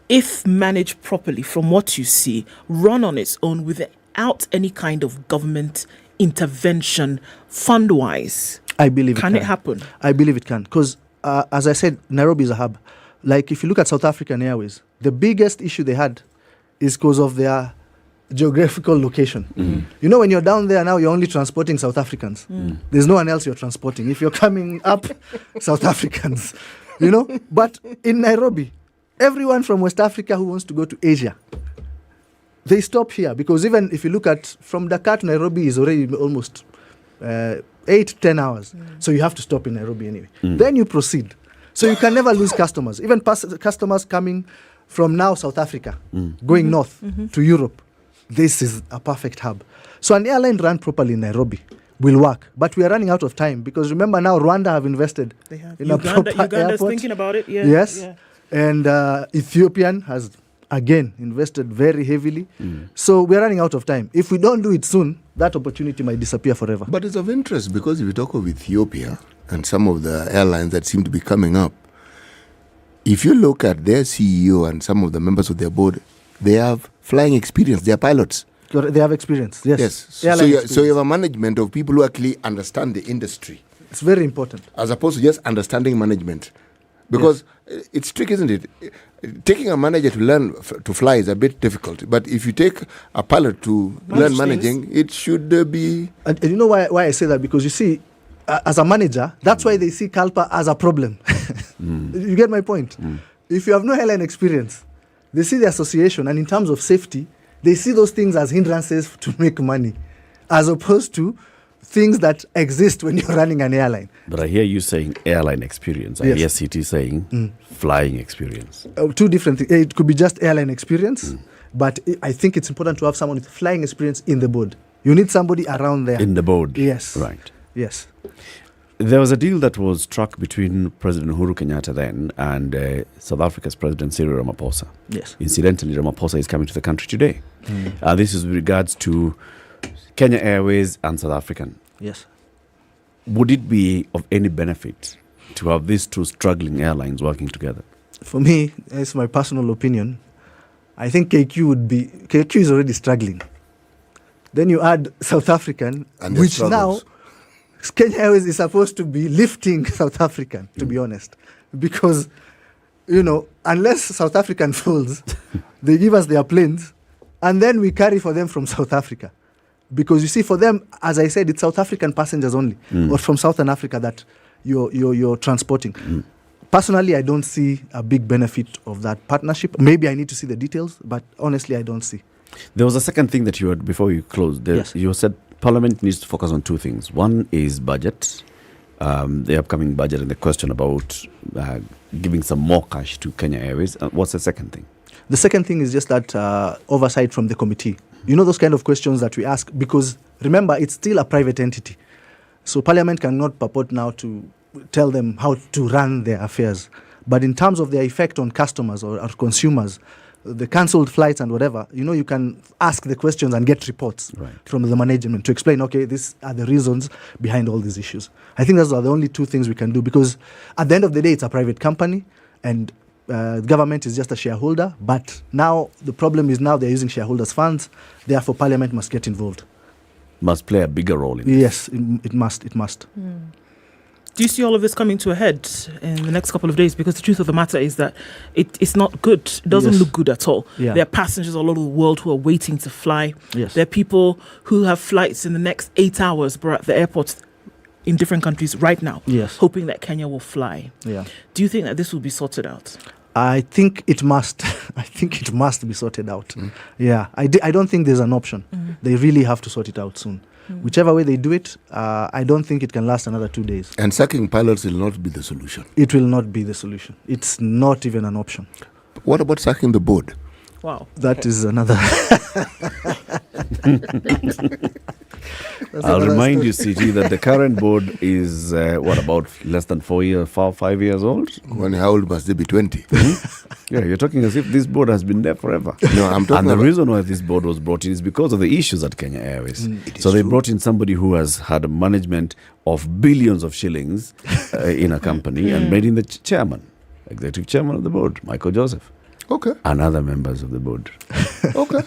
if managed properly, from what you see, run on its own without any kind of government intervention fund-wise? I believe Can it happen? I believe it can. Because, as I said, Nairobi is a hub. Like, if you look at South African Airways, the biggest issue they had is because of their geographical location. You know, when you're down there now, you're only transporting South Africans. There's no one else you're transporting. If you're coming up, South Africans, you know. But in Nairobi, everyone from West Africa who wants to go to Asia, they stop here. Because even if you look at from Dakar to Nairobi is already almost 8-10 hours. So you have to stop in Nairobi anyway. Then you proceed. So you can never lose customers. Even customers coming from now South Africa, going north to Europe. This is a perfect hub. So an airline run properly in Nairobi will work. But we are running out of time because remember now Rwanda have invested in a proper Uganda's airport. thinking about it. Yeah. Yes. Yeah. And Ethiopian has again invested very heavily. So we're running out of time. If we don't do it soon, that opportunity might disappear forever. But it's of interest because if you talk of Ethiopia and some of the airlines that seem to be coming up, if you look at their CEO and some of the members of their board, they have flying experience. They are pilots. They have experience, yes. So you have a management of people who actually understand the industry. It's very important. As opposed to just understanding management. Because it's tricky, isn't it? Taking a manager to learn to fly is a bit difficult. But if you take a pilot to learn managing, it should be... And you know why I say that? Because you see, as a manager, that's why they see CALPA as a problem. You get my point? If you have no airline experience, they see the association, and in terms of safety, they see those things as hindrances to make money, as opposed to things that exist when you're running an airline. But I hear you saying airline experience. I hear CT saying flying experience. Two different things. It could be just airline experience, but I think it's important to have someone with flying experience in the board. You need somebody around there. In the board? Yes. Right. Yes. There was a deal that was struck between President Uhuru Kenyatta then and South Africa's President Cyril Ramaphosa. Yes. Incidentally, Ramaphosa is coming to the country today. This is with regards to Kenya Airways and South African. Yes. Would it be of any benefit to have these two struggling airlines working together? For me, it's my personal opinion. I think KQ is already struggling. Then you add South African, And which struggles. now Kenya Airways is supposed to be lifting South African, to be honest. Because, unless South African falls, they give us their planes, and then we carry for them from South Africa. Because you see, for them, as I said, it's South African passengers only, or from Southern Africa that you're transporting. Personally, I don't see a big benefit of that partnership. Maybe I need to see the details, but honestly, I don't see. There was a second thing that you had before you closed. Yes. You said Parliament needs to focus on two things. One is budget, the upcoming budget, and the question about giving some more cash to Kenya Airways. What's the second thing? The second thing is just that oversight from the committee. You know, those kind of questions that we ask, because remember, it's still a private entity. So Parliament cannot purport now to tell them how to run their affairs. But in terms of their effect on customers or consumers, the cancelled flights and whatever, you can ask the questions and get reports from the management to explain, okay, these are the reasons behind all these issues. I think those are the only two things we can do, because at the end of the day, it's a private company, and the government is just a shareholder. But now the problem is now they're using shareholders' funds. Therefore, Parliament must get involved. Must play a bigger role in this. Yes, it must. It must. Do you see all of this coming to a head in the next couple of days? Because the truth of the matter is that it's not good. It doesn't look good at all. Yeah. There are passengers all over the world who are waiting to fly. Yes. There are people who have flights in the next 8 hours, but at the airports in different countries right now, hoping that Kenya will fly. Yeah. Do you think that this will be sorted out? I think it must. I think it must be sorted out. Yeah, I don't think there's an option. They really have to sort it out soon. Whichever way they do it, I don't think it can last another 2 days. And sacking pilots will not be the solution. It will not be the solution. It's not even an option. What about sacking the board? Wow. That is another... I'll remind you, CG, that the current board is, about less than 5 years old? How old must they be? 20? Yeah, you're talking as if this board has been there forever. No, I'm talking And the reason why this board was brought in is because of the issues at Kenya Airways. So they brought in somebody who has had a management of billions of shillings in a company and made him the executive chairman of the board, Michael Joseph. Okay. And other members of the board. Okay.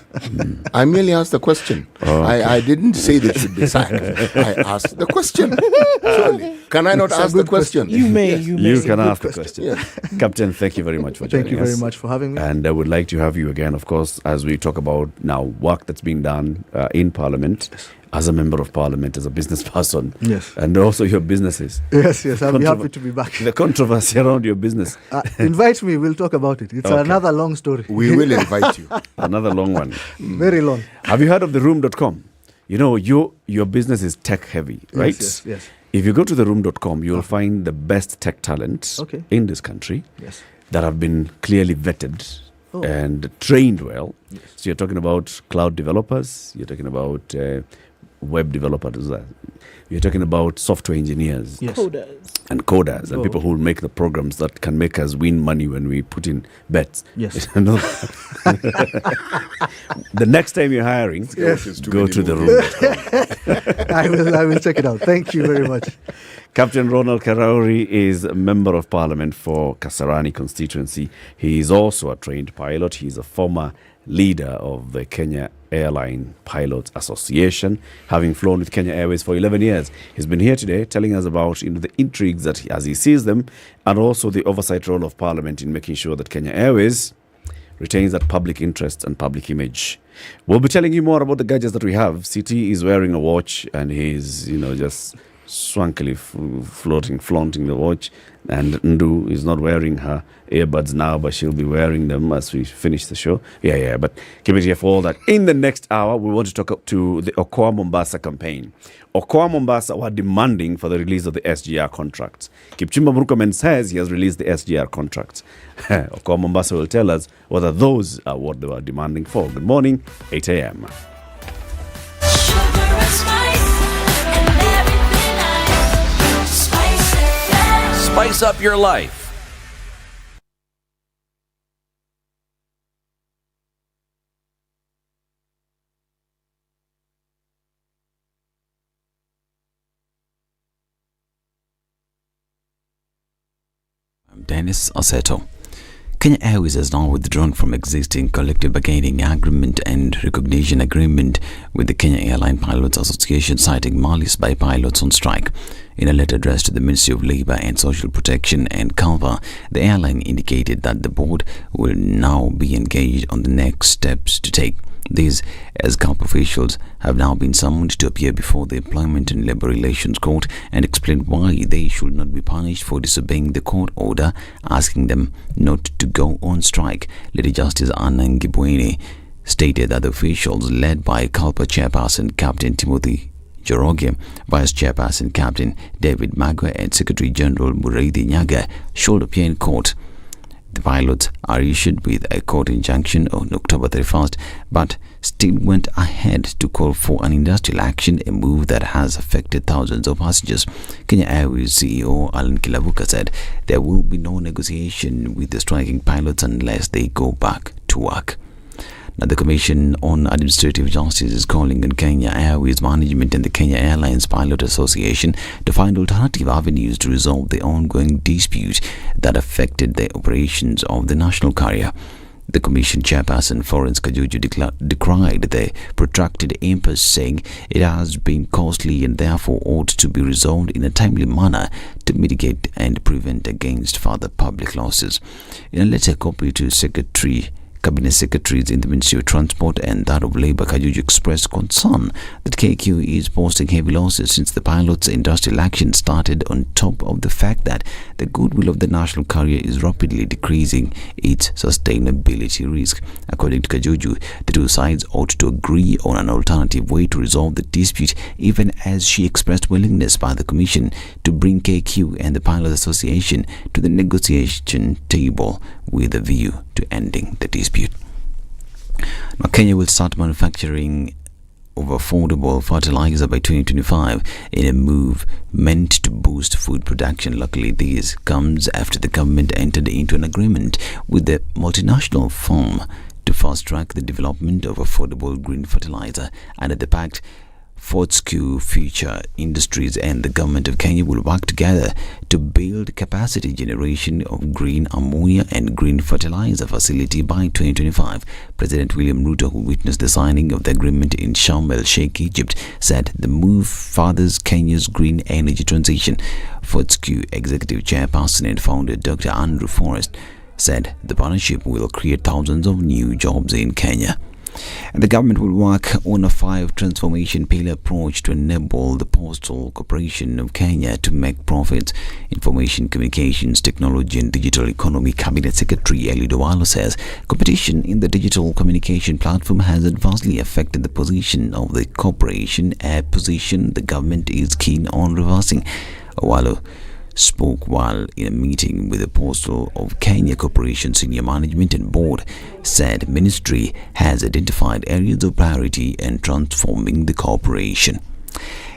I merely asked the question. Okay. I didn't say they should be sacked. I asked the question. Surely. Can I not ask the question? You may. You can ask the question. Yeah. Captain, thank you very much for joining us. Thank you very much for having me. And I would like to have you again, of course, as we talk about now work that's being done in Parliament. As a member of Parliament, as a business person, yes, and also your businesses. Yes, I'll be happy to be back. The controversy around your business. Invite me, we'll talk about it. It's another long story. We will invite you. Another long one. Very long. Have you heard of theroom.com? Your business is tech heavy, right? Yes. If you go to theroom.com, you'll find the best tech talents in this country that have been clearly vetted and trained well. Yes. So you're talking about cloud developers, you're talking about web developers, you're talking about software engineers, coders, and people who will make the programs that can make us win money when we put in bets. Yes. The next time you're hiring, go to the room. I will check it out. Thank you very much. Captain Ronald Karauri is a member of parliament for Kasarani constituency. He is also a trained pilot. He is a former leader of the Kenya Airline Pilots Association, having flown with Kenya Airways for 11 years. He's been here today telling us about the intrigues that as he sees them, and also the oversight role of parliament in making sure that Kenya Airways retains that public interest and public image. We'll be telling you more about the gadgets that we have. CT is wearing a watch and he's, just swankily flaunting the watch. And Ndu is not wearing her earbuds now, but she'll be wearing them as we finish the show. But keep it here for all that. In the next hour, we want to talk up to the Okoa Mombasa campaign. Okoa Mombasa were demanding for the release of the SGR contracts. Kipchumba Murkomen says he has released the SGR contracts. Okoa Mombasa will tell us whether those are what they were demanding for. Good morning, 8 a.m. Spice up your life. I'm Dennis Oseto. Kenya Airways has now withdrawn from existing collective bargaining agreement and recognition agreement with the Kenya Airline Pilots Association, citing malice by pilots on strike. In a letter addressed to the Ministry of Labour and Social Protection and CALVA, the airline indicated that the board will now be engaged on the next steps to take. These, as CALPA officials have now been summoned to appear before the Employment and Labour Relations Court and explain why they should not be punished for disobeying the court order, asking them not to go on strike. Lady Justice Anna Ngibwene stated that the officials, led by CALPA chairperson Captain Timothy Joroge, Vice Chairperson Captain David Magwa, and Secretary General Muriithi Nyaga, should appear in court. The pilots are issued with a court injunction on October 31st, but still went ahead to call for an industrial action, a move that has affected thousands of passengers. Kenya Airways CEO Alan Kilavuka said there will be no negotiation with the striking pilots unless they go back to work. Now, the Commission on Administrative Justice is calling on Kenya Airways management and the Kenya Airlines Pilot Association to find alternative avenues to resolve the ongoing dispute that affected the operations of the national carrier. The Commission chairperson Florence Kajuju decried the protracted impasse, saying it has been costly and therefore ought to be resolved in a timely manner to mitigate and prevent against further public losses. In a letter copied to Cabinet Secretaries in the Ministry of Transport and that of Labour, Kajuju expressed concern that KQ is posting heavy losses since the pilots' industrial action started, on top of the fact that the goodwill of the national carrier is rapidly decreasing its sustainability risk. According to Kajuju, the two sides ought to agree on an alternative way to resolve the dispute, even as she expressed willingness by the Commission to bring KQ and the Pilot Association to the negotiation table with a view to ending the dispute. Now, Kenya will start manufacturing of affordable fertilizer by 2025 in a move meant to boost food production. Luckily, this comes after the government entered into an agreement with the multinational firm to fast-track the development of affordable green fertilizer. Under the pact, Fortescue Future Industries and the government of Kenya will work together to build capacity generation of green ammonia and green fertilizer facility by 2025. President William Ruto, who witnessed the signing of the agreement in Sharm el-Sheikh, Egypt, said the move furthers Kenya's green energy transition. Fortescue Executive Chairperson and founder Dr. Andrew Forrest said the partnership will create thousands of new jobs in Kenya. And the government will work on a 5 transformation pillar approach to enable the Postal Corporation of Kenya to make profits. Information Communications Technology and Digital Economy Cabinet Secretary Eliud Owalo says competition in the digital communication platform has adversely affected the position of the corporation, a position the government is keen on reversing. Owalo spoke while in a meeting with the Postal of Kenya Corporation senior management and board, said ministry has identified areas of priority in transforming the corporation.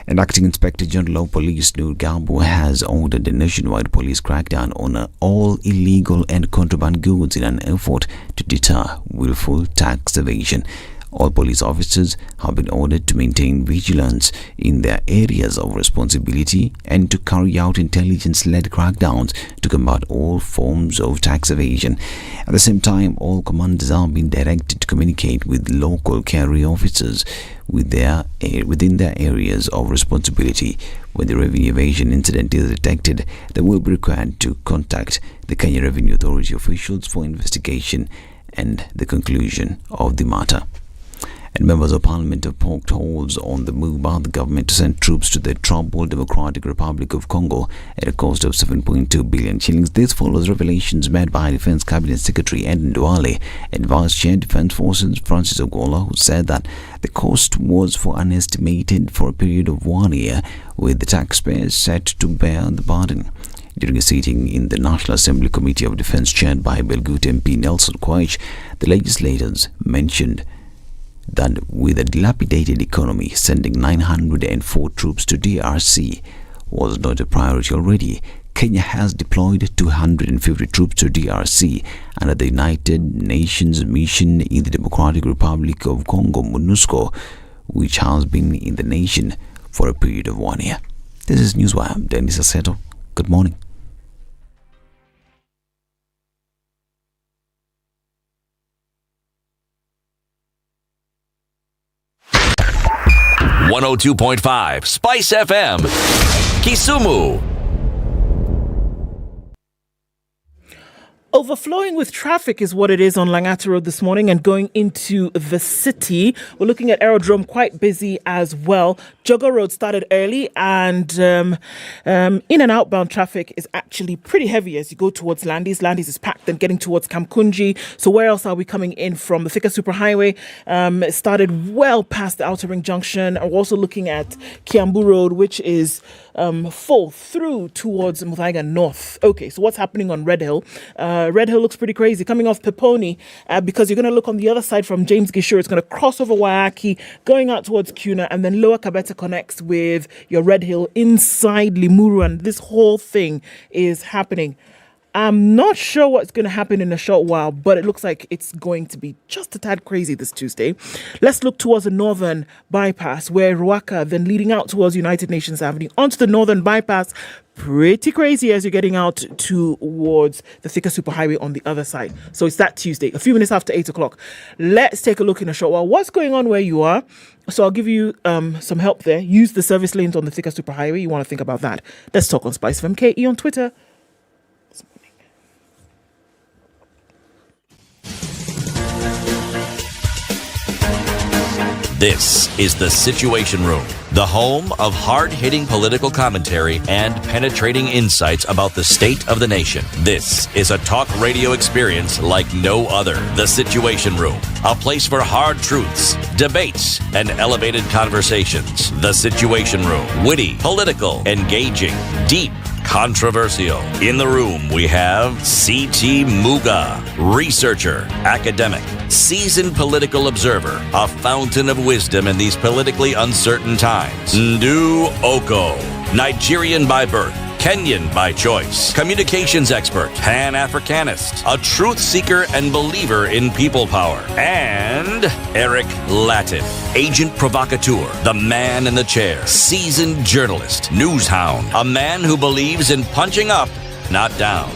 And Acting Inspector General of Police Noor Gambo has ordered a nationwide police crackdown on all illegal and contraband goods in an effort to deter willful tax evasion. All police officers have been ordered to maintain vigilance in their areas of responsibility and to carry out intelligence-led crackdowns to combat all forms of tax evasion. At the same time, all commanders are being directed to communicate with local carrier officers within their areas of responsibility. When the revenue evasion incident is detected, they will be required to contact the Kenya Revenue Authority officials for investigation and the conclusion of the matter. And members of parliament have poked holes on the move by the government to send troops to the troubled Democratic Republic of Congo at a cost of 7.2 billion shillings. This follows revelations made by Defense Cabinet Secretary Ednah and Vice Chair Defense Forces Francis Ogola, who said that the cost was unestimated for a period of 1 year, with the taxpayers set to bear the burden. During a sitting in the National Assembly Committee of Defense chaired by Belgut MP Nelson Quaich, the legislators mentioned that with a dilapidated economy, sending 904 troops to DRC was not a priority already. Kenya has deployed 250 troops to DRC under the United Nations mission in the Democratic Republic of Congo, MONUSCO, which has been in the nation for a period of 1 year. This is Newswire. I'm Dennis Aseto. Good morning. .5 Spice FM, Kisumu. Overflowing with traffic is what it is on Langata Road this morning and going into the city. We're looking at Aerodrome, quite busy as well. Jogger Road started early, and in and outbound traffic is actually pretty heavy as you go towards Landis. Landis is packed and getting towards Kamkunji. So where else are we coming in from? The Thika Superhighway it started well past the Outer Ring Junction. We're also looking at Kiambu Road, which is full through towards Muthaiga North. Okay, so what's happening on Red Hill? Red Hill looks pretty crazy. Coming off Peponi, because you're going to look on the other side from James Gishore. It's going to cross over Waiyaki, going out towards Kuna, and then Lower Kabeta connects with your Red Hill inside Limuru, and this whole thing is happening. I'm not sure what's going to happen in a short while, but it looks like it's going to be just a tad crazy this Tuesday. Let's look towards the northern bypass, where Ruaka, then leading out towards United Nations Avenue, onto the northern bypass. Pretty crazy as you're getting out towards the Thika Superhighway on the other side. So it's that Tuesday, a few minutes after 8 o'clock. Let's take a look in a short while. What's going on where you are? So I'll give you some help there. Use the service lanes on the Thika Superhighway. You want to think about that. Let's talk on SpiceFM KE on Twitter. This is The Situation Room, the home of hard-hitting political commentary and penetrating insights about the state of the nation. This is a talk radio experience like no other. The Situation Room, a place for hard truths, debates, and elevated conversations. The Situation Room, witty, political, engaging, deep, controversial. In the room, we have C.T. Muga, researcher, academic, seasoned political observer, a fountain of wisdom in these politically uncertain times. Ndu Oko, Nigerian by birth, Kenyan by choice, communications expert, Pan-Africanist, a truth seeker and believer in people power, and Eric Latif, agent provocateur, the man in the chair, seasoned journalist, news hound, a man who believes in punching up, not down.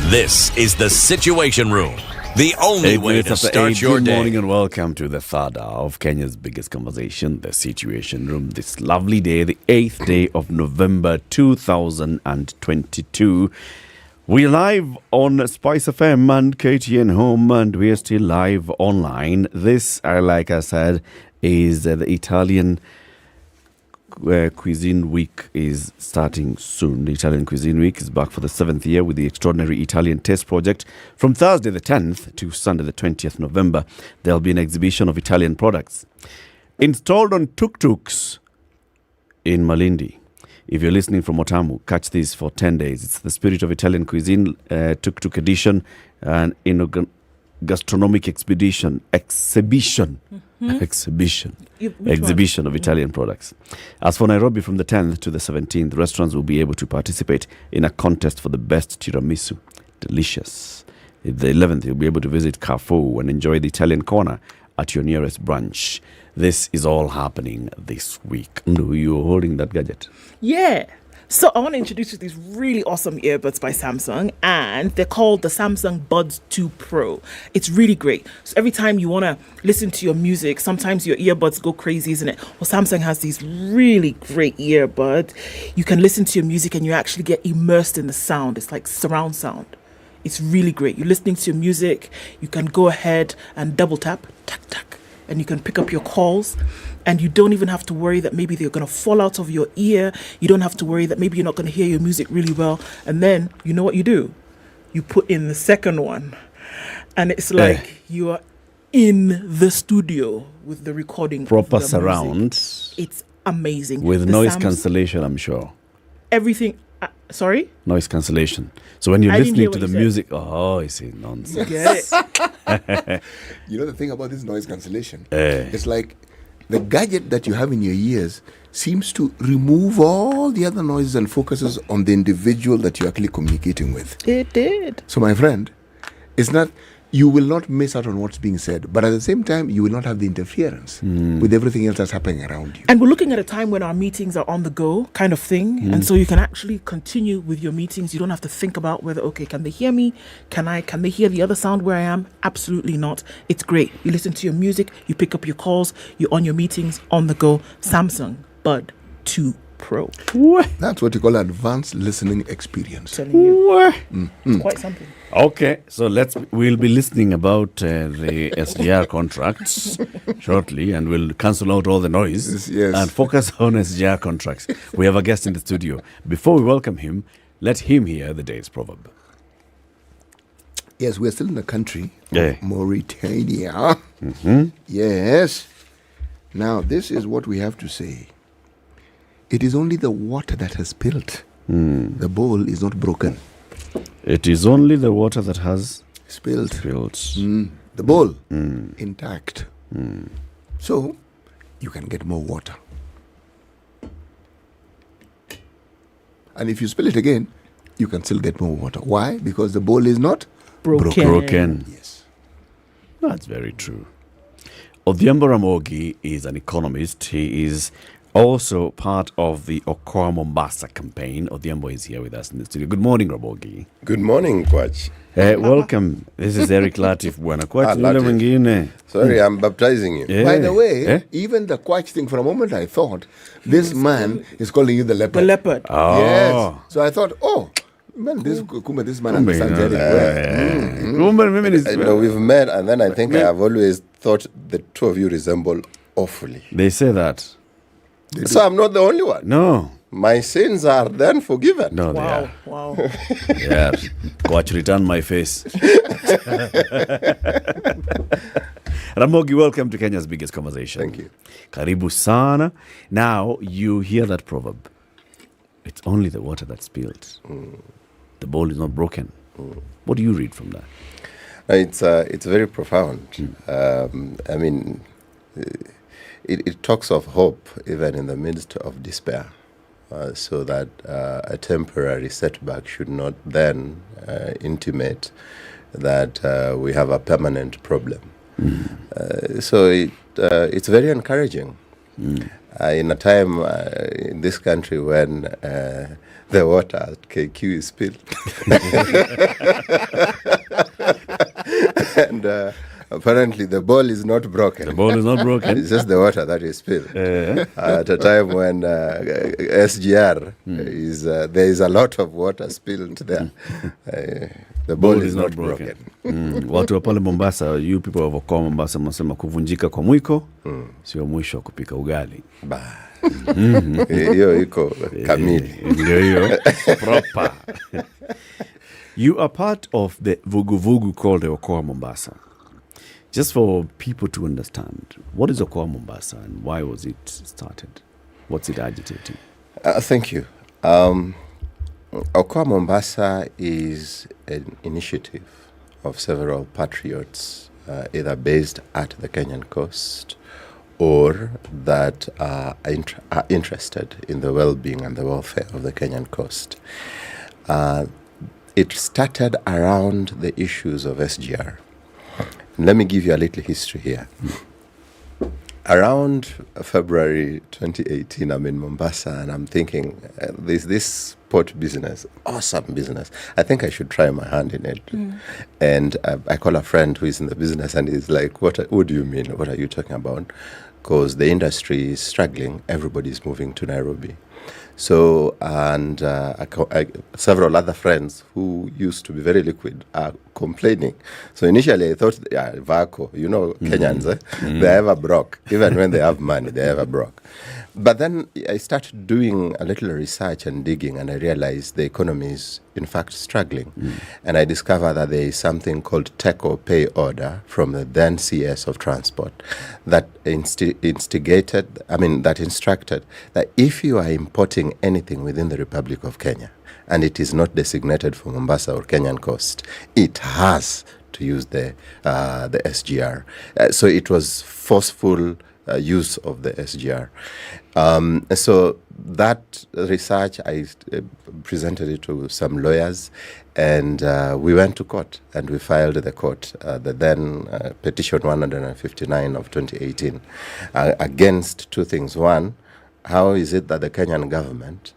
This is The Situation Room, the only way to start your day. Good morning and welcome to the third hour of Kenya's biggest conversation, The Situation Room. This lovely day, the 8th day of November 2022. We're live on SpiceFM and KTN Home, and we're still live online. This, like I said, is the Italian Cuisine Week is starting soon. The Italian Cuisine Week is back for the 7th year with the Extraordinary Italian Taste Project. From Thursday the 10th to Sunday the 20th November, there'll be an exhibition of Italian products installed on tuk-tuks in Malindi. If you're listening from Otamu, catch this for 10 days. It's the Spirit of Italian Cuisine tuk-tuk edition and gastronomic exhibition of Italian products. As for Nairobi, from the 10th to the 17th, restaurants will be able to participate in a contest for the best tiramisu. Delicious. The 11th, you'll be able to visit Carrefour and enjoy the Italian corner at your nearest branch. This is all happening this week. You're holding that gadget. Yeah. So I want to introduce you to these really awesome earbuds by Samsung, and they're called the Samsung Buds 2 Pro. It's really great. So every time you want to listen to your music, sometimes your earbuds go crazy, isn't it? Well, Samsung has these really great earbuds. You can listen to your music and you actually get immersed in the sound. It's like surround sound. It's really great. You're listening to your music, you can go ahead and double tap, tack, tack, and you can pick up your calls. And you don't even have to worry that maybe they're going to fall out of your ear. You don't have to worry that maybe you're not going to hear your music really well. And then, you know what you do? You put in the second one. And it's like you are in the studio with the recording. Proper of the surround. music. It's amazing. With The noise cancellation, I'm sure. Everything. Sorry? Noise cancellation. So when you're I didn't listening hear to what the you music, I see nonsense. Get it? You know the thing about this noise cancellation? It's like the gadget that you have in your ears seems to remove all the other noises and focuses on the individual that you're actually communicating with. It did. So, my friend, it's not, you will not miss out on what's being said, but at the same time, you will not have the interference with everything else that's happening around you. And we're looking at a time when our meetings are on the go kind of thing. And so you can actually continue with your meetings. You don't have to think about whether, okay, can they hear me? Can they hear the other sound where I am? Absolutely not. It's great. You listen to your music, you pick up your calls, you're on your meetings on the go. Samsung Bud 2 Pro. That's what you call advanced listening experience. Telling you. It's quite something. Okay, so we'll be listening about the SGR contracts shortly, and we'll cancel out all the noise and focus on SGR contracts. We have a guest in the studio. Before we welcome him, let him hear the day's proverb. Yes, we're still in the country of Mauritania. Yes. Now, this is what we have to say. It is only the water that has spilled. The bowl is not broken. It is only the water that has spilled. The bowl intact. So you can get more water. And if you spill it again, you can still get more water. Why? Because the bowl is not broken. Yes. That's very true. Odhiambo Ramogi is an economist. He is also part of the Okoa Mombasa campaign. Odhiambo is here with us in the studio. Good morning, Ramogi. Good morning, Kwach. Welcome. This is Eric Latif. Sorry, I'm baptizing you. Yeah. By the way, even the Kwach thing, for a moment I thought, this man is calling you the leopard. The leopard. Oh. Yes. So I thought, man, this man understands Eric well. We've met, and then I think I have always thought the two of you resemble awfully. They say that. So I'm not the only one. No. My sins are then forgiven. No, they are. Wow. Yeah. Watch, return my face. Ramogi, welcome to Kenya's biggest conversation. Thank you. Karibu sana. Now, you hear that proverb. It's only the water that's spilled. The bowl is not broken. What do you read from that? It's very profound. I mean, it talks of hope even in the midst of despair. So that a temporary setback should not then intimate that we have a permanent problem. So it's very encouraging in a time in this country when the water at KQ is spilled. And apparently the bowl is not broken. The bowl is not broken. It's just the water that is spilled. At a time when SGR is there is a lot of water spilled there. The bowl is not broken. Watu wa pale Mombasa, you people of Okoa Mombasa, mnasema kuvunjika kwa mwiko sio mwisho wa kupika ugali. Hiyo iko kamili. Ndio hiyo proper. You are part of the vugu called the Okoa Mombasa. Just for people to understand, what is Okoa Mombasa and why was it started? What's it agitating? Thank you. Okoa Mombasa is an initiative of several patriots, either based at the Kenyan coast or that are interested in the well-being and the welfare of the Kenyan coast. It started around the issues of SGR. Let me give you a little history here. Around February 2018, I'm in Mombasa and I'm thinking, there's this port business, awesome business. I think I should try my hand in it. And I call a friend who is in the business and he's like, what do you mean? What are you talking about? Because the industry is struggling. Everybody's moving to Nairobi. So, and several other friends who used to be very liquid are complaining. So initially I thought, Vaco, Kenyans, they're ever broke. Even when they have money, they're ever broke. But then I started doing a little research and digging, and I realized the economy is, in fact, struggling. And I discovered that there is something called take or pay order from the then CS of Transport that instructed that if you are importing anything within the Republic of Kenya, and it is not designated for Mombasa or Kenyan coast, it has to use the SGR. So it was forceful use of the SGR. So that research, I presented it to some lawyers, and we went to court, and we filed the court, the then petition 159 of 2018, against two things. One, how is it that the Kenyan government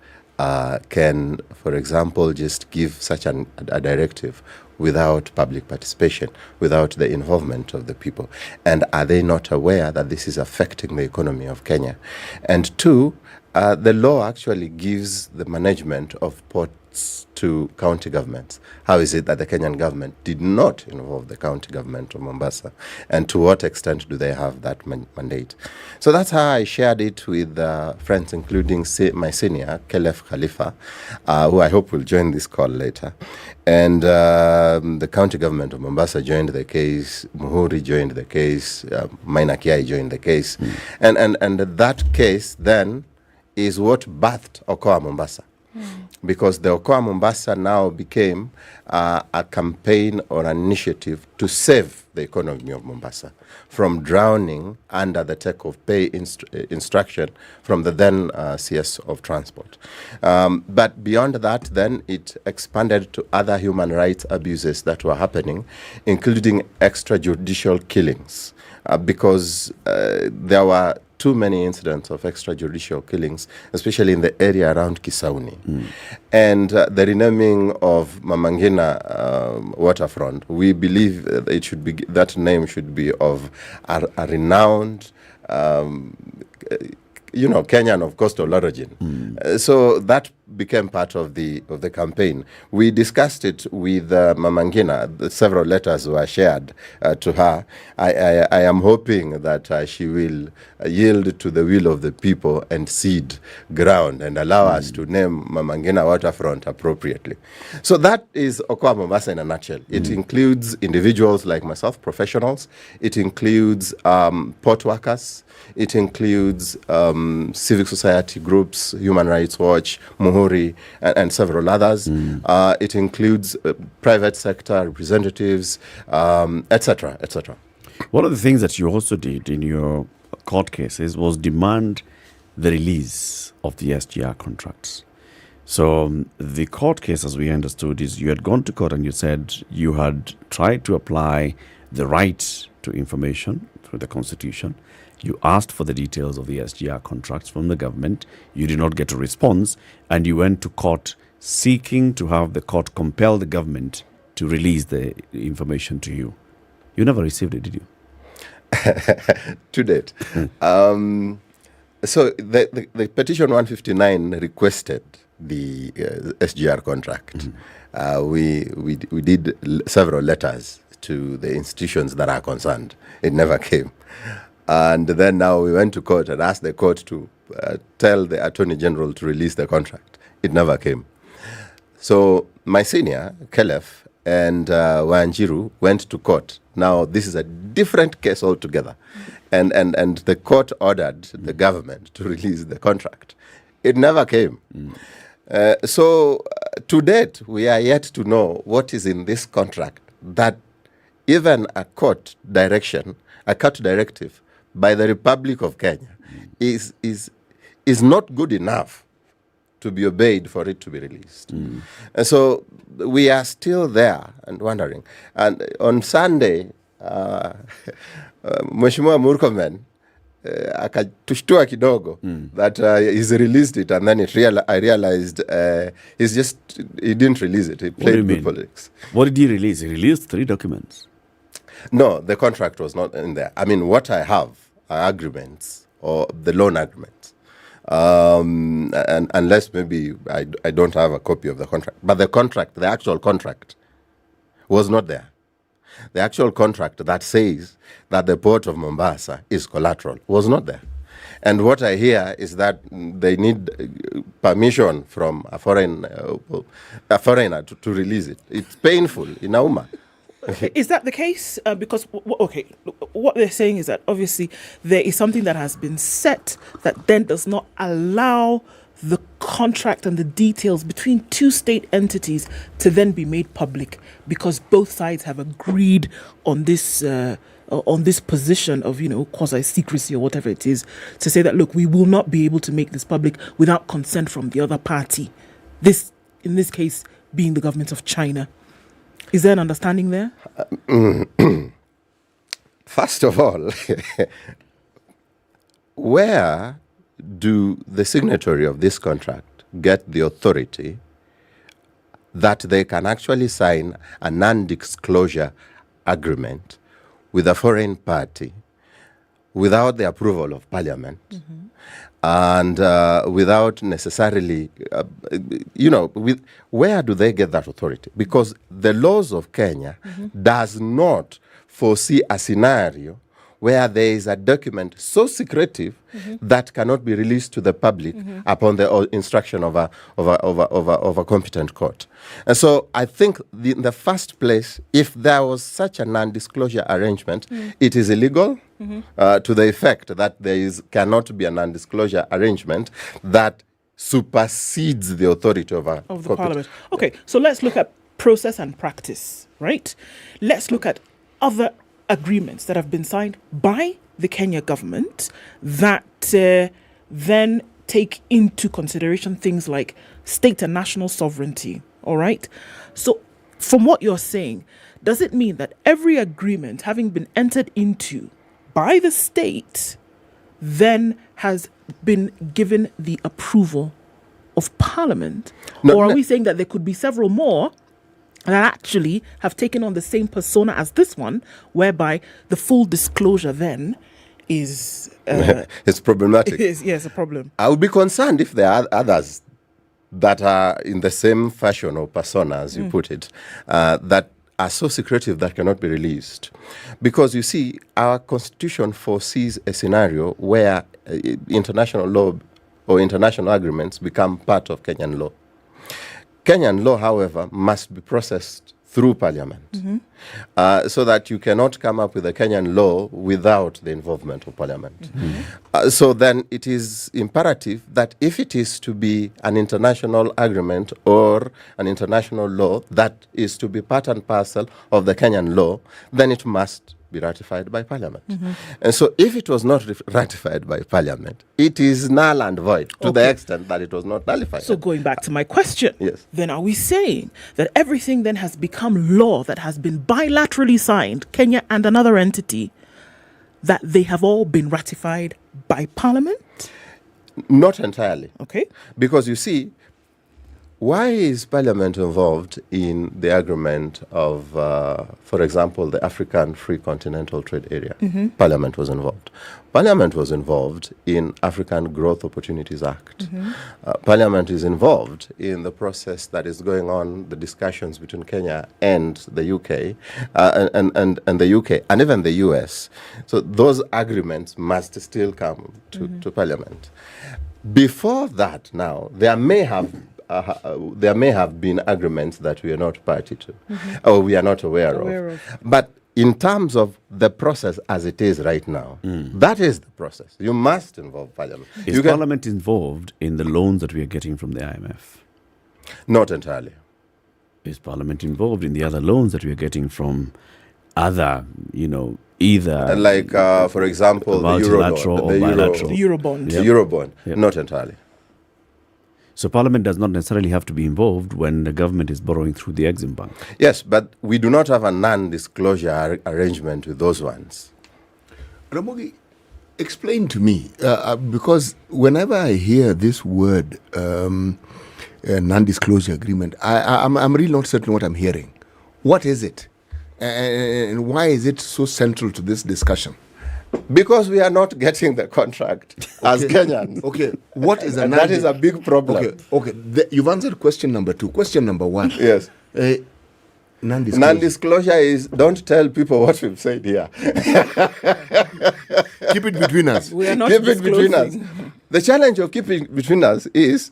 can, for example, just give such a directive without public participation, without the involvement of the people? And are they not aware that this is affecting the economy of Kenya? And two, the law actually gives the management of ports to county governments. How is it that the Kenyan government did not involve the county government of Mombasa? And to what extent do they have that mandate? So that's how I shared it with friends, including my senior, Kelef Khalifa, who I hope will join this call later. And the county government of Mombasa joined the case, Muhuri joined the case, Maina Kiai joined the case. And that case then is what birthed Okoa Mombasa. Because the Okoa Mombasa now became a campaign or an initiative to save the economy of Mombasa from drowning under the take of pay instruction from the then CS of Transport. But beyond that, then it expanded to other human rights abuses that were happening, including extrajudicial killings, because there were too many incidents of extrajudicial killings, especially in the area around Kisauni. And the renaming of Mamangina waterfront, we believe it should be, that name should be of a renowned Kenyan of coastal origin. So that became part of the campaign. We discussed it with Mamangina. Several letters were shared to her. I am hoping that she will yield to the will of the people and cede ground and allow us to name Mamangina waterfront appropriately. So that is Okoa Mombasa in a nutshell. It includes individuals like myself, professionals. It includes port workers. It includes civic society groups, Human Rights Watch, Muhuri, and several others. It includes private sector representatives, etc., etc. One of the things that you also did in your court cases was demand the release of the SGR contracts. So the court case, as we understood, is you had gone to court and you said you had tried to apply the right to information through the Constitution. You asked for the details of the SGR contracts from the government. You did not get a response, and you went to court seeking to have the court compel the government to release the information to you. You never received it, did you? To date. So the petition 159 requested the SGR contract. We did several letters to the institutions that are concerned. It never came. And then now we went to court and asked the court to tell the Attorney General to release the contract. It never came. So my senior, Kelef, and Wanjiru went to court. Now this is a different case altogether. And the court ordered the government to release the contract. It never came. So to date, we are yet to know what is in this contract that even a court directive by the Republic of Kenya is not good enough to be obeyed for it to be released. And so we are still there and wondering. And on Sunday, Mheshimiwa Murkomen akatushtua kidogo that he's released it, and then I realized he didn't release it. He played with politics. What did he release? He released 3 documents. No, the contract was not in there. I mean, what I have are agreements or the loan agreements. And unless maybe I don't have a copy of the contract. But the actual contract was not there. The actual contract that says that the port of Mombasa is collateral was not there. And what I hear is that they need permission from a foreigner to release it. It's painful, inauma. Is that the case? Because, what they're saying is that obviously there is something that has been set that then does not allow the contract and the details between 2 state entities to then be made public, because both sides have agreed on this position of, quasi-secrecy or whatever it is, to say that, look, we will not be able to make this public without consent from the other party. This, in this case, being the government of China. Is there an understanding there? First of all, where do the signatory of this contract get the authority that they can actually sign a non-disclosure agreement with a foreign party without the approval of Parliament and without necessarily, where do they get that authority? Because the laws of Kenya does not foresee a scenario where there is a document so secretive that cannot be released to the public upon the instruction of a competent court. And so I think in the first place, if there was such a non-disclosure arrangement, it is illegal to the effect that cannot be a non-disclosure arrangement that supersedes the authority of the Parliament. Okay, so let's look at process and practice, right? Let's look at other agreements that have been signed by the Kenya government that then take into consideration things like state and national sovereignty, all right? So from what you're saying, does it mean that every agreement having been entered into by the state then has been given the approval of Parliament? Or are we saying that there could be several more that actually have taken on the same persona as this one, whereby the full disclosure then is... it's problematic. Yes, a problem. I would be concerned if there are others that are in the same fashion or persona, as you put it, that are so secretive that cannot be released. Because you see, our constitution foresees a scenario where international law or international agreements become part of Kenyan law. Kenyan law, however, must be processed through Parliament so that you cannot come up with a Kenyan law without the involvement of Parliament. So then it is imperative that if it is to be an international agreement or an international law that is to be part and parcel of the Kenyan law, then it must be ratified by Parliament. And so if it was not ratified by Parliament, it is null and void to the extent that it was not nullified. So going back to my question, then are we saying that everything then has become law that has been bilaterally signed, Kenya and another entity, that they have all been ratified by Parliament? Not entirely. Okay. Because you see, why is Parliament involved in the agreement of, for example, the African Free Continental Trade Area? Parliament was involved. Parliament was involved in African Growth Opportunities Act. Parliament is involved in the process that is going on, the discussions between Kenya and the UK, and the UK, and even the US. So those agreements must still come to Parliament. Before that, now, there may have been agreements that we are not party to, or we are not aware of. But in terms of the process as it is right now, that is the process. You must involve Parliament. Is Parliament involved in the loans that we are getting from the IMF? Not entirely. Is Parliament involved in the other loans that we are getting from other, either... like, for example, the Eurobond. The Eurobond. Not entirely. So Parliament does not necessarily have to be involved when the government is borrowing through the Exim Bank. Yes, but we do not have a non-disclosure arrangement with those ones. Ramogi, Explain to me, because whenever I hear this word, non-disclosure agreement, I'm really not certain what I'm hearing. What is it? And why is it so central to this discussion? Because we are not getting the contract as Kenyans. Okay, what is and that is a big problem. Okay. You've answered question number 2. Question number 1. Yes. Non-disclosure. Non-disclosure is don't tell people what we've said here. Keep it between us. We are not Keep it between us. The challenge of keeping it between us is,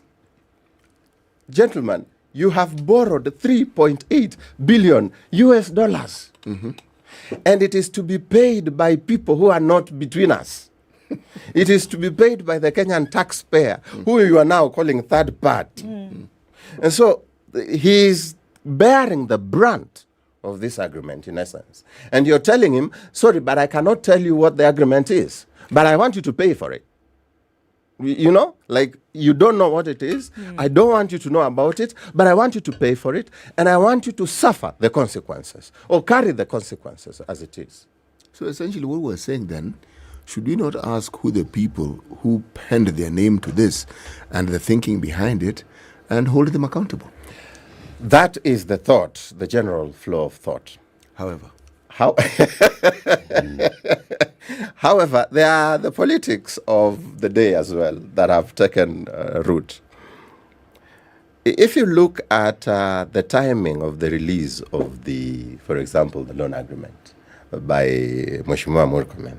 gentlemen, you have borrowed 3.8 billion US dollars. Mm-hmm. And it is to be paid by people who are not between us. It is to be paid by the Kenyan taxpayer, who you are now calling third party. And so he is bearing the brunt of this agreement, in essence. And you're telling him, sorry, but I cannot tell you what the agreement is, but I want you to pay for it. You know, like you don't know what it is. I don't want you to know about it, but I want you to pay for it, and I want you to suffer the consequences or carry the consequences as it is. So essentially what we're saying then, should we not ask who the people who penned their name to this and the thinking behind it and hold them accountable? That is the thought, the general flow of thought. However, there are the politics of the day as well that have taken root. If you look at the timing of the release of for example, the loan agreement by Mheshimiwa Murkomen,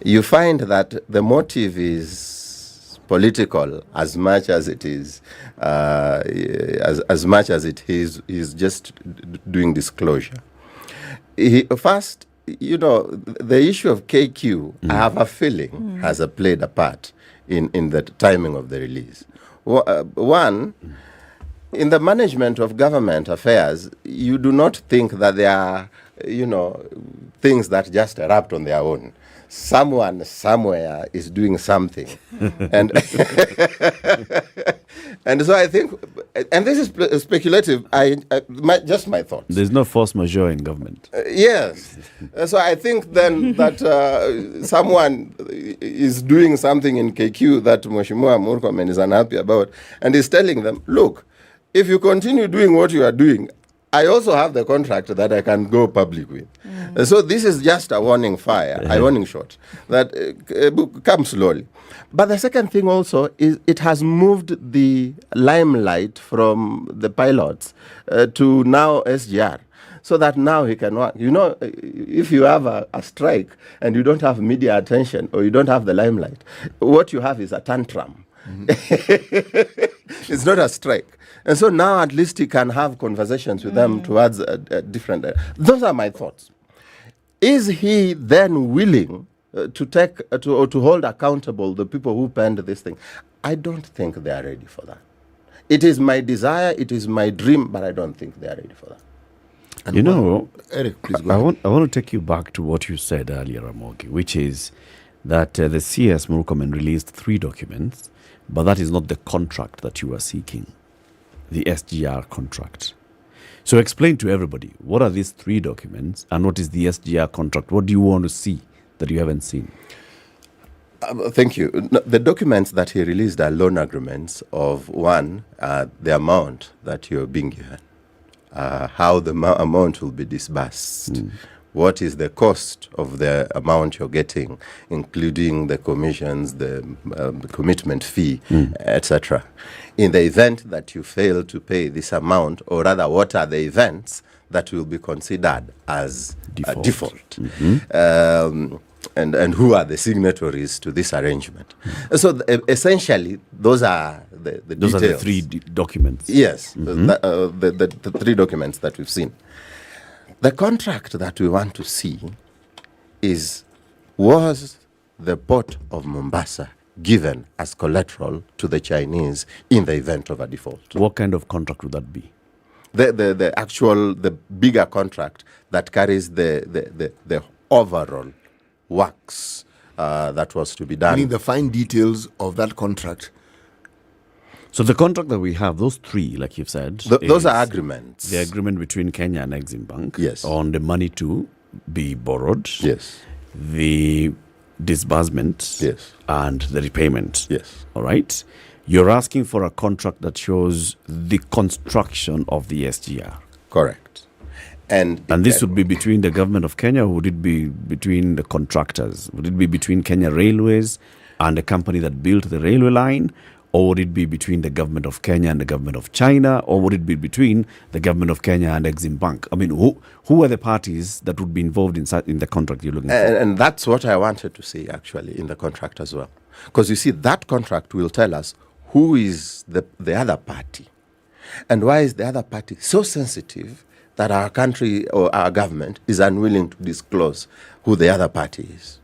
you find that the motive is political as much as it is as much as it is just doing disclosure. First, you know, the issue of KQ, I have a feeling, has played a part in the timing of the release. One, in the management of government affairs, you do not think that there are, you know, things that just erupt on their own. Someone somewhere is doing something. and and so I think, and this is speculative, just my thoughts. There's no force majeure in government. Yes. So I think then that someone is doing something in KQ that Mheshimiwa Murkomen is unhappy about, and is telling them, look, if you continue doing what you are doing, I also have the contract that I can go public with. So this is just a warning fire, a warning shot that comes slowly. But the second thing also is it has moved the limelight from the pilots to now SGR, so that now he can work. You know, if you have a strike and you don't have media attention or you don't have the limelight, what you have is a tantrum. It's not a strike. And so now at least he can have conversations with them towards a different... Those are my thoughts. Is he then willing to take to hold accountable the people who penned this thing? I don't think they are ready for that. It is my desire, it is my dream, but I don't think they are ready for that. And you know, Eric, please go ahead. I want to take you back to what you said earlier, Ramogi, which is that the CS Murkomen released 3 documents, but that is not the contract that you are seeking, the SGR contract. So explain to everybody, what are these 3 documents and what is the SGR contract? What do you want to see that you haven't seen? Thank you. No, the documents that he released are loan agreements of, one, the amount that you're being given, how the amount will be disbursed, what is the cost of the amount you're getting, including the commissions, the commitment fee, etc. In the event that you fail to pay this amount, or rather, what are the events that will be considered as default? And who are the signatories to this arrangement? So essentially, those are the Those details. are the 3 documents. Yes, the 3 documents that we've seen. The contract that we want to see was the port of Mombasa given as collateral to the Chinese in the event of a default? What kind of contract would that be? The bigger contract that carries the overall works that was to be done. Meaning the fine details of that contract. So the contract that we have, those 3, like you've said, those are agreements. The agreement between Kenya and Exim Bank, yes, on the money to be borrowed. Yes. The disbursement and the repayment. Yes. All right. You're asking for a contract that shows the construction of the SGR. Correct. And this would be between the government of Kenya, or would it be between the contractors? Would it be between Kenya Railways and the company that built the railway line? Or would it be between the government of Kenya and the government of China? Or would it be between the government of Kenya and Exim Bank? I mean, who are the parties that would be involved in the contract you're looking for? And that's what I wanted to see, actually, in the contract as well. Because you see, that contract will tell us who is the other party. And why is the other party so sensitive that our country or our government is unwilling to disclose who the other party is?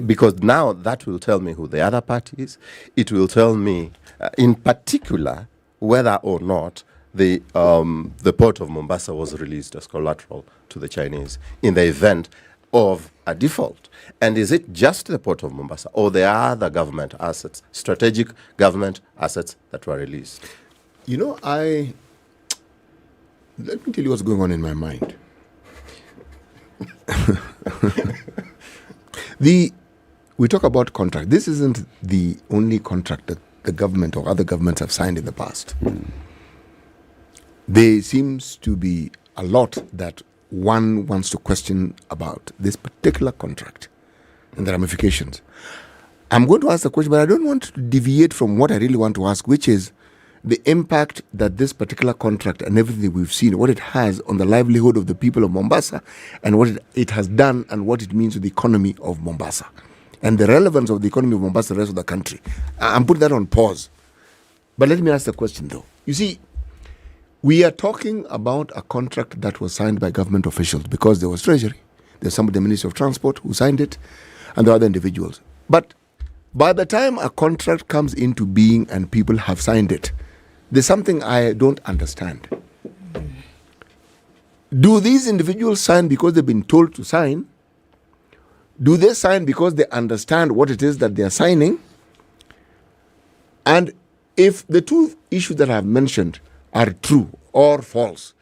Because now that will tell me who the other party is. It will tell me, in particular, whether or not the port of Mombasa was released as collateral to the Chinese in the event of a default. And is it just the port of Mombasa, or there are other government assets, strategic government assets that were released? You know, let me tell you what's going on in my mind. We talk about contract. This isn't the only contract that the government or other governments have signed in the past. There seems to be a lot that one wants to question about this particular contract and the ramifications. I'm going to ask the question, but I don't want to deviate from what I really want to ask, which is the impact that this particular contract and everything we've seen, what it has on the livelihood of the people of Mombasa, and what it has done and what it means to the economy of Mombasa, and the relevance of the economy of Mombasa to the rest of the country. I'm putting that on pause. But let me ask the question, though. You see, we are talking about a contract that was signed by government officials because there was Treasury. There's somebody in the Ministry of Transport who signed it, and there are other individuals. But by the time a contract comes into being and people have signed it, there's something I don't understand. Do these individuals sign because they've been told to sign? Do they sign because they understand what it is that they are signing? And if the two issues that I have mentioned are true or false,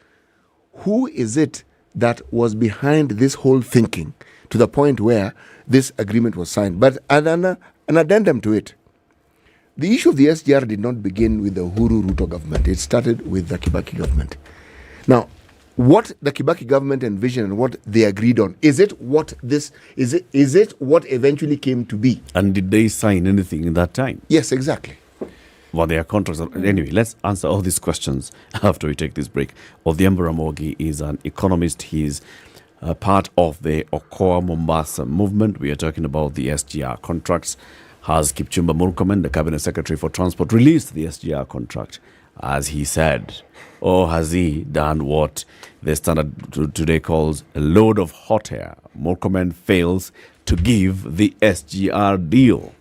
who is it that was behind this whole thinking to the point where this agreement was signed? But an addendum to it. The issue of the SGR did not begin with the Uhuru Ruto government. It started with the Kibaki government. Now, what the Kibaki government envisioned and what they agreed on, is it what eventually came to be? And did they sign anything in that time? Yes, exactly. Well, their contracts. Anyway, let's answer all these questions after we take this break. Odhiambo Ramogi is an economist. He's part of the Okoa Mombasa movement. We are talking about the SGR contracts. Has Kipchumba Murkomen, the Cabinet Secretary for Transport, released the SGR contract, as he said? Or has he done what the Standard today calls a load of hot air? Murkomen fails to give the SGR deal.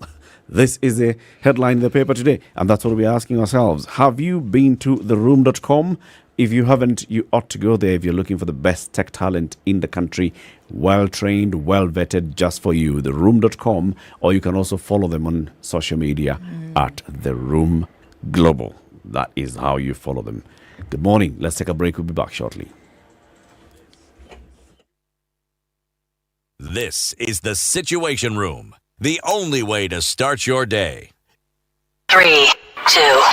This is a headline in the paper today, and that's what we're asking ourselves. Have you been to theroom.com? If you haven't, you ought to go there if you're looking for the best tech talent in the country, well-trained, well-vetted, just for you, theroom.com, or you can also follow them on social media at The Room Global. That is how you follow them. Good morning. Let's take a break. We'll be back shortly. This is the Situation Room, the only way to start your day. 3, 2.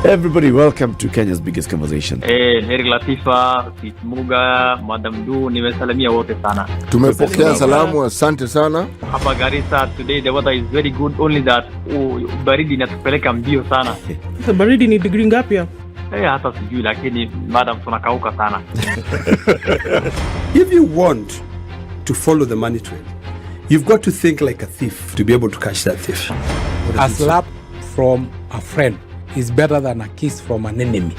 Everybody, welcome to Kenya's biggest conversation. Heri Latifa, Muga, Madam Du, nimesalamia wote sana. Tumepokea salamu, asante sana. Hapa Garissa today the weather is very good, only that baridi inatupeleka mbio sana. The baridi ni degree ngapi hapa? Hata sijui lakini madam tunakauka sana. If you want to follow the money trail, you've got to think like a thief to be able to catch that thief. A slap from a friend is better than a kiss from an enemy.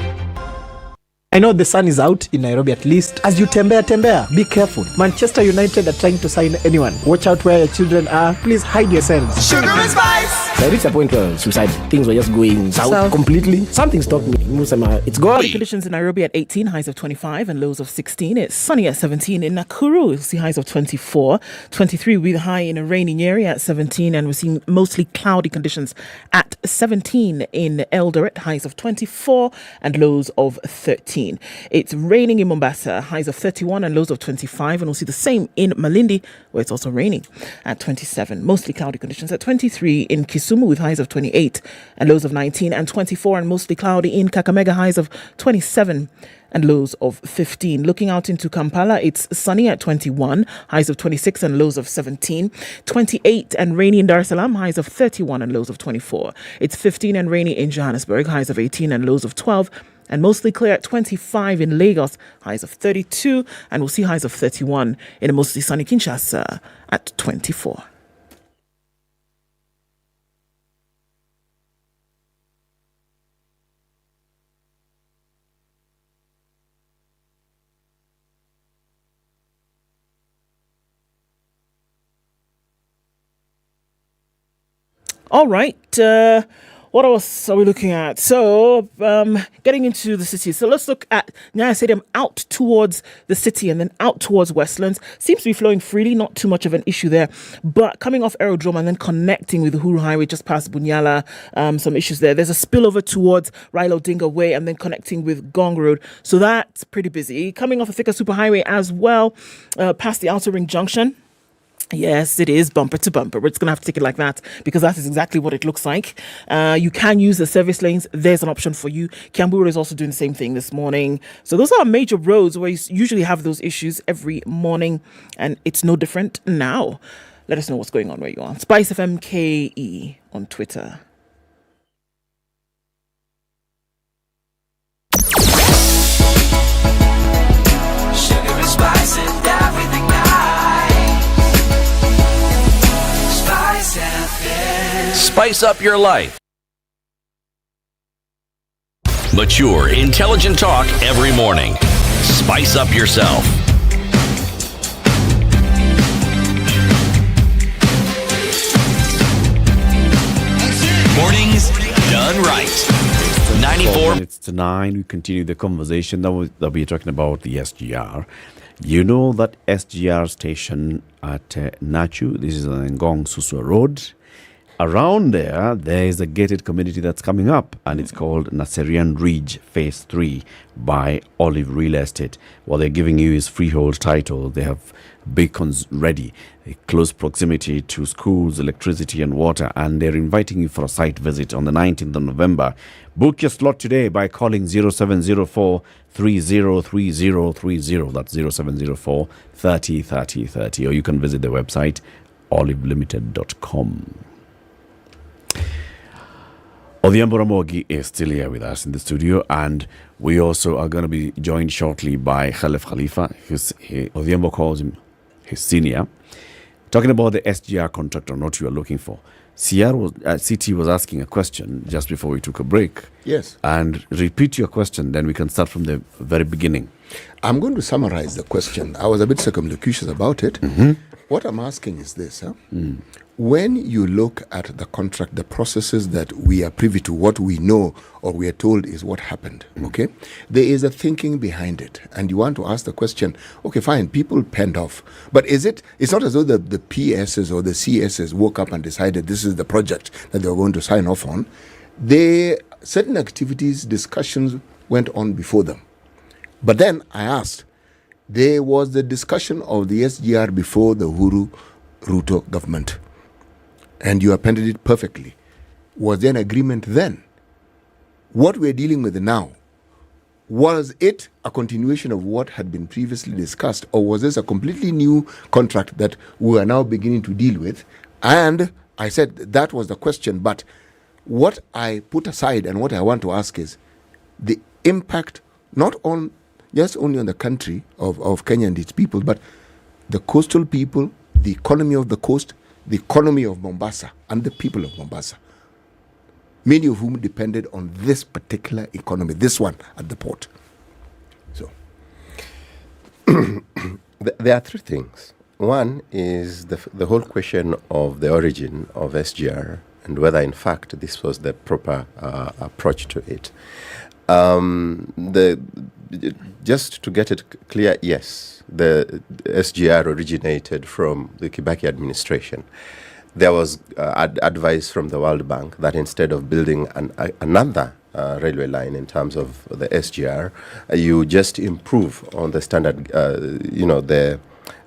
I know the sun is out in Nairobi at least. As you tembea, be careful. Manchester United are trying to sign anyone. Watch out where your children are. Please hide yourselves. Sugar and spice. I reached a point where suicide things were just going south completely. Something stopped me. It's gone. Conditions in Nairobi at 18, highs of 25 and lows of 16. It's sunny at 17 in Nakuru. You'll see highs of 24. 23 will be the high in a rainy Nyeri at 17, and we're seeing mostly cloudy conditions at 17 in Eldoret, highs of 24 and lows of 13. It's raining in Mombasa, highs of 31 and lows of 25, and we'll see the same in Malindi, where it's also raining at 27. Mostly cloudy conditions at 23 in Kisumu with highs of 28 and lows of 19, and 24 and mostly cloudy in Kakamega, highs of 27 and lows of 15. Looking out into Kampala, it's sunny at 21, highs of 26 and lows of 17. 28 and rainy in Dar es Salaam, highs of 31 and lows of 24. It's 15 and rainy in Johannesburg, highs of 18 and lows of 12. And mostly clear at 25 in Lagos, highs of 32, and we'll see highs of 31 in a mostly sunny Kinshasa at 24. All right. What else are we looking at? So, getting into the city. So let's look at Nyayo Stadium out towards the city and then out towards Westlands. Seems to be flowing freely, not too much of an issue there. But coming off Aerodrome and then connecting with the Uhuru Highway just past Bunyala, some issues there. There's a spillover towards Raila Odinga Way and then connecting with Gong Road. So that's pretty busy. Coming off a thicker superhighway as well, past the Outer Ring Junction. Yes, it is bumper to bumper. We're just going to have to take it like that because that is exactly what it looks like. You can use the service lanes. There's an option for you. Kiambu Road is also doing the same thing this morning. So those are major roads where you usually have those issues every morning, and it's no different now. Let us know what's going on where you are. SpiceFM KE on Twitter. Sugar and spice and everything Spice up your life. Mature, intelligent talk every morning. Spice up yourself. Mornings done right. 94 minutes to 9. We continue the conversation that we're talking about the SGR. You know that SGR station at Nachu, this is on Ngong Suswa Road. Around there is a gated community that's coming up, and it's called Naserian Ridge Phase 3 by Olive Real Estate. What they're giving you is freehold title. They have beacons ready, a close proximity to schools, electricity and water, and they're inviting you for a site visit on the 19th of November. Book your slot today by calling 0704 303030. That's 0704 303030. Or you can visit their website, olivelimited.com. Odhiambo Ramogi is still here with us in the studio, and we also are going to be joined shortly by Khalif Khalifa. Odhiambo calls him his senior, talking about the SGR contract and what you are looking for. CT was asking a question just before we took a break. Yes. And repeat your question, then we can start from the very beginning. I'm going to summarize the question. I was a bit circumlocucious about it. Mm-hmm. What I'm asking is this. When you look at the contract, the processes that we are privy to, what we know or we are told is what happened, okay? There is a thinking behind it. And you want to ask the question, okay, fine, people penned off. But it's not as though the PSs or the CSs woke up and decided this is the project that they were going to sign off on. Certain activities, discussions went on before them. But then I asked, there was the discussion of the SGR before the Uhuru Ruto government. And you appended it perfectly. Was there an agreement then? What we're dealing with now, was it a continuation of what had been previously discussed, or was this a completely new contract that we are now beginning to deal with? And I said that was the question, but what I put aside and what I want to ask is the impact not on just only on the country of Kenya and its people, but the coastal people, the economy of the coast, the economy of Mombasa and the people of Mombasa, many of whom depended on this particular economy, this one at the port. So, there are three things. One is the whole question of the origin of SGR and whether in fact this was the proper approach to it. Just to get it clear, yes, the SGR originated from the Kibaki administration. There was advice from the World Bank that instead of building another railway line in terms of the SGR, you just improve on the standard, the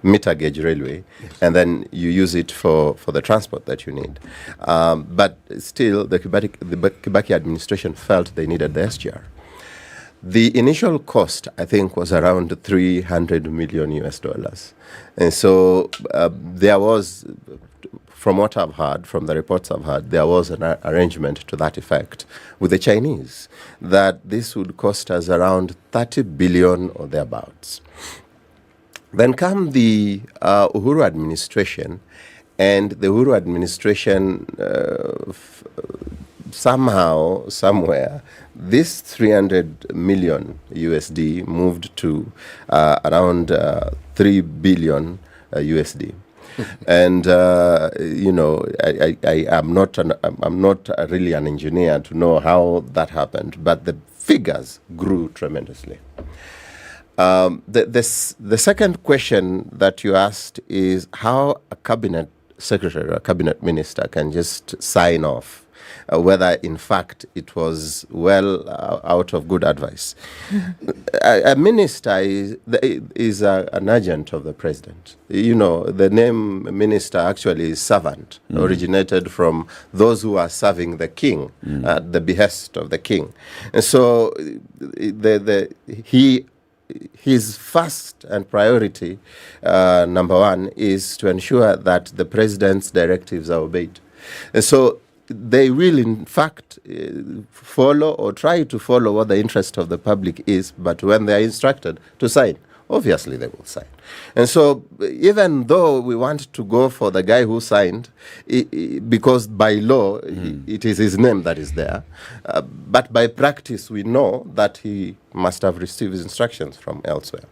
meter gauge railway, and then you use it for the transport that you need. But still, the Kibaki administration felt they needed the SGR. The initial cost, I think, was around $300 million US. And so there was, from what I've heard, from the reports I've heard, there was an arrangement to that effect with the Chinese that this would cost us around 30 billion or thereabouts. Then come the Uhuru administration, and the Uhuru administration somehow, somewhere, this 300 million USD moved to around 3 billion USD. And I'm not really an engineer to know how that happened, but the figures grew tremendously. The second question that you asked is how a cabinet secretary or a cabinet minister can just sign off whether in fact it was well out of good advice. A minister is an agent of the president. The name minister actually is servant, originated from those who are serving the king at the behest of the king. And so his first and priority, number one, is to ensure that the president's directives are obeyed. And so they will, in fact, follow or try to follow what the interest of the public is, but when they are instructed to sign, obviously they will sign. And so even though we want to go for the guy who signed, because by law it is his name that is there, but by practice we know that he must have received his instructions from elsewhere.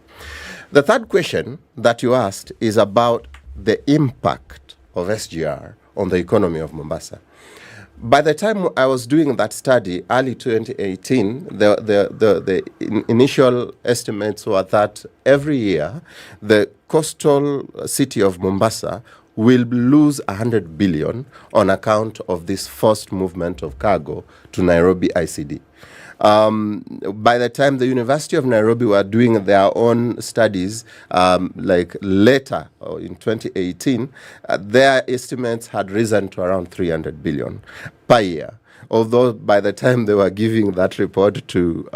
The third question that you asked is about the impact of SGR on the economy of Mombasa. By the time I was doing that study, early 2018, the initial estimates were that every year the coastal city of Mombasa will lose 100 billion on account of this forced movement of cargo to Nairobi ICD. By the time the University of Nairobi were doing their own studies, like later in 2018, their estimates had risen to around 300 billion per year. Although by the time they were giving that report to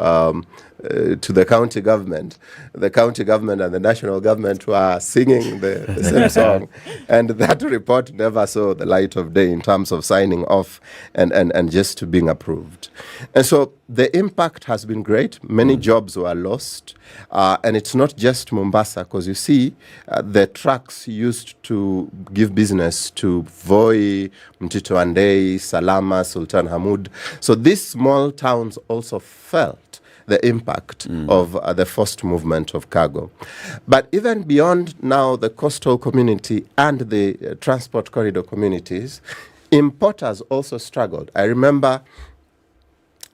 the county government and the national government were singing the same song, and that report never saw the light of day in terms of signing off and just being approved. And so the impact has been great. Many jobs were lost, and it's not just Mombasa, because you see the trucks used to give business to Voi, Mtito Andei, Salama, Sultan Hamoud. So these small towns also felt the impact of the forced movement of cargo. But even beyond now the coastal community and the transport corridor communities, importers also struggled. I remember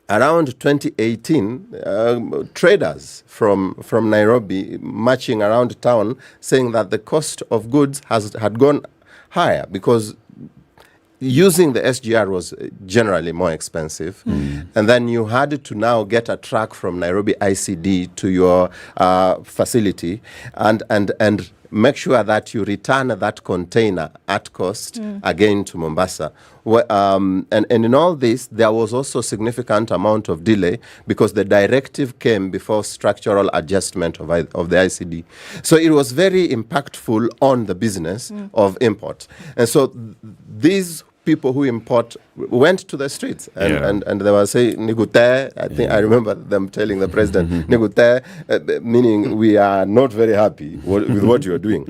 around 2018, traders from Nairobi marching around town saying that the cost of goods had gone higher because using the SGR was generally more expensive. And then you had to now get a truck from Nairobi ICD to your facility and make sure that you return that container at cost again to Mombasa. And in all this, there was also significant amount of delay because the directive came before structural adjustment of the ICD. So it was very impactful on the business of import. And so these people who import went to the streets and they were saying Nigute. I remember them telling the president Nigute, meaning we are not very happy with what you are doing.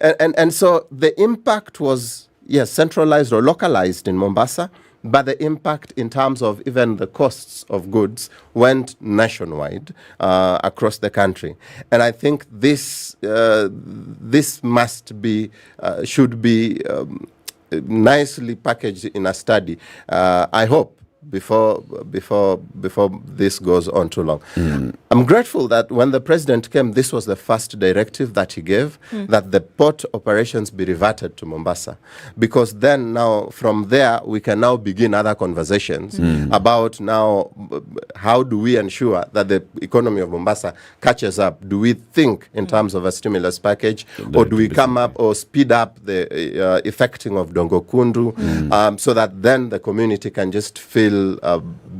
and so the impact was centralized or localized in Mombasa, but the impact in terms of even the costs of goods went nationwide across the country. And I think this should be nicely packaged in a study. I hope before this goes on too long. I'm grateful that when the president came, this was the first directive that he gave, that the port operations be reverted to Mombasa, because then now from there we can now begin other conversations about now how do we ensure that the economy of Mombasa catches up. Do we think in terms of a stimulus package, or do we come up or speed up the effecting of Dongo Kundu, so that then the community can just feel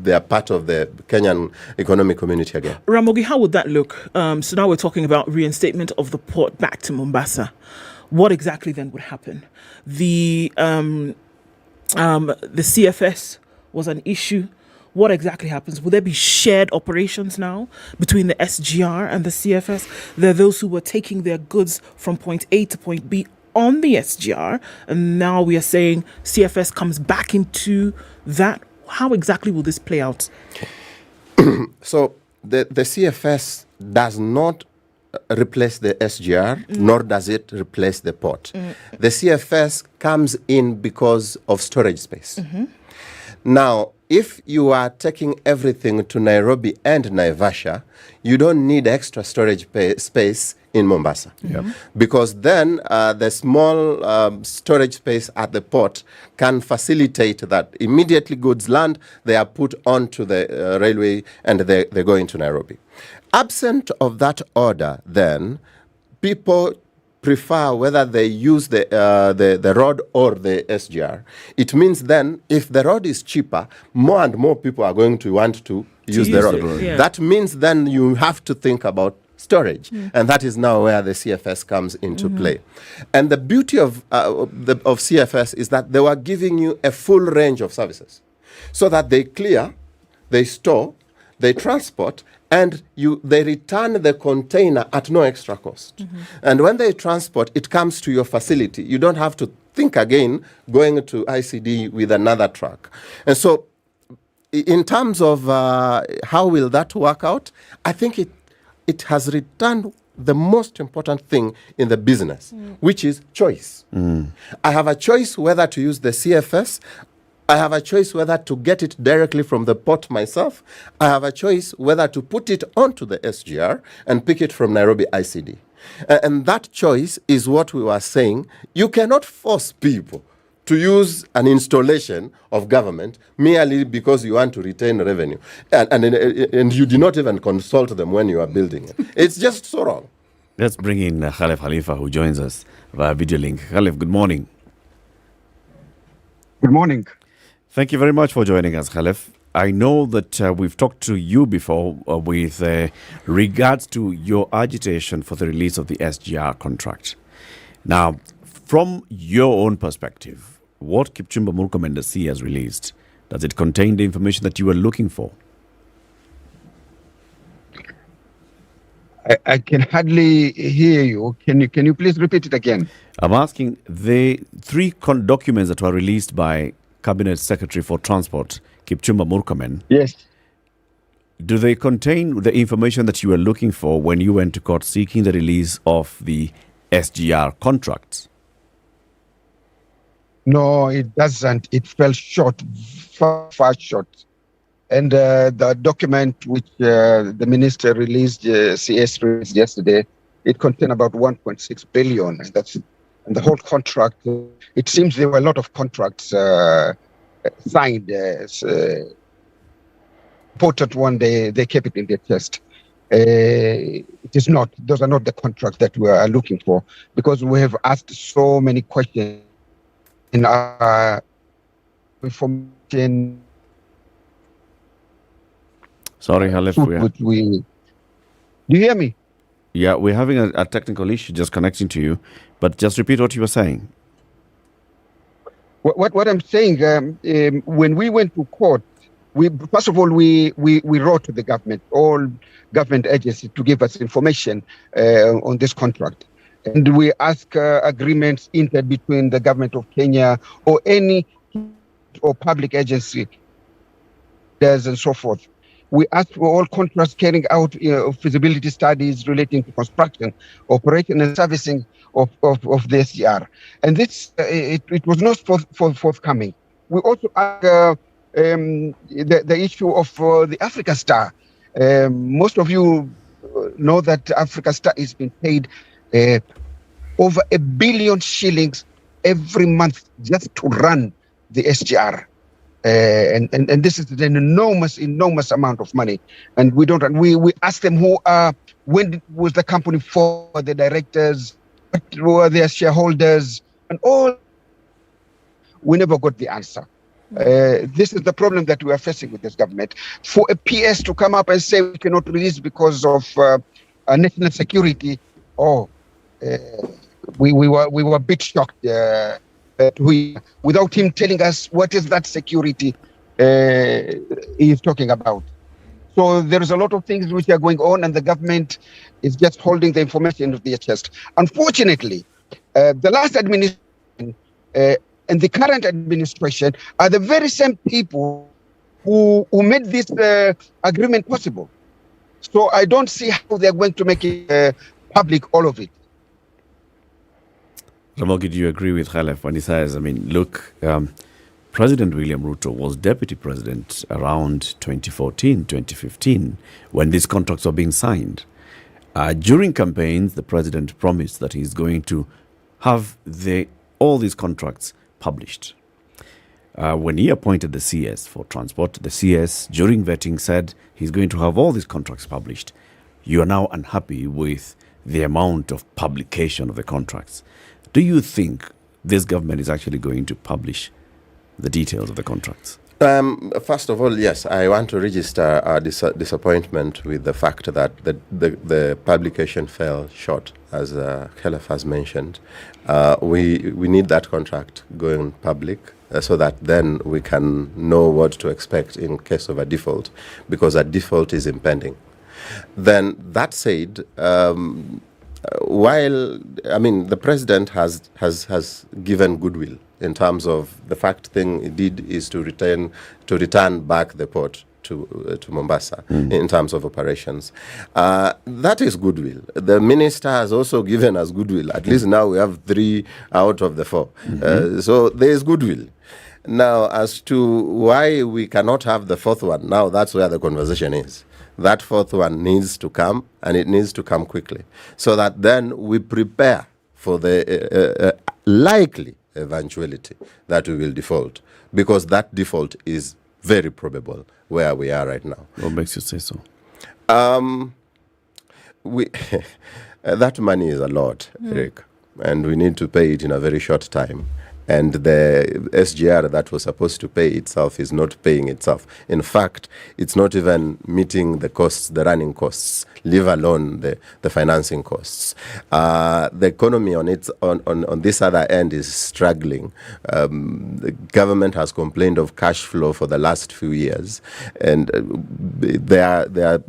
they are part of the Kenyan economic community again? Ramogi, how would that look? So now we're talking about reinstatement of the port back to Mombasa. What exactly then would happen? The CFS was an issue. What exactly happens? Will there be shared operations now between the SGR and the CFS? There are those who were taking their goods from point A to point B on the SGR, and now we are saying CFS comes back into that. How exactly will this play out? So the CFS does not replace the SGR, nor does it replace the port. The CFS comes in because of storage space. Now, if you are taking everything to Nairobi and Naivasha, you don't need extra storage space in Mombasa. Because then the small storage space at the port can facilitate that immediately goods land, they are put onto the railway and they go into Nairobi. Absent of that order, then, people prefer whether they use the road or the SGR. It means then, if the road is cheaper, more and more people are going to want to use the road. That means then you have to think about storage, and that is now where the CFS comes into play. And the beauty of CFS is that they were giving you a full range of services, so that they clear, they store, they transport, and they return the container at no extra cost. And when they transport, it comes to your facility. You don't have to think again going to ICD with another truck. And so in terms of how will that work out, I think it has returned the most important thing in the business, which is choice. I have a choice whether to use the CFS. I have a choice whether to get it directly from the port myself. I have a choice whether to put it onto the SGR and pick it from Nairobi ICD. And that choice is what we were saying. You cannot force people to use an installation of government merely because you want to retain revenue. And you do not even consult them when you are building it. It's just so wrong. Let's bring in Khalef Khalifa, who joins us via video link. Khalef, good morning. Good morning. Thank you very much for joining us, Khalef. I know that we've talked to you before with regards to your agitation for the release of the SGR contract. Now, from your own perspective, what Kipchumba Murkomen, the C, has released, does it contain the information that you were looking for? I can hardly hear you. Can you please repeat it again? I'm asking the three documents that were released by Cabinet Secretary for Transport, Kipchumba Murkomen. Yes. Do they contain the information that you were looking for when you went to court seeking the release of the SGR contracts? No, it doesn't. It fell short, far short. And the document which the minister released, CS released yesterday, it contained about 1.6 billion. And that's and the whole contract. It seems there were a lot of contracts signed. Reported one day, they kept it in their chest. It is not. Those are not the contracts that we are looking for, because we have asked so many questions in our information. Sorry, Khalef. Do you hear me? Yeah, we're having a technical issue just connecting to you, but just repeat what you were saying. What I'm saying, when we went to court, first of all, we wrote to the government, all government agencies, to give us information on this contract. And we ask agreements entered between the government of Kenya or any or public agency and so forth. We asked for all contracts carrying out feasibility studies relating to construction, operation and servicing of the SGR. And this, it was not forthcoming. We also asked the issue of the Africa Star. Most of you know that Africa Star is being paid over 1 billion shillings every month just to run the SGR. And this is an enormous amount of money. And we asked them when was the company for the directors, what were their shareholders, and all. We never got the answer. This is the problem that we are facing with this government. For a PS to come up and say we cannot release because of national security, we were a bit shocked without him telling us what is that security he is talking about. So there is a lot of things which are going on, and the government is just holding the information of their chest. Unfortunately, the last administration and the current administration are the very same people who made this agreement possible. So I don't see how they're going to make it public, all of it. Ramogi, do you agree with Khalef when he says, look, President William Ruto was deputy president around 2014, 2015, when these contracts were being signed. During campaigns, the president promised that he's going to have all these contracts published. When he appointed the CS for transport, the CS, during vetting, said he's going to have all these contracts published. You are now unhappy with the amount of publication of the contracts. Do you think this government is actually going to publish the details of the contracts? First of all, yes, I want to register our disappointment with the fact that the publication fell short, as Khalef has mentioned. We need that contract going public so that then we can know what to expect in case of a default, because a default is impending. Then that said, while the president has given goodwill in terms of the fact thing he did is to return back the port to Mombasa in terms of operations. That is goodwill. The minister has also given us goodwill. At least now we have 3 out of the 4. So there is goodwill. Now, as to why we cannot have the 4th one, now that's where the conversation is. That 4th one needs to come, and it needs to come quickly, so that then we prepare for the likely eventuality that we will default, because that default is very probable where we are right now. What makes you say so? That money is a lot, Eric, and we need to pay it in a very short time. And the SGR that was supposed to pay itself is not paying itself. In fact, it's not even meeting the costs, the running costs, leave alone the financing costs. The economy on this other end is struggling. The government has complained of cash flow for the last few years, and they are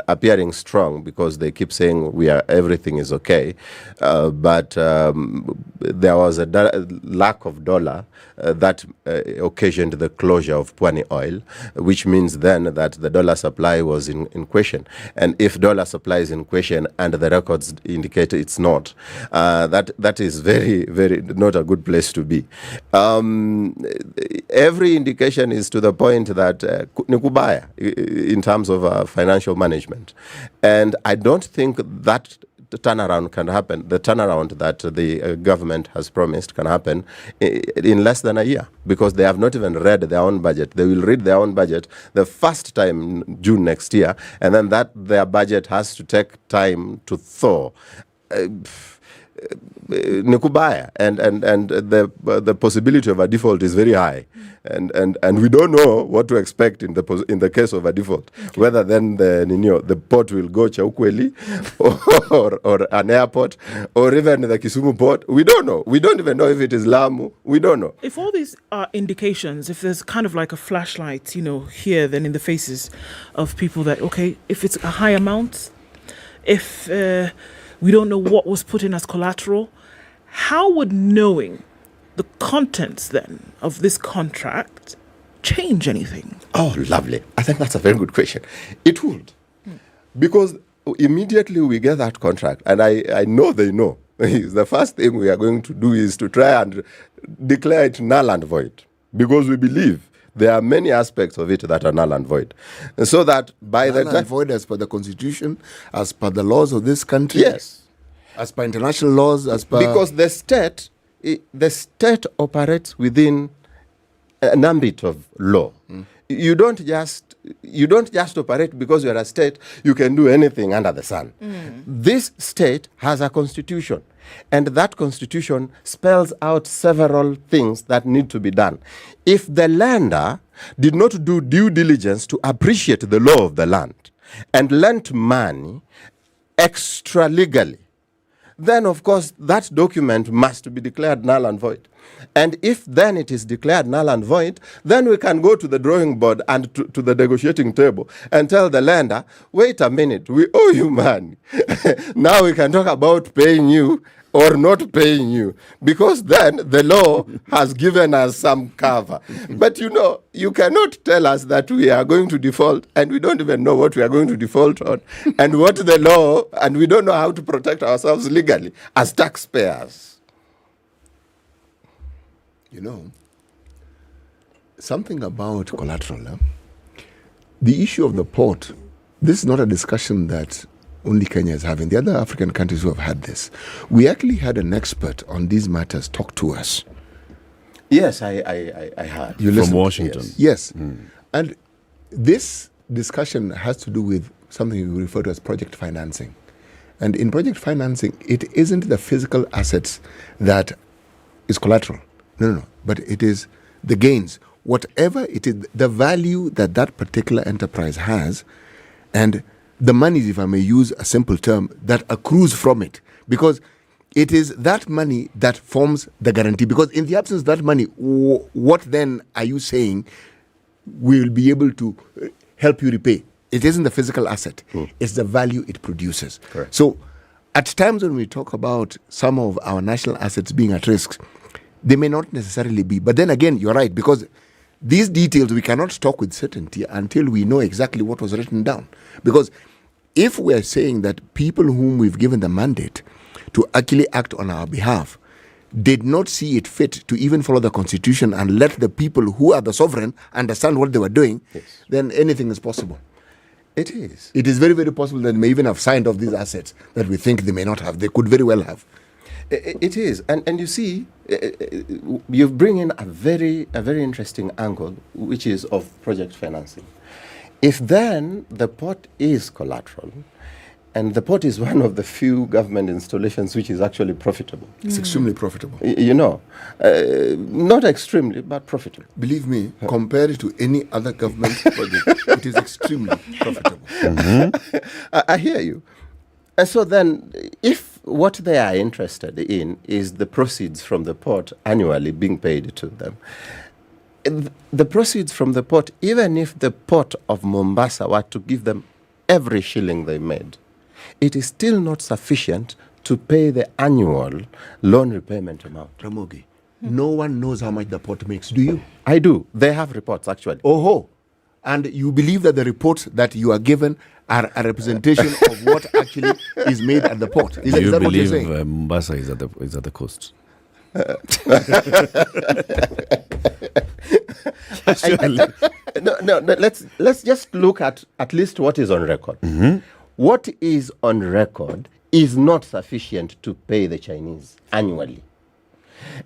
appearing strong because they keep saying everything is okay, but there was a lack of dollar that occasioned the closure of Pwani oil, which means then that the dollar supply was in question. And if dollar supply is in question and the records indicate it's not, that is very, very not a good place to be. Every indication is to the point that nikubaya in terms of financial management. And I don't think that the turnaround can happen. The turnaround that the government has promised can happen in less than a year, because they have not even read their own budget. They will read their own budget the first time in June next year, and then their budget has to take time to thaw. Nikubaya, and the possibility of a default is very high, and we don't know what to expect in the case of a default. Okay. Whether then the port will go Chaukweli or an airport, or even the Kisumu port. We don't know. We don't even know if it is Lamu. We don't know. If all these are indications, if there's kind of like a flashlight, here, then in the faces of people that, okay, if it's a high amount, if we don't know what was put in as collateral, how would knowing the contents then of this contract change anything? Oh, lovely. I think that's a very good question. It would. Because immediately we get that contract, and I know they know, the first thing we are going to do is to try and declare it null and void. Because we believe there are many aspects of it that are null and void. And so that by null the time... and void as per the constitution, as per the laws of this country? Yes. As per international laws, as per... Because the state operates within an ambit of law. You don't just operate because you're a state, you can do anything under the sun. This state has a constitution, and that constitution spells out several things that need to be done. If the lender did not do due diligence to appreciate the law of the land and lent money extra legally, then of course that document must be declared null and void. And if then it is declared null and void, then we can go to the drawing board and to the negotiating table and tell the lender, wait a minute, we owe you money. Now we can talk about paying you or not paying you, because then the law has given us some cover. But you cannot tell us that we are going to default and we don't even know what we are going to default on and what the law, and we don't know how to protect ourselves legally as taxpayers. Something about collateral. The issue of the port, this is not a discussion that only Kenya is having. The other African countries who have had this. We actually had an expert on these matters talk to us. Yes, I heard. From Washington. Yes. And this discussion has to do with something we refer to as project financing. And in project financing, it isn't the physical assets that is collateral. No. But it is the gains. Whatever it is, the value that that particular enterprise has, and the monies, if I may use a simple term, that accrues from it. Because it is that money that forms the guarantee. Because in the absence of that money, what then are you saying will be able to help you repay? It isn't the physical asset. It's the value it produces. Correct. So at times when we talk about some of our national assets being at risk, they may not necessarily be. But then again, you're right, because these details we cannot talk with certainty until we know exactly what was written down. Because if we're saying that people whom we've given the mandate to actually act on our behalf did not see it fit to even follow the constitution and let the people who are the sovereign understand what they were doing, then anything is possible. It is. It is very, very possible that they may even have signed off these assets that we think they may not have. They could very well have. It is. And you see, you bring in a very interesting angle, which is of project financing. If then the port is collateral, and the port is one of the few government installations which is actually profitable. It's extremely profitable. Not extremely, but profitable. Believe me, compared to any other government project, it is extremely profitable. I hear you. And so then, if what they are interested in is the proceeds from the port annually being paid to them, the proceeds from the port, even if the port of Mombasa were to give them every shilling they made, it is still not sufficient to pay the annual loan repayment amount. Ramogi, no one knows how much the port makes, do you? I do. They have reports, actually. Oh, and you believe that the reports that you are given are a representation of what actually is made at the port? Is that what you're saying? You believe Mombasa is at the coast? No. Let's just look at least what is on record. What is on record is not sufficient to pay the Chinese annually,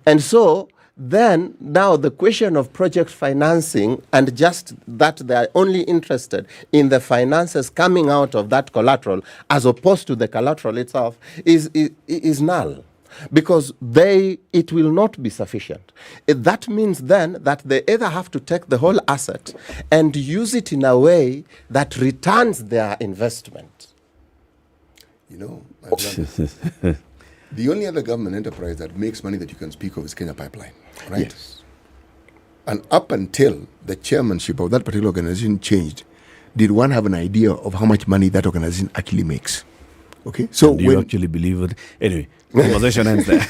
and so then now the question of project financing and just that they are only interested in the finances coming out of that collateral as opposed to the collateral itself is null. Because it will not be sufficient. That means then that they either have to take the whole asset and use it in a way that returns their investment. My brother, the only other government enterprise that makes money that you can speak of is Kenya Pipeline, right? Yes. And up until the chairmanship of that particular organization changed, did one have an idea of how much money that organization actually makes? Okay, so do you actually believe it? Anyway, Conversation ends there.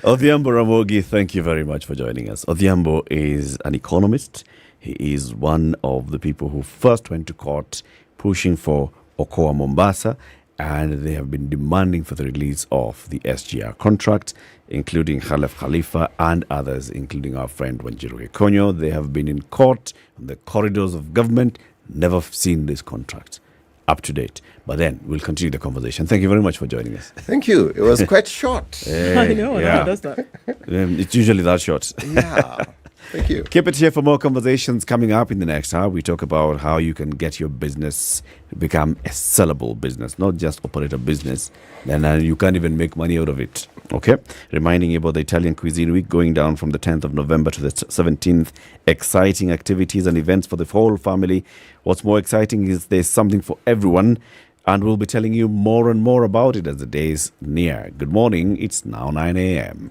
Odhiambo Ramogi, thank you very much for joining us. Odhiambo is an economist. He is one of the people who first went to court pushing for Okoa Mombasa, and they have been demanding for the release of the SGR contract, including Khalef Khalifa and others, including our friend Wanjiru Ekonyo. They have been in court on the corridors of government, never seen this contract up to date. But then we'll continue the conversation. Thank you very much for joining us. Thank you. It was quite short. I know, yeah. Does that? It's usually that short. Yeah. Thank you. Keep it here for more conversations coming up in the next hour. We talk about how you can get your business to become a sellable business, not just operate a business. Then you can't even make money out of it. Okay? Reminding you about the Italian Cuisine Week going down from the 10th of November to the 17th. Exciting activities and events for the whole family. What's more exciting is there's something for everyone. And we'll be telling you more and more about it as the days near. Good morning. It's now 9 a.m.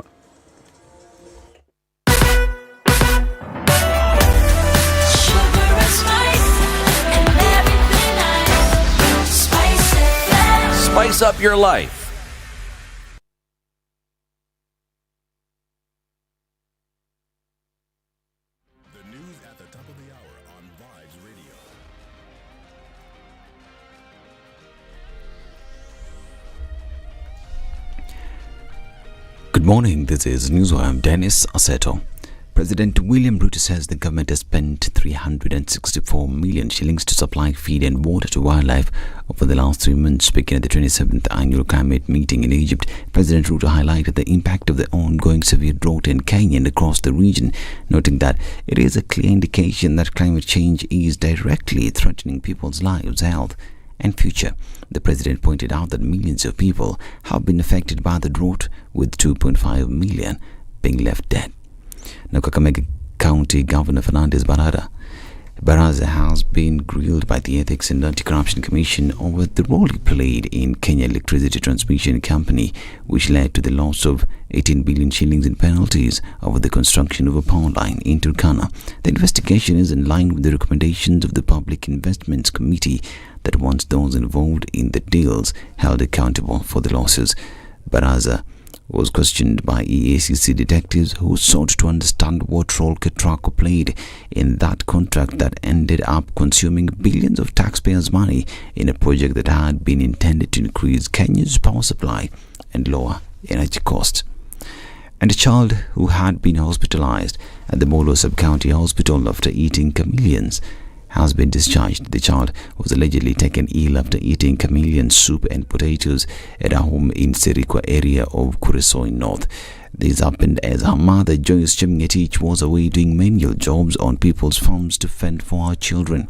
Spice up your life. The news at the top of the hour on Vibes Radio. Good morning, this is Newswire. I'm Dennis Aseto. President William Ruto says the government has spent 364 million shillings to supply feed and water to wildlife over the last 3 months. Speaking at the 27th annual climate meeting in Egypt, President Ruto highlighted the impact of the ongoing severe drought in Kenya and across the region, noting that it is a clear indication that climate change is directly threatening people's lives, health and future. The president pointed out that millions of people have been affected by the drought, with 2.5 million being left dead. Now, Kakamega County Governor Fernandez Baraza has been grilled by the Ethics and Anti-Corruption Commission over the role he played in Kenya Electricity Transmission Company, which led to the loss of 18 billion shillings in penalties over the construction of a power line in Turkana. The investigation is in line with the recommendations of the Public Investments Committee that wants those involved in the deals held accountable for the losses. Baraza was questioned by EACC detectives who sought to understand what role Ketraco played in that contract that ended up consuming billions of taxpayers' money in a project that had been intended to increase Kenya's power supply and lower energy costs. And a child who had been hospitalized at the Molo Sub-County Hospital after eating chameleons has been discharged. The child was allegedly taken ill after eating chameleon soup and potatoes at a home in Serikwa area of Kuresoi North. This happened as her mother, Joyce Chemgetich, was away doing menial jobs on people's farms to fend for her children.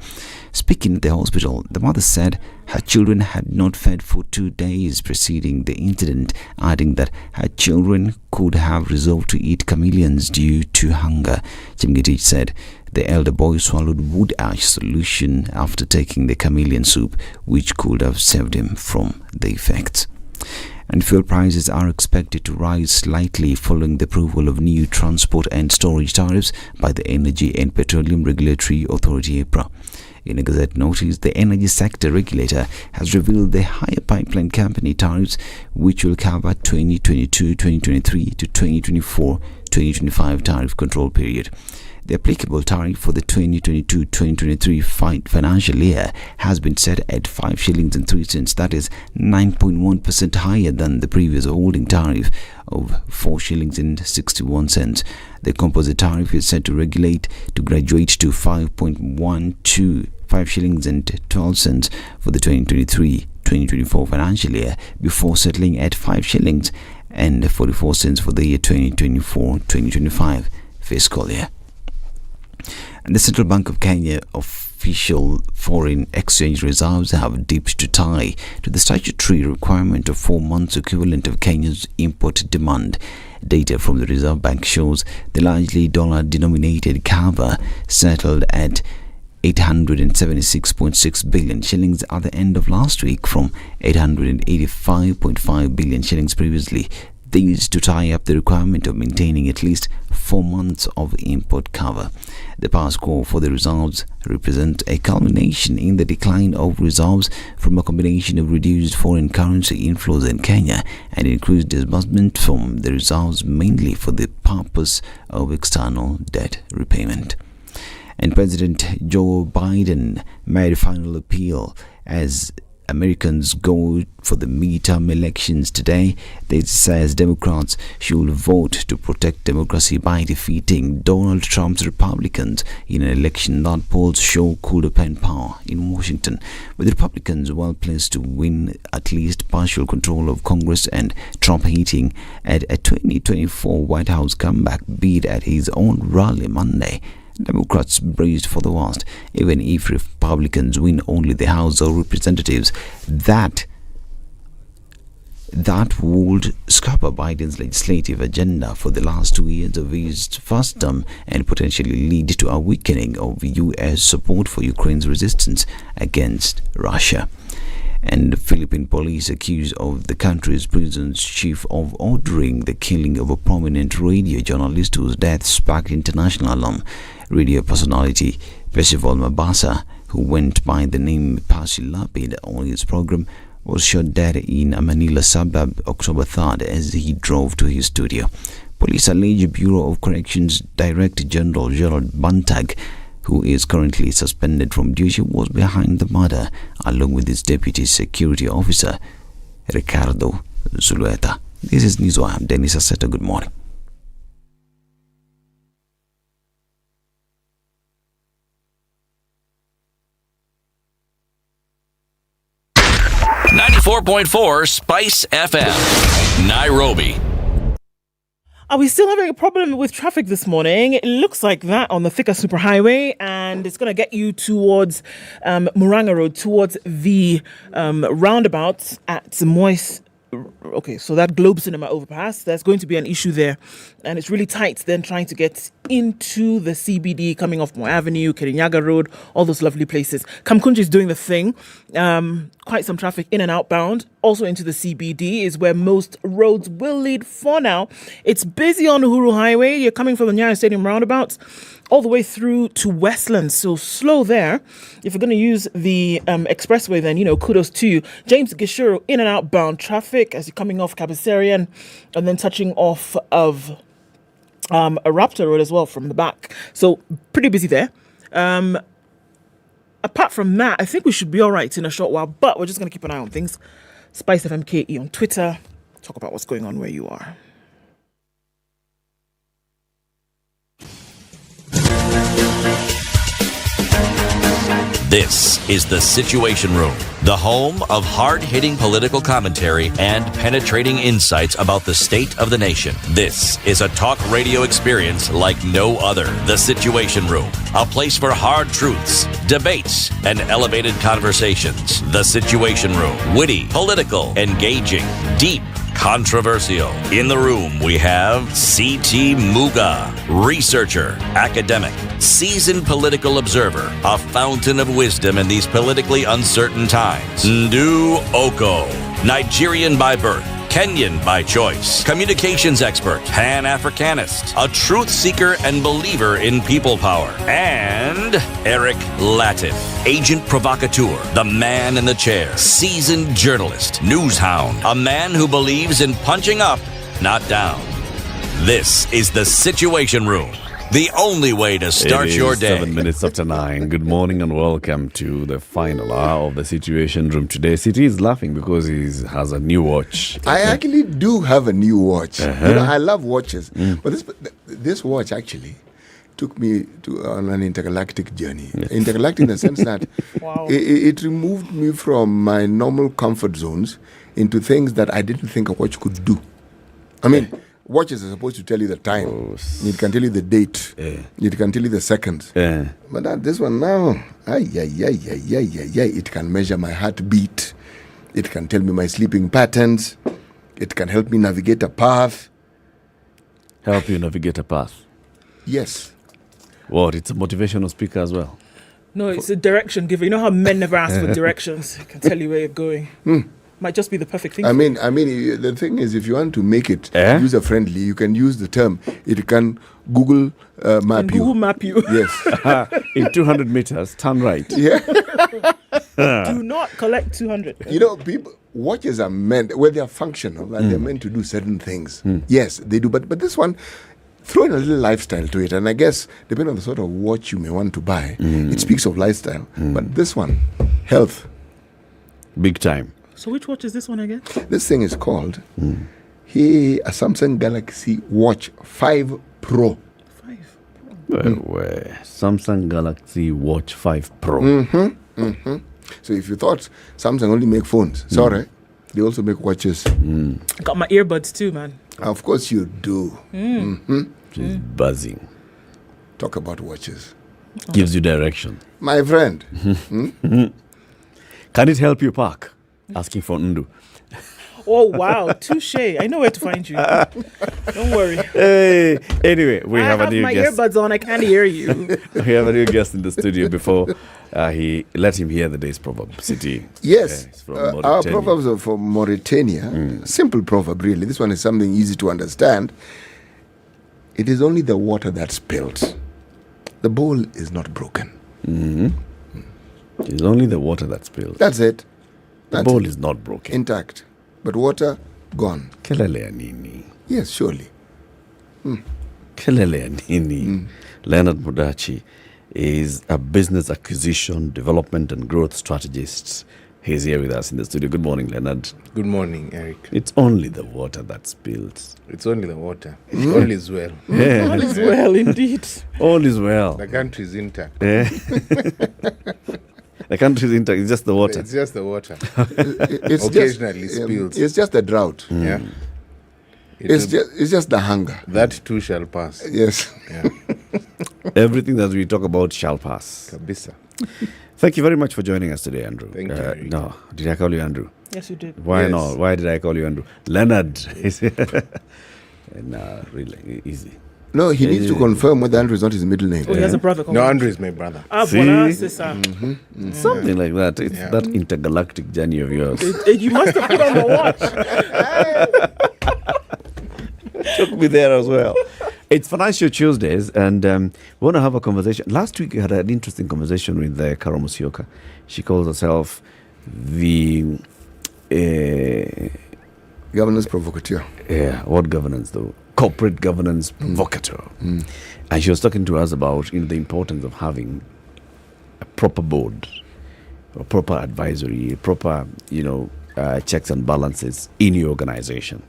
Speaking at the hospital, the mother said her children had not fed for 2 days preceding the incident, adding that her children could have resolved to eat chameleons due to hunger. Chemgetich said the elder boy swallowed wood ash solution after taking the chameleon soup, which could have saved him from the effects. And fuel prices are expected to rise slightly following the approval of new transport and storage tariffs by the Energy and Petroleum Regulatory Authority (EPRA). In a Gazette notice, the energy sector regulator has revealed the higher pipeline company tariffs, which will cover 2022-2023 to 2024-2025 tariff control period. The applicable tariff for the 2022-2023 financial year has been set at 5 shillings and 3 cents. That is 9.1% higher than the previous holding tariff of 4 shillings and 61 cents. The composite tariff is set to graduate to 5 shillings and 12 cents for the 2023-2024 financial year, before settling at 5 shillings and 44 cents for the year 2024-2025 fiscal year. And the Central Bank of Kenya official foreign exchange reserves have dipped to tie to the statutory requirement of 4 months equivalent of Kenya's import demand. Data from the Reserve Bank shows the largely dollar-denominated cover settled at 876.6 billion shillings at the end of last week from 885.5 billion shillings previously. These to tie up the requirement of maintaining at least 4 months of import cover. The past call for the reserves represent a culmination in the decline of reserves from a combination of reduced foreign currency inflows in Kenya and increased disbursement from the reserves mainly for the purpose of external debt repayment. And President Joe Biden made a final appeal as Americans go for the midterm elections today. This says Democrats should vote to protect democracy by defeating Donald Trump's Republicans in an election that polls show could append power in Washington, with Republicans well placed to win at least partial control of Congress and Trump hinting at a 2024 White House comeback bid at his own rally Monday. Democrats braced for the worst. Even if Republicans win only the House of Representatives, that would scupper Biden's legislative agenda for the last 2 years of his first term and potentially lead to a weakening of U.S. support for Ukraine's resistance against Russia. And Philippine police accused of the country's prison's chief of ordering the killing of a prominent radio journalist whose death sparked international alarm. Radio personality Percival Mombasa, who went by the name Percy Lapid on his program, was shot dead in a Manila suburb October 3rd as he drove to his studio. Police allege Bureau of Corrections Director General Gerald Bantag, who is currently suspended from duty, was behind the murder, along with his deputy security officer, Ricardo Zulueta. This is Newswire. I'm Dennis Asseto. Good morning. .4 Spice FM, Nairobi. Are we still having a problem with traffic this morning? It looks like that on the Thika Superhighway, and it's going to get you towards Muranga Road, towards the roundabout at Moise. Okay, so that Globe Cinema overpass, there's going to be an issue there. And it's really tight then trying to get into the CBD, coming off Moy Avenue, Kirinyaga Road, all those lovely places. Kamkunji is doing the thing. Quite some traffic in and outbound. Also into the CBD is where most roads will lead for now. It's busy on Uhuru Highway. You're coming from the Nyeri Stadium roundabouts all the way through to Westland. So slow there. If you're going to use the expressway, then, kudos to you. James Gishuru, in and outbound traffic as you're coming off Kabasarian and then touching off of a Raptor Road as well from the back. So pretty busy there. Apart from that, I think we should be all right in a short while, but we're just going to keep an eye on things. SpiceFM KE on Twitter. Talk about what's going on where you are. This is The Situation Room, the home of hard-hitting political commentary and penetrating insights about the state of the nation. This is a talk radio experience like no other. The Situation Room, a place for hard truths, debates, and elevated conversations. The Situation Room, witty, political, engaging, deep, controversial. In the room, we have C.T. Muga, researcher, academic, seasoned political observer, a fountain of wisdom in these politically uncertain times. Ndu Oko, Nigerian by birth, Kenyan by choice, communications expert, Pan-Africanist, a truth seeker and believer in people power, and Eric Latif, agent provocateur, the man in the chair, seasoned journalist, news hound, a man who believes in punching up, not down. This is The Situation Room, the only way to start your day. 7 minutes after 9. Good morning and welcome to the final hour of The Situation Room today. City is laughing because he has a new watch. I actually do have a new watch. I love watches. But this watch actually took me on an intergalactic journey. Intergalactic in the sense that it removed me from my normal comfort zones into things that I didn't think a watch could do. I mean, watches are supposed to tell you the time. It can tell you the date. It can tell you the seconds. But this one now, it can measure my heartbeat. It can tell me my sleeping patterns. It can help me navigate a path. Help you navigate a path? Yes. What? It's a motivational speaker as well? No, it's a direction giver. You know how men never ask for directions? It can tell you where you're going. might just be the perfect thing. I mean, the thing is, if you want to make it user friendly, you can use the term. It can Google map you. Google map you. Yes. In 200 meters, turn right. Yeah. Do not collect 200. People watches are meant when they are functional and they're meant to do certain things. Yes, they do. But this one, throw in a little lifestyle to it, and I guess depending on the sort of watch you may want to buy, it speaks of lifestyle. But this one, health, big time. So which watch is this one again? This thing is called a Samsung Galaxy Watch 5 Pro. Samsung Galaxy Watch 5 Pro. So if you thought Samsung only make phones, sorry, they also make watches. Got my earbuds too, man. Of course you do. She's buzzing. Talk about watches. Gives you direction. My friend. Can it help you park? Asking for Ndu. Oh, wow. Touche. I know where to find you. Don't worry. Hey, anyway, we have a new my guest. earbuds on. I can't hear you. We have a new guest in the studio before let him hear the day's proverb. City. Yes. From Our Mauritania. proverbs are from Mauritania. Simple proverb, really. This one is something easy to understand. It is only the water that spills. The bowl is not broken. It is only the water that spills. That's it. The bowl is not broken. Intact. But water, gone. Kelele ya nini? Yes, surely. Kelele ya nini? Leonard Mudachi is a business acquisition, development and growth strategist. He's here with us in the studio. Good morning, Leonard. Good morning, Eric. It's only the water that spills. It's only the water. All is well. Yeah. All is well, indeed. All is well. The country is intact. Yeah. The country is intact. It's just the water. It's just the water. It's Occasionally just, spills. It's just the drought. Yeah. It's just the hunger. That too shall pass. Yes. Yeah. Everything that we talk about shall pass. Kabisa. Thank you very much for joining us today, Andrew. Thank you. No, did I call you Andrew? Yes, you did. Why Yes. not? Why did I call you Andrew? Leonard. No, really easy. No, he needs to confirm whether Andrew is not his middle name. Oh, he has a brother. No, Andrew is my brother. See? Voilà, c'est ça. Something like that. It's that intergalactic journey of yours. You must have put on the watch. Took me there as well. It's Financial Tuesdays, and we want to have a conversation. Last week, we had an interesting conversation with Karo Musyoka. She calls herself the governance provocateur. Yeah, what governance though? Corporate governance provocateur. And she was talking to us about the importance of having a proper board, a proper advisory, proper checks and balances in your organization.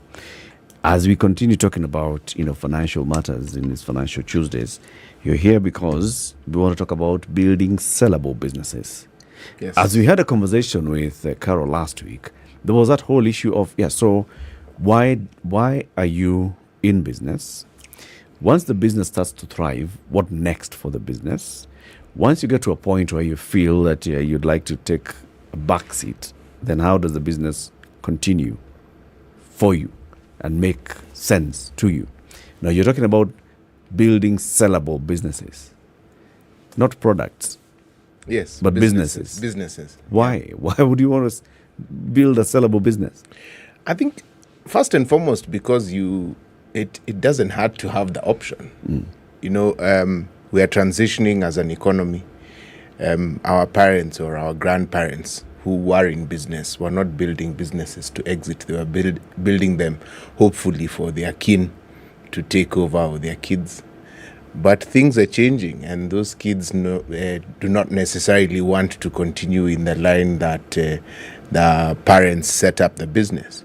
As we continue talking about financial matters in these Financial Tuesdays, you're here because we want to talk about building sellable businesses. Yes. As we had a conversation with Carol last week, there was that whole issue of so why are you in business? Once the business starts to thrive, what next for the business? Once you get to a point where you feel that you'd like to take a back seat, then how does the business continue for you and make sense to you? Now, you're talking about building sellable businesses, not products. Yes. But businesses. Businesses. Why? Why would you want to build a sellable business? I think, first and foremost, because it doesn't hurt to have the option. We are transitioning as an economy. Our parents or our grandparents who were in business were not building businesses to exit. They were building them, hopefully, for their kin to take over, or their kids. But things are changing, and those kids do not necessarily want to continue in the line that the parents set up the business.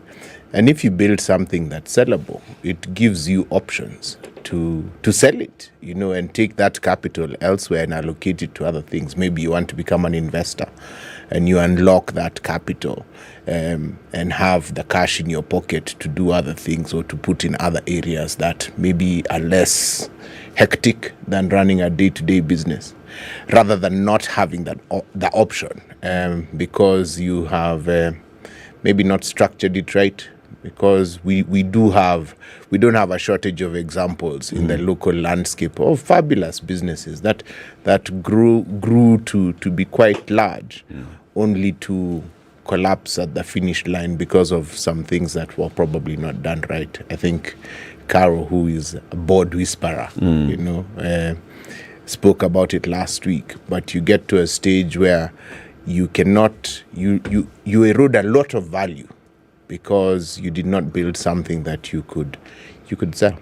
And if you build something that's sellable, it gives you options to sell it, and take that capital elsewhere and allocate it to other things. Maybe you want to become an investor, and you unlock that capital and have the cash in your pocket to do other things or to put in other areas that maybe are less hectic than running a day-to-day business, rather than not having the option because you have maybe not structured it right. Because we don't have a shortage of examples in the local landscape of fabulous businesses that grew to be quite large, only to collapse at the finish line because of some things that were probably not done right. I think Caro, who is a board whisperer, spoke about it last week. But you get to a stage where you cannot, you erode a lot of value because you did not build something that you could sell.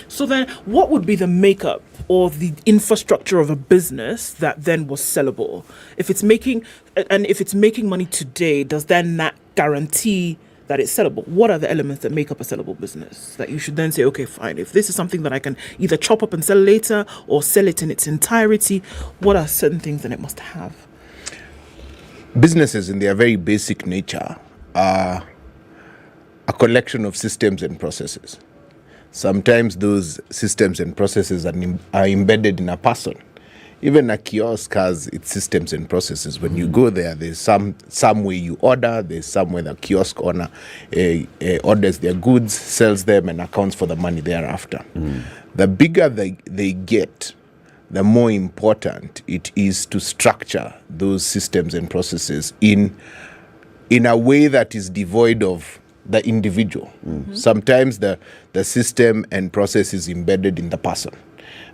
So then, what would be the makeup or the infrastructure of a business that then was sellable? If it's making money today, does then that guarantee that it's sellable? What are the elements that make up a sellable business that you should then say, okay, fine, if this is something that I can either chop up and sell later or sell it in its entirety, what are certain things that it must have? Businesses in their very basic nature are a collection of systems and processes. Sometimes those systems and processes are embedded in a person. Even a kiosk has its systems and processes. When you go there, there's some way you order, there's some way the kiosk owner orders their goods, sells them, and accounts for the money thereafter. The bigger they get, the more important it is to structure those systems and processes in a way that is devoid of the individual. Sometimes the system and process is embedded in the person.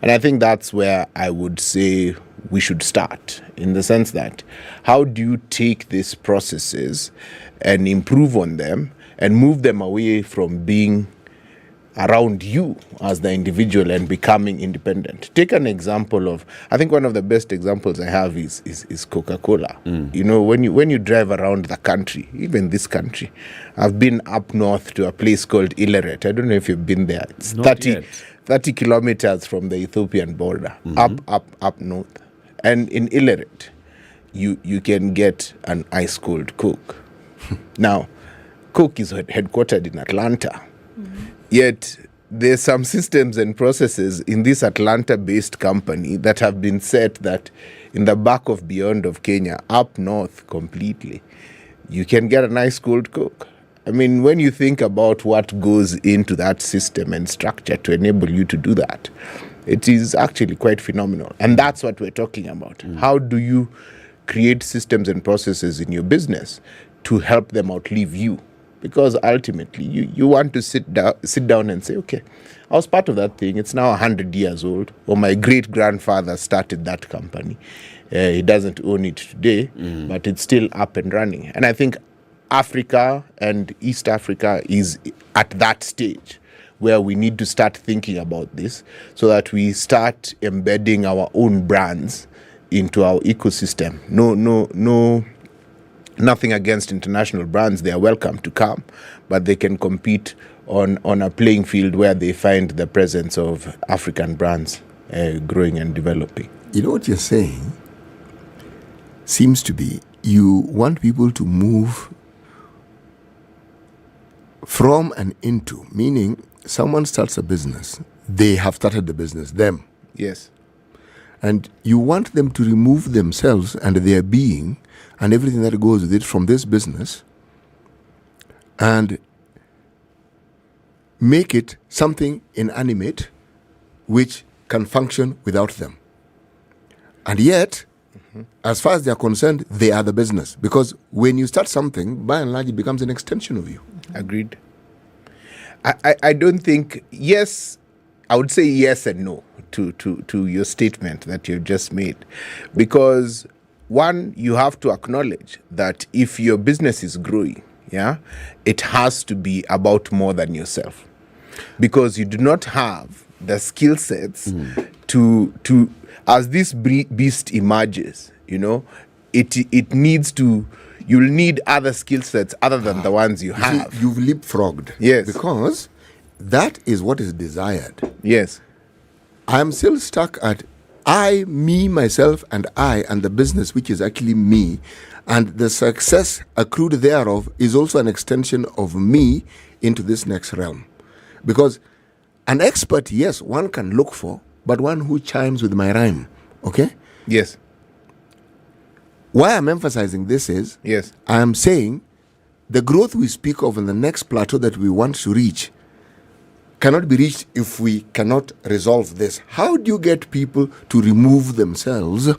And I think that's where I would say we should start, in the sense that how do you take these processes and improve on them and move them away from being around you as the individual and becoming independent. Take an example of, I think one of the best examples I have is Coca-Cola. When you drive around the country, even this country, I've been up north to a place called Eldoret. I don't know if you've been there. It's 30 kilometers from the Ethiopian border, up north. And in Eldoret, you can get an ice cold Coke. Now, Coke is headquartered in Atlanta. Yet there's some systems and processes in this Atlanta-based company that have been set that in the back of beyond of Kenya, up north completely, you can get a nice cold Coke. I mean, when you think about what goes into that system and structure to enable you to do that, it is actually quite phenomenal. And that's what we're talking about. How do you create systems and processes in your business to help them outlive you? Because ultimately, you want to sit down and say, okay, I was part of that thing. It's now 100 years old. Or my great-grandfather started that company. He doesn't own it today, but it's still up and running. And I think Africa and East Africa is at that stage where we need to start thinking about this so that we start embedding our own brands into our ecosystem. Nothing against international brands. They are welcome to come, but they can compete on a playing field where they find the presence of African brands growing and developing. You know what you're saying seems to be you want people to move from and into, meaning someone starts a business, they have started the business, them. Yes. And you want them to remove themselves and their being and everything that goes with it from this business and make it something inanimate which can function without them. And yet, as far as they are concerned, they are the business. Because when you start something, by and large, it becomes an extension of you. Agreed. I don't think, yes, I would say yes and no to your statement that you've just made. Because one, you have to acknowledge that if your business is growing, it has to be about more than yourself. Because you do not have the skill sets to as this beast emerges, it needs to, you'll need other skill sets other than the ones you have. See, you've leapfrogged. Yes. Because that is what is desired. Yes. I'm still stuck at I, me, myself, and I, and the business, which is actually me. And the success accrued thereof is also an extension of me into this next realm. Because an expert, yes, one can look for, but one who chimes with my rhyme. Okay? Yes. Why I'm emphasizing this is, yes, I am saying the growth we speak of in the next plateau that we want to reach cannot be reached if we cannot resolve this. How do you get people to remove themselves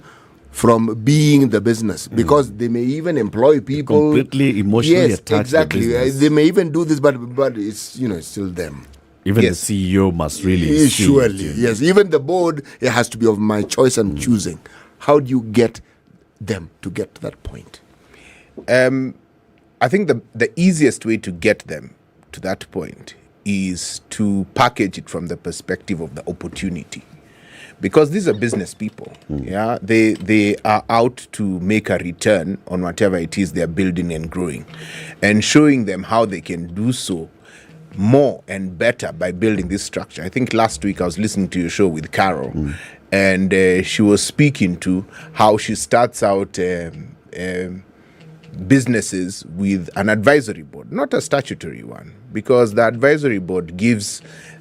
from being the business, because they may even employ people completely emotionally yes, attached exactly. to the business. They may even do this, but it's it's still them. Even yes. the CEO must really surely yes. Even the board, it has to be of my choice and choosing. How do you get them to get to that point? I think the easiest way to get them to that point is to package it from the perspective of the opportunity. Because these are business people, yeah, they are out to make a return on whatever it is they're building and growing, and showing them how they can do so more and better by building this structure. I think last week I was listening to your show with Carol, and she was speaking to how she starts out businesses with an advisory board, not a statutory one, because the advisory board gives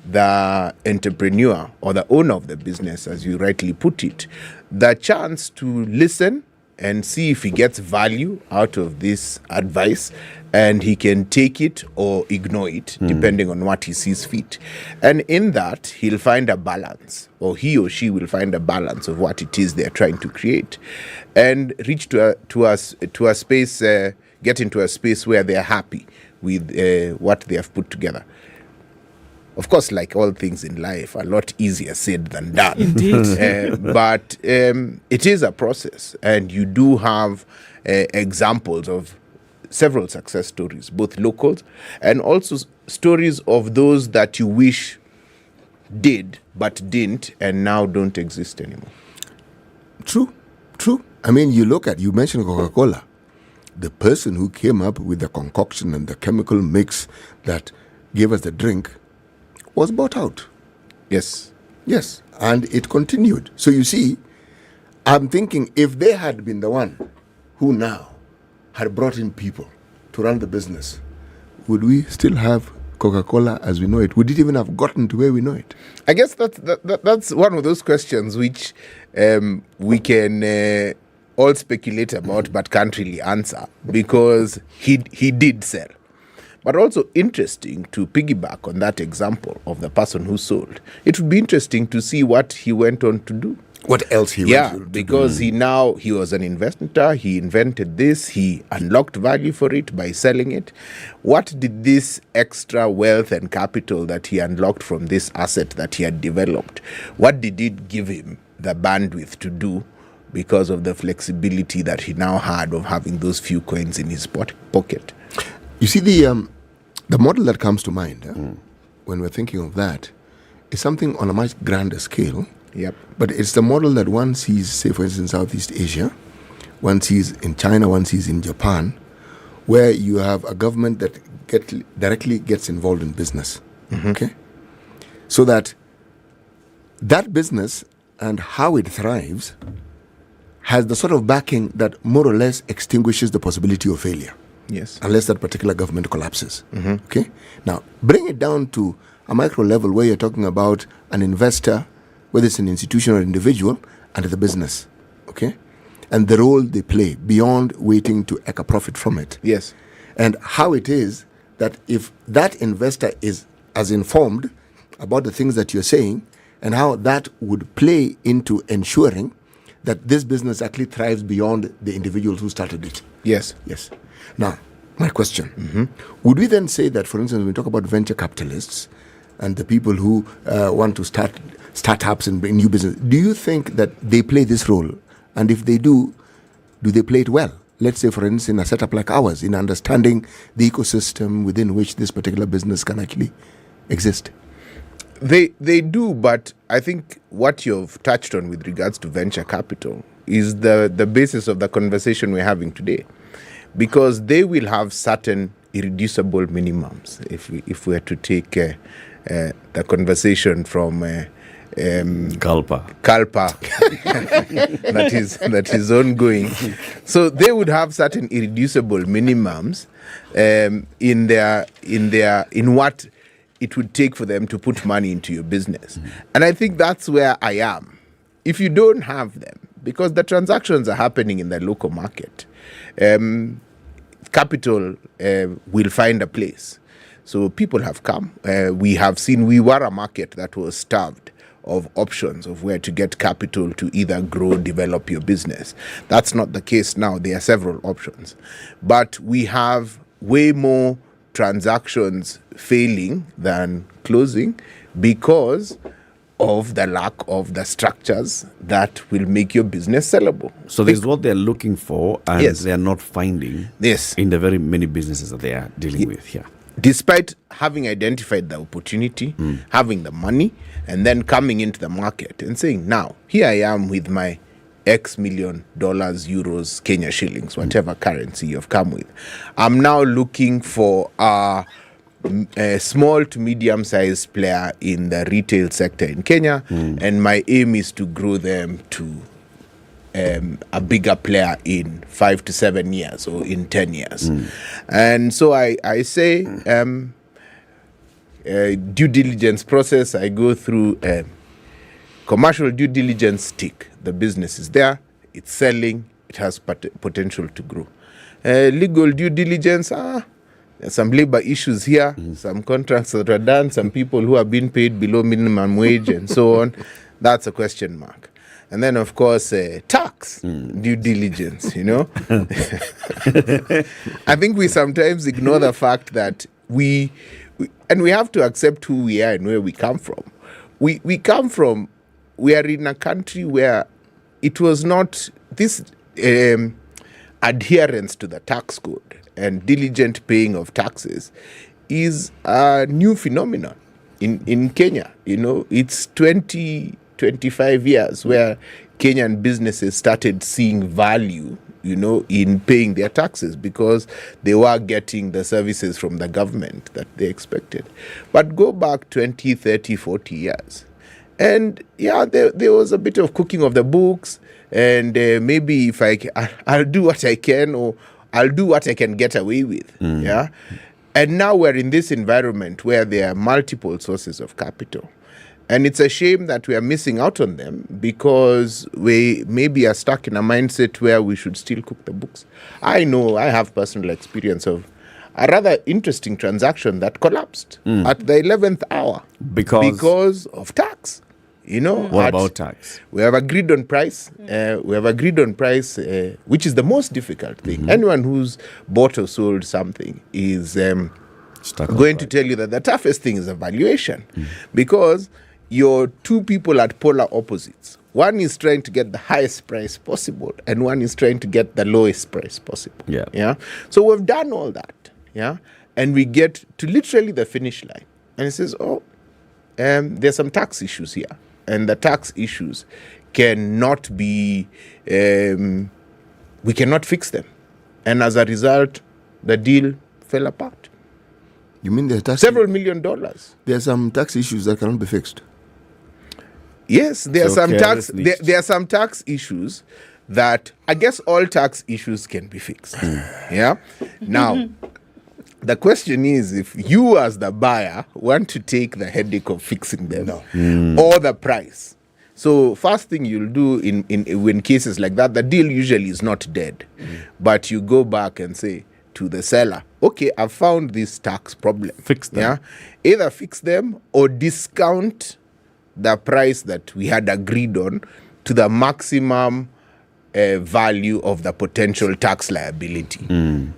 the entrepreneur or the owner of the business, as you rightly put it, the chance to listen and see if he gets value out of this advice, and he can take it or ignore it depending on what he sees fit. And in that, he'll find a balance, or he or she will find a balance of what it is they're trying to create, and reach to a space, get into a space where they're happy with what they have put together. Of course, like all things in life, a lot easier said than done. Indeed. But it is a process, and you do have examples of several success stories, both locals and also stories of those that you wish did but didn't and now don't exist anymore. True. I mean, you mentioned Coca-Cola. The person who came up with the concoction and the chemical mix that gave us the drink was bought out. Yes. And it continued. So you see, I'm thinking if they had been the one who now had brought in people to run the business, would we still have Coca-Cola as we know it? Would it even have gotten to where we know it? I guess that's one of those questions which we can all speculate about but can't really answer, because he did sell. But also interesting to piggyback on that example of the person who sold. It would be interesting to see what he went on to do. What else he went on to do. Because he was an inventor, he invented this, he unlocked value for it by selling it. What did this extra wealth and capital that he unlocked from this asset that he had developed, what did it give him the bandwidth to do because of the flexibility that he now had of having those few coins in his pocket? You see, the model that comes to mind when we're thinking of that is something on a much grander scale. Yep. But it's the model that one sees, say, for instance, in Southeast Asia, one sees in China, one sees in Japan, where you have a government that directly gets involved in business. Okay? So that business and how it thrives has the sort of backing that more or less extinguishes the possibility of failure. Yes. Unless that particular government collapses. Okay? Now, bring it down to a micro level where you're talking about an investor, whether it's an institution or individual, and the business. Okay? And the role they play beyond waiting to eke a profit from it. Yes. And how it is that if that investor is as informed about the things that you're saying, and how that would play into ensuring that this business actually thrives beyond the individuals who started it. Yes. Now, my question, would we then say that, for instance, when we talk about venture capitalists and the people who want to start startups and bring new business, do you think that they play this role? And if they do they play it well? Let's say, for instance, in a setup like ours, in understanding the ecosystem within which this particular business can actually exist. They do, but I think what you've touched on with regards to venture capital is the basis of the conversation we're having today. Because they will have certain irreducible minimums. If we are to take the conversation from Kalpa that is ongoing, so they would have certain irreducible minimums in what it would take for them to put money into your business, and I think that's where I am. If you don't have them, because the transactions are happening in the local market, capital will find a place. So people have come. We have seen we were a market that was starved of options of where to get capital to either grow, develop your business. That's not the case now. There are several options. But we have way more transactions failing than closing because of the lack of the structures that will make your business sellable. So this is what they're looking for, and they're not finding in the very many businesses that they are dealing with here. Despite having identified the opportunity, having the money, and then coming into the market and saying, now, here I am with my X million dollars, euros, Kenya shillings, whatever currency you've come with. I'm now looking for a small to medium-sized player in the retail sector in Kenya, and my aim is to grow them to a bigger player in 5 to 7 years or in 10 years. And so I say due diligence process, I go through commercial due diligence tick. The business is there, it's selling, it has potential to grow. Legal due diligence, there's some labor issues here, some contracts that are done, some people who have been paid below minimum wage and so on. That's a question mark. And then, of course, tax due diligence, you know. I think we sometimes ignore the fact that we have to accept who we are and where we come from. We are in a country where it was not this adherence to the tax code and diligent paying of taxes is a new phenomenon in Kenya. You know, it's 25 years where Kenyan businesses started seeing value, you know, in paying their taxes because they were getting the services from the government that they expected. But go back 20, 30, 40 years. And yeah, there was a bit of cooking of the books, and maybe if I'll do what I can, or I'll do what I can get away with. Yeah. And now we're in this environment where there are multiple sources of capital. And it's a shame that we are missing out on them because we maybe are stuck in a mindset where we should still cook the books. I know I have personal experience of a rather interesting transaction that collapsed at the 11th hour because of tax. You know, what about tax? We have agreed on price. Which is the most difficult thing. Anyone who's bought or sold something is going to tell you that the toughest thing is evaluation, because you're two people at polar opposites. One is trying to get the highest price possible, and one is trying to get the lowest price possible. Yeah. So we've done all that. Yeah, and we get to literally the finish line, and it says, there's some tax issues here. And the tax issues cannot be, we cannot fix them. And as a result, the deal fell apart. You mean there are several $1 million? There are some tax issues that cannot be fixed. Yes, there are some tax issues that, I guess all tax issues can be fixed. Yeah. Now, the question is, if you as the buyer want to take the headache of fixing them or the price. So first thing you'll do in cases like that, the deal usually is not dead. But you go back and say to the seller, okay, I've found this tax problem. Fix them. Yeah? Either fix them or discount the price that we had agreed on to the maximum value of the potential tax liability.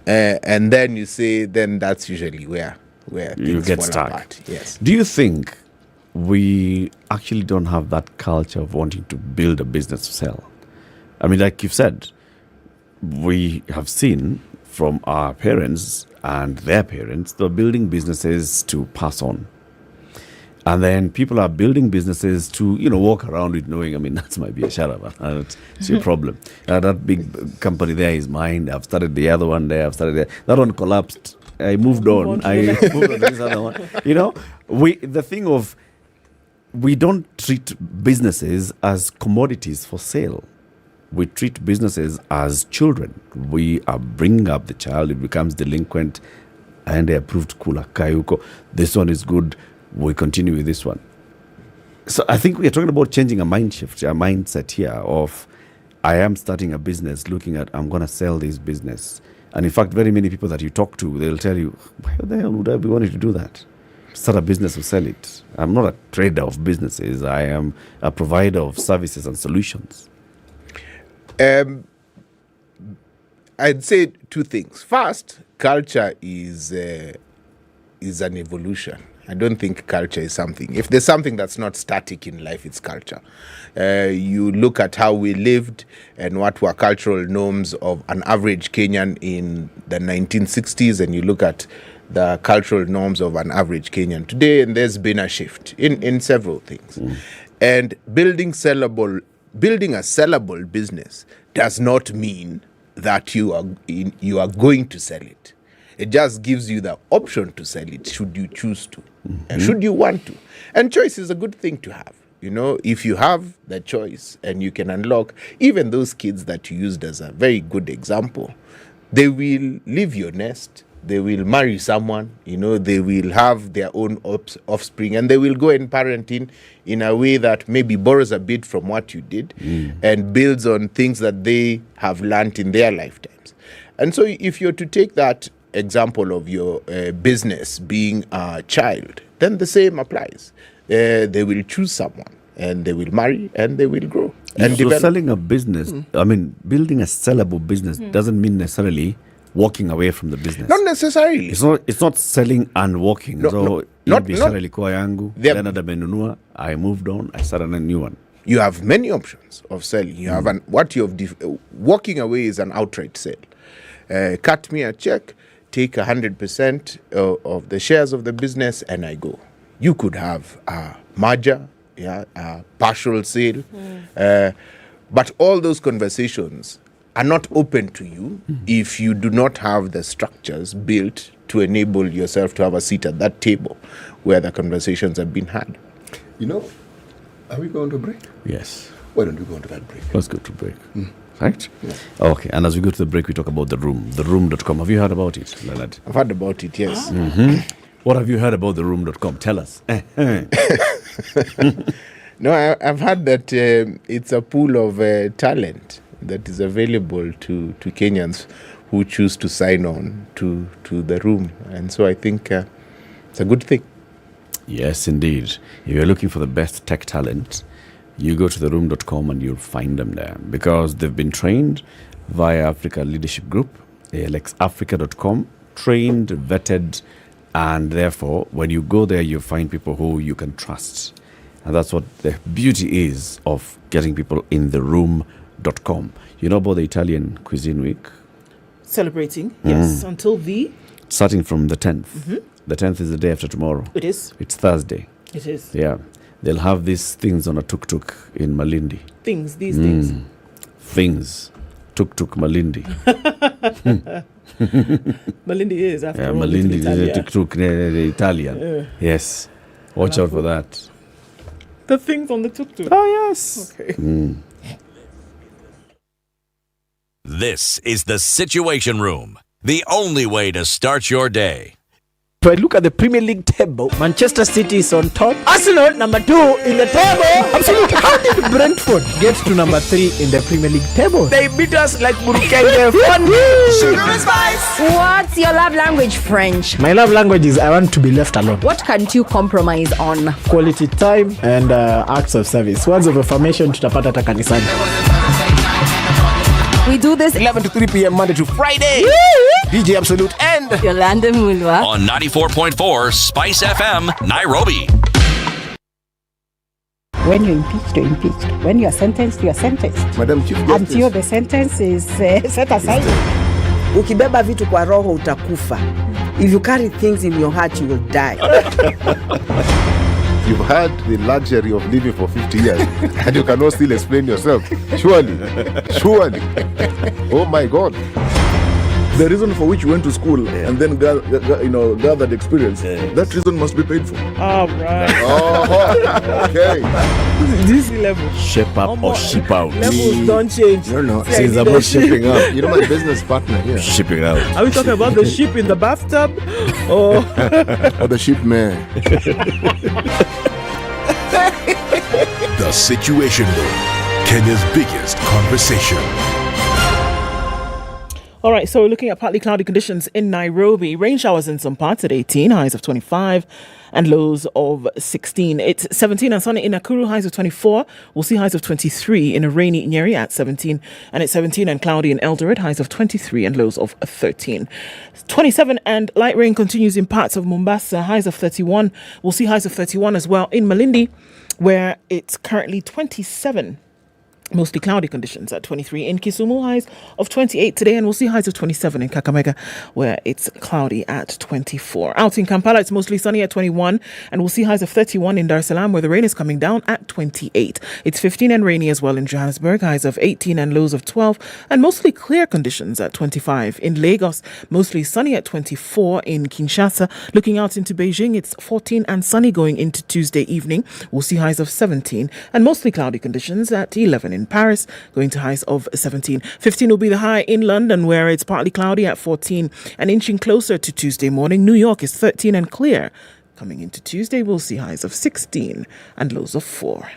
And then you say, then that's usually where you get fall stuck. Apart. Yes. Do you think we actually don't have that culture of wanting to build a business to sell? I mean, like you've said, we have seen from our parents and their parents, they're building businesses to pass on. And then people are building businesses to, walk around with knowing, that might be a sharaba. It's your problem. That big company there is mine. I've started the other one there. I've started there. That one collapsed. I moved on. I moved on to this other one. The thing of, we don't treat businesses as commodities for sale. We treat businesses as children. We are bringing up the child. It becomes delinquent. And they approved kula kayuko. This one is good. We continue with this one. So I think we are talking about changing a mind shift, a mindset here of, I am starting a business looking at, I'm going to sell this business. And in fact, very many people that you talk to, they'll tell you, why the hell would I be wanting to do that? start a business or sell it. I'm not a trader of businesses. I am a provider of services and solutions. I'd say two things. First, culture is an evolution. I don't think culture is something. If there's something that's not static in life, it's culture. You look at how we lived and what were cultural norms of an average Kenyan in the 1960s, and you look at the cultural norms of an average Kenyan today, and there's been a shift in several things. And building a sellable business does not mean that you are going to sell it. It just gives you the option to sell it should you choose to and should you want to. And choice is a good thing to have. You know, if you have the choice and you can unlock, even those kids that you used as a very good example, they will leave your nest, they will marry someone, you know, they will have their own offspring, and they will go and parent in a way that maybe borrows a bit from what you did and builds on things that they have learned in their lifetimes. And so if you're to take that example of your business being a child, then the same applies. They will choose someone and they will marry and they will grow. And so selling a business, I mean, building a sellable business doesn't mean necessarily walking away from the business. Not necessarily. It's not selling and walking. Not ilikuwa yangu, then amenunua, I moved on, I started a new one. You have many options of selling. You have walking away is an outright sale. Cut me a check, take 100% of the shares of the business, and I go. You could have a merger, a partial sale, but all those conversations are not open to you if you do not have the structures built to enable yourself to have a seat at that table where the conversations have been had. You know, are we going to break? Yes. Why don't we go to that break? Let's go to break. Right? Yeah. Okay, and as we go to the break, we talk about the room, theroom.com. Have you heard about it, Leonard? I've heard about it, yes. What have you heard about theroom.com? Tell us. No, I've heard that it's a pool of talent that is available to Kenyans who choose to sign on to the room. And so I think it's a good thing. Yes, indeed. If you're looking for the best tech talent, you go to theroom.com and you'll find them there because they've been trained via Africa Leadership Group, alexafrica.com, trained, vetted, and therefore, when you go there, you find people who you can trust. And that's what the beauty is of getting people in theroom.com. You know about the Italian Cuisine Week? Celebrating, yes, until starting from the 10th. The 10th is the day after tomorrow. It is. It's Thursday. It is. Yeah. They'll have these things on a tuk-tuk in Malindi. Things. Things. Tuk-tuk Malindi. Malindi is, after all. Malindi is a tuk-tuk, the Italian. Yes. Watch out for that. The things on the tuk-tuk. Oh, yes. Okay. This is the Situation Room, the only way to start your day. If I look at the Premier League table, Manchester City is on top. Arsenal, number 2 in the table. Absolutely. How did Brentford get to number 3 in the Premier League table? They beat us like Burukenge. Sugar and spice. What's your love language, French? My love language is I want to be left alone. What can't you compromise on? Quality time and acts of service. Words of affirmation tutapata hata kanisani. We do this 11 to 3 p.m. Monday to Friday. DJ Absolute and Yolanda Mulwa on 94.4 Spice FM, Nairobi. When you're impeached, you're impeached. When you're sentenced, you're sentenced. Madam Chief Justice. Until the sentence is set aside. Ukibeba vitu kwa roho utakufa. If you carry things in your heart, you will die. You've had the luxury of living for 50 years and you cannot still explain yourself. Surely. Oh my God. The reason for which you went to school and then gathered experience, that reason must be paid for. All right. Okay. This level. Shape up or ship out. Levels don't change. No. It's about shipping up. You know my business partner here. Shipping out. Are we talking about the ship in the bathtub? Or the ship man? The Situation Room, Kenya's biggest conversation. All right, so we're looking at partly cloudy conditions in Nairobi. Rain showers in some parts at 18, highs of 25 and lows of 16. It's 17 and sunny in Nakuru, highs of 24. We'll see highs of 23 in a rainy Nyeri at 17. And it's 17 and cloudy in Eldoret, highs of 23 and lows of 13. 27 and light rain continues in parts of Mombasa, highs of 31. We'll see highs of 31 as well in Malindi, where it's currently 27. Mostly cloudy conditions at 23 in Kisumu, highs of 28 today, and we'll see highs of 27 in Kakamega, where it's cloudy at 24. Out in Kampala, it's mostly sunny at 21, and we'll see highs of 31 in Dar es Salaam, where the rain is coming down at 28. It's 15 and rainy as well in Johannesburg, highs of 18 and lows of 12, and mostly clear conditions at 25. In Lagos, mostly sunny at 24. In Kinshasa, looking out into Beijing, it's 14 and sunny going into Tuesday evening. We'll see highs of 17, and mostly cloudy conditions at 11 in Paris, going to highs of 17. 15 will be the high in London, where it's partly cloudy at 14 and inching closer to Tuesday morning. New York is 13 and clear. Coming into Tuesday, we'll see highs of 16 and lows of 4.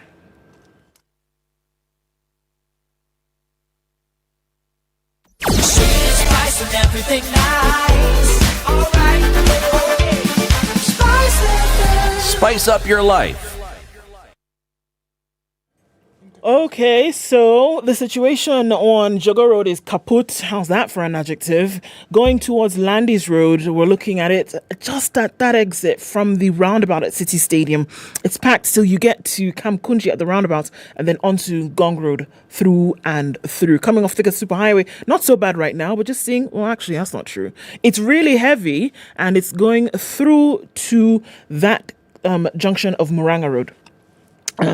Spice and everything nice. All right. Spice up your life. Okay, so the situation on Jogo Road is kaput. How's that for an adjective? Going towards Landis Road, we're looking at it just at that exit from the roundabout at City Stadium. It's packed till you get to Kamkunji at the roundabout and then onto Gong Road through and through. Coming off Thika Superhighway, not so bad right now, but just seeing, well, actually, that's not true. It's really heavy and it's going through to that junction of Muranga Road.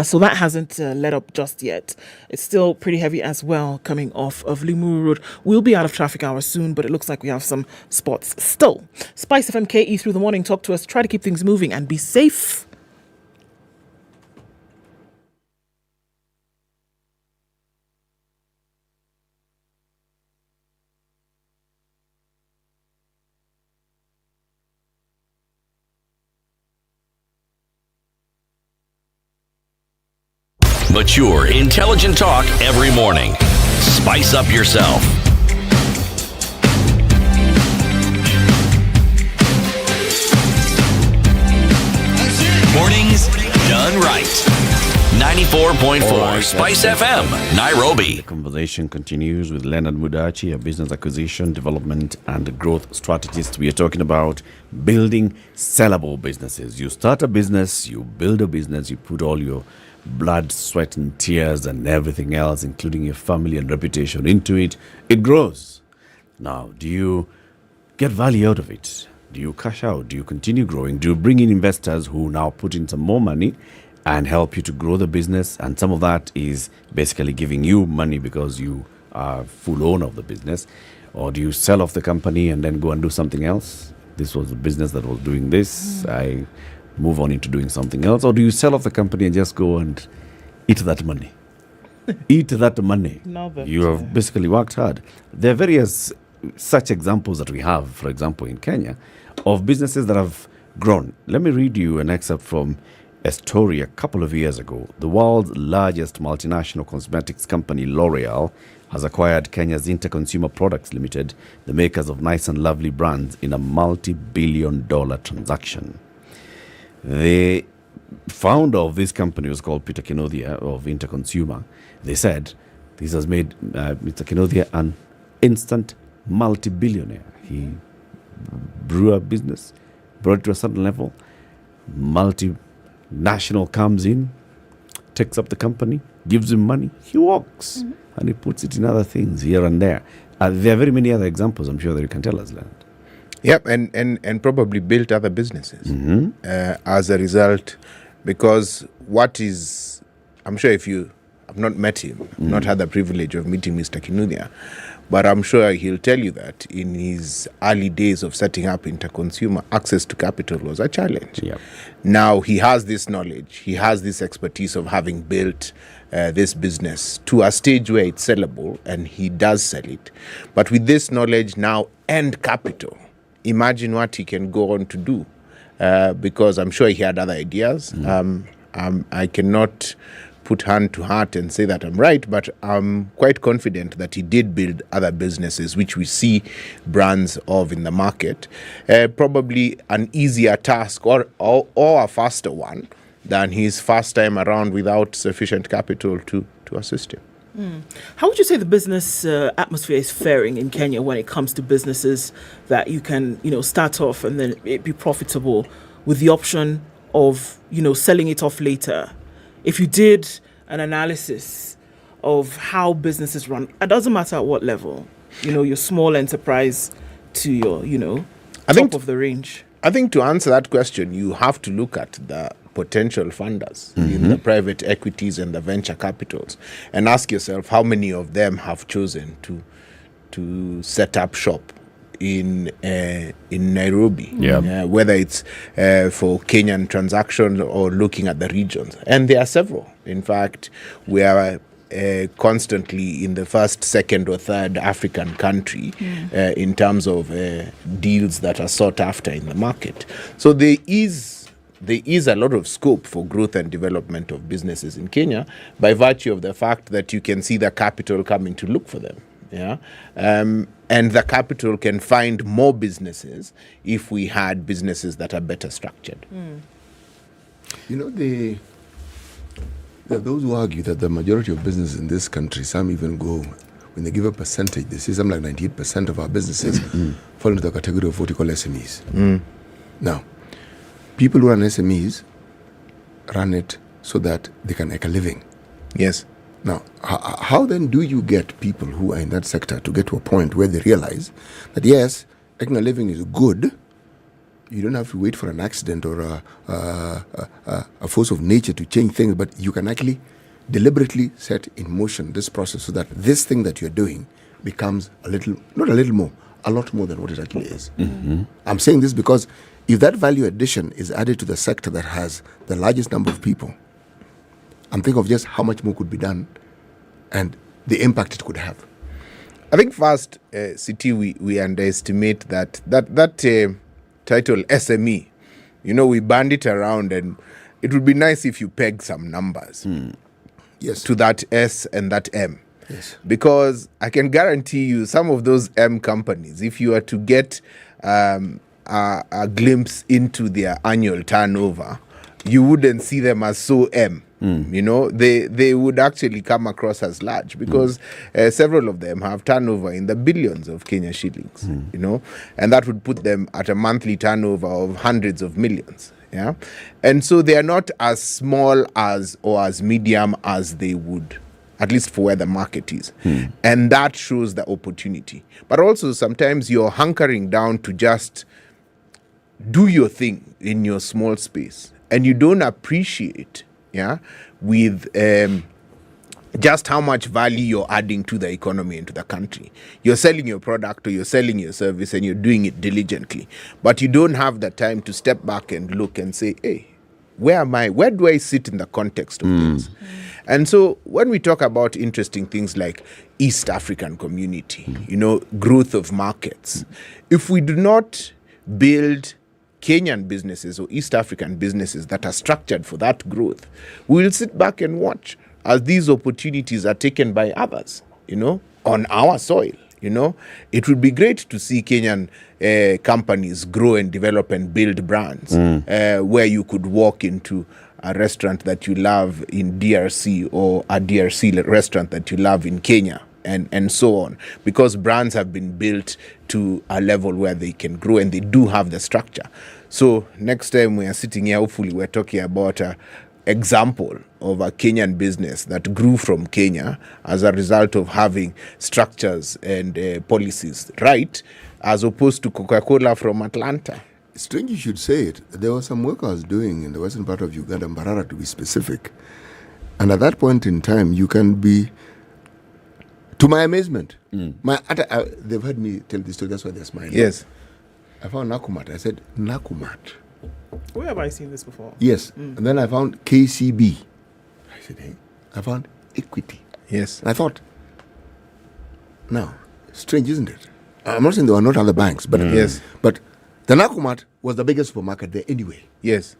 So that hasn't let up just yet. It's still pretty heavy as well coming off of Limuru Road. We'll be out of traffic hours soon, but it looks like we have some spots still. SpiceFM KE through the morning. Talk to us. Try to keep things moving and be safe. Mature, intelligent talk every morning. Spice up yourself. Mornings done right. 94.4 Spice FM, Nairobi. The conversation continues with Leonard Mudachi, a business acquisition, development and growth strategist. We are talking about building sellable businesses. You start a business, you build a business, you put all your blood, sweat and tears and everything else, including your family and reputation into it. It grows. Now, do you get value out of it? Do you cash out? Do you continue growing? Do you bring in investors who now put in some more money and help you to grow the business? And some of that is basically giving you money because you are full owner of the business. Or do you sell off the company and then go and do something else? This was a business that was doing this. I move on into doing something else. Or do you sell off the company and just go and eat that money? Eat that money. You have basically worked hard. There are various such examples that we have, for example, in Kenya, of businesses that have grown. Let me read you an excerpt from a story a couple of years ago. The world's largest multinational cosmetics company, L'Oreal, has acquired Kenya's Interconsumer Products Limited, the makers of Nice and Lovely brands, in a multi-billion-dollar transaction. The founder of this company was called Peter Kinothia of Interconsumer. They said this has made Mr. Kinothia an instant multi-billionaire. He grew a business, brought it to a certain level. Multinational comes in, takes up the company, gives him money, he walks, and he puts it in other things here and there. There are very many other examples, I'm sure, that you can tell us, Leonard. Yep, and probably built other businesses as a result, because I'm sure if you have not met him, not had the privilege of meeting Mr. Kinothia, but I'm sure he'll tell you that in his early days of setting up Interconsumer, access to capital was a challenge. Yep. Now he has this knowledge, he has this expertise of having built this business to a stage where it's sellable, and he does sell it. But with this knowledge now and capital, imagine what he can go on to do, because I'm sure he had other ideas. I cannot put hand to heart and say that I'm right, but I'm quite confident that he did build other businesses, which we see brands of in the market. Probably an easier task or a faster one than his first time around without sufficient capital to assist him. How would you say the business atmosphere is faring in Kenya when it comes to businesses that you can, start off and then it be profitable with the option of, selling it off later? If you did an analysis of how businesses run, it doesn't matter at what level, your small enterprise to your, top of the range. I think to answer that question, you have to look at the potential funders in the private equities and the venture capitals and ask yourself how many of them have chosen to set up shop in Nairobi, whether it's for Kenyan transactions or looking at the regions. And there are several. In fact, we are constantly in the first, second or third African country in terms of deals that are sought after in the market. So there is a lot of scope for growth and development of businesses in Kenya by virtue of the fact that you can see the capital coming to look for them. And the capital can find more businesses if we had businesses that are better structured. There are those who argue that the majority of businesses in this country, some even go, when they give a percentage, they say something like 98% of our businesses fall into the category of what you call SMEs. Now, people who run SMEs run it so that they can make a living. Yes. Now, how then do you get people who are in that sector to get to a point where they realize that, yes, making a living is good. You don't have to wait for an accident or a force of nature to change things, but you can actually deliberately set in motion this process so that this thing that you're doing becomes a lot more than what it actually is. I'm saying this because if that value addition is added to the sector that has the largest number of people, I'm thinking of just how much more could be done and the impact it could have. I think first, City, we underestimate that title SME. We band it around, and it would be nice if you peg some numbers to that S and that M. Yes. Because I can guarantee you some of those M companies, if you were to get a glimpse into their annual turnover, you wouldn't see them as so M. They would actually come across as large because several of them have turnover in the billions of Kenya shillings, and that would put them at a monthly turnover of hundreds of millions. And so they are not as small as or as medium as they would, at least for where the market is. And that shows the opportunity. But also sometimes you're hunkering down to just do your thing in your small space, and you don't appreciate with just how much value you're adding to the economy and to the country. You're selling your product or you're selling your service and you're doing it diligently, but you don't have the time to step back and look and say, hey, where am I? Where do I sit in the context of things? And so when we talk about interesting things like East African community, growth of markets, if we do not build Kenyan businesses or East African businesses that are structured for that growth, we will sit back and watch as these opportunities are taken by others, on our soil. It would be great to see Kenyan companies grow and develop and build brands where you could walk into a restaurant that you love in DRC or a DRC restaurant that you love in Kenya. And so on, because brands have been built to a level where they can grow and they do have the structure. So next time we are sitting here, hopefully we're talking about an example of a Kenyan business that grew from Kenya as a result of having structures and policies right, as opposed to Coca-Cola from Atlanta. Strange you should say it. There was some work I was doing in the western part of Uganda, Mbarara to be specific. And at that point in time, you can be... To my amazement, they've heard me tell this story, that's why they're smiling. Yes. I found Nakumat. I said, Nakumat. Where have I seen this before? Yes. And then I found KCB. I said, hey, I found Equity. Yes. And I thought, now, strange, isn't it? I'm not saying there were not other banks, but yes. But the Nakumat was the biggest supermarket there anyway. Yes.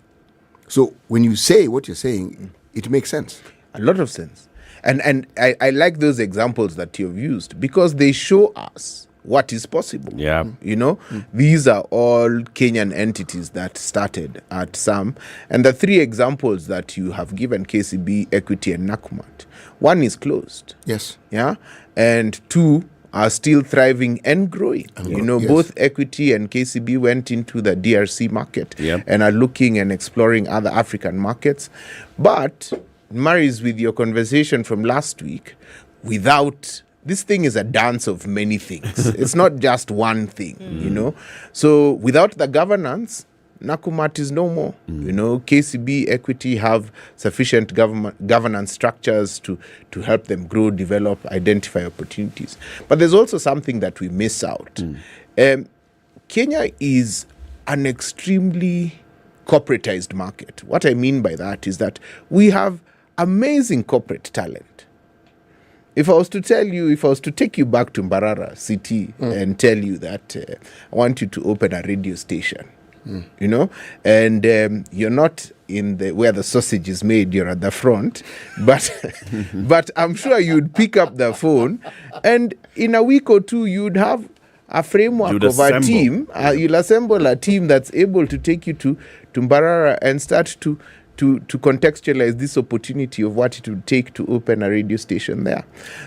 So when you say what you're saying, it makes sense. A lot of sense. And I like those examples that you've used because they show us what is possible. Yeah. You know, these are all Kenyan entities that started at some. And the three examples that you have given, KCB, Equity, and Nakumat, one is closed. Yes. Yeah. And two are still thriving and growing. You know, yes. both Equity and KCB went into the DRC market and are looking and exploring other African markets. But marries with your conversation from last week, without this thing is a dance of many things. It's not just one thing, you know. So without the governance, Nakumat is no more. You know, KCB, Equity have sufficient governance structures to help them grow, develop, identify opportunities. But there's also something that we miss out. Kenya is an extremely corporatized market. What I mean by that is that we have amazing corporate talent. If I was to take you back to Mbarara City and tell you that I want you to open a radio station, you know, and you're not in the where the sausage is made, you're at the front, but I'm sure you'd pick up the phone, and in a week or two you'd have a framework of a team. You'll assemble a team that's able to take you to Mbarara and start to contextualize this opportunity of what it would take to open a radio station there.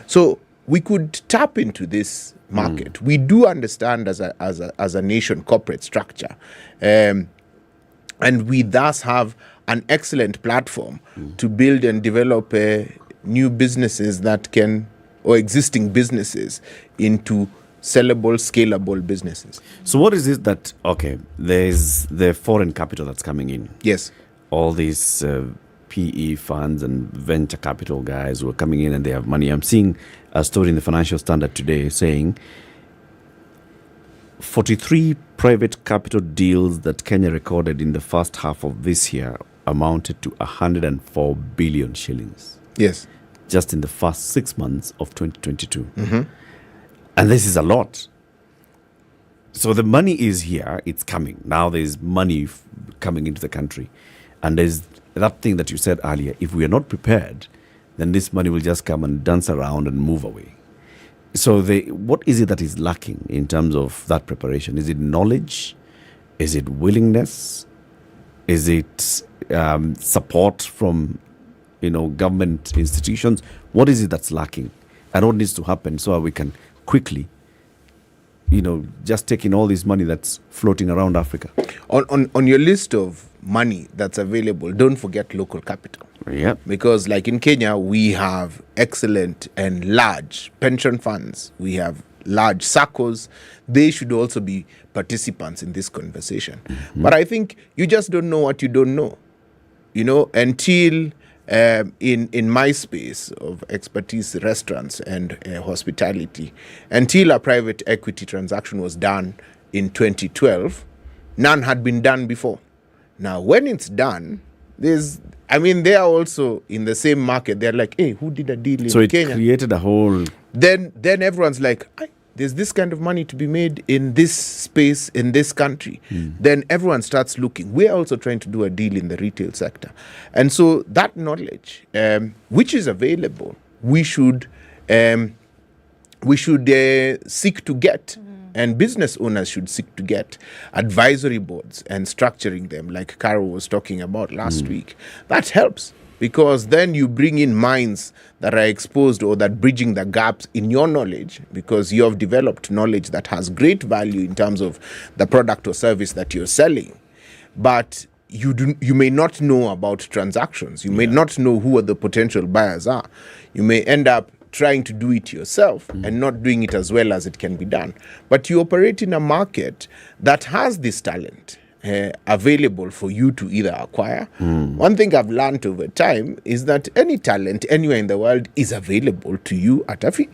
So we could tap into this market. We do understand as a nation corporate structure, and we thus have an excellent platform to build and develop new businesses that can, or existing businesses, into sellable, scalable businesses. So what is it that, okay, there's the foreign capital that's coming in. Yes. All these PE funds and venture capital guys who are coming in and they have money. I'm seeing a story in the Financial Standard today saying 43 private capital deals that Kenya recorded in the first half of this year amounted to 104 billion shillings. Yes. Just in the first 6 months of 2022. And this is a lot. So the money is here, it's coming. Now there's money coming into the country. And there's that thing that you said earlier, if we are not prepared, then this money will just come and dance around and move away. So what is it that is lacking in terms of that preparation? Is it knowledge? Is it willingness? Is it support from, government institutions? What is it that's lacking? And what needs to happen so we can quickly, just take in all this money that's floating around Africa? On your list of money that's available, don't forget local capital. Yeah. Because like in Kenya, we have excellent and large pension funds. We have large SACCOs. They should also be participants in this conversation. But I think you just don't know what you don't know. Until in my space of expertise, restaurants and hospitality, until a private equity transaction was done in 2012, none had been done before. Now, when it's done, they are also in the same market. They're like, hey, who did a deal in Kenya? So it created a whole... Then everyone's like, there's this kind of money to be made in this space, in this country. Then everyone starts looking. We're also trying to do a deal in the retail sector. And so that knowledge, which is available, we should seek to get. And business owners should seek to get advisory boards and structuring them, like Carol was talking about last week. That helps, because then you bring in minds that are exposed or that bridging the gaps in your knowledge, because you have developed knowledge that has great value in terms of the product or service that you're selling. But you may not know about transactions. You may not know who the potential buyers are. You may end up trying to do it yourself and not doing it as well as it can be done. But you operate in a market that has this talent available for you to either acquire. One thing I've learned over time is that any talent anywhere in the world is available to you at a fee.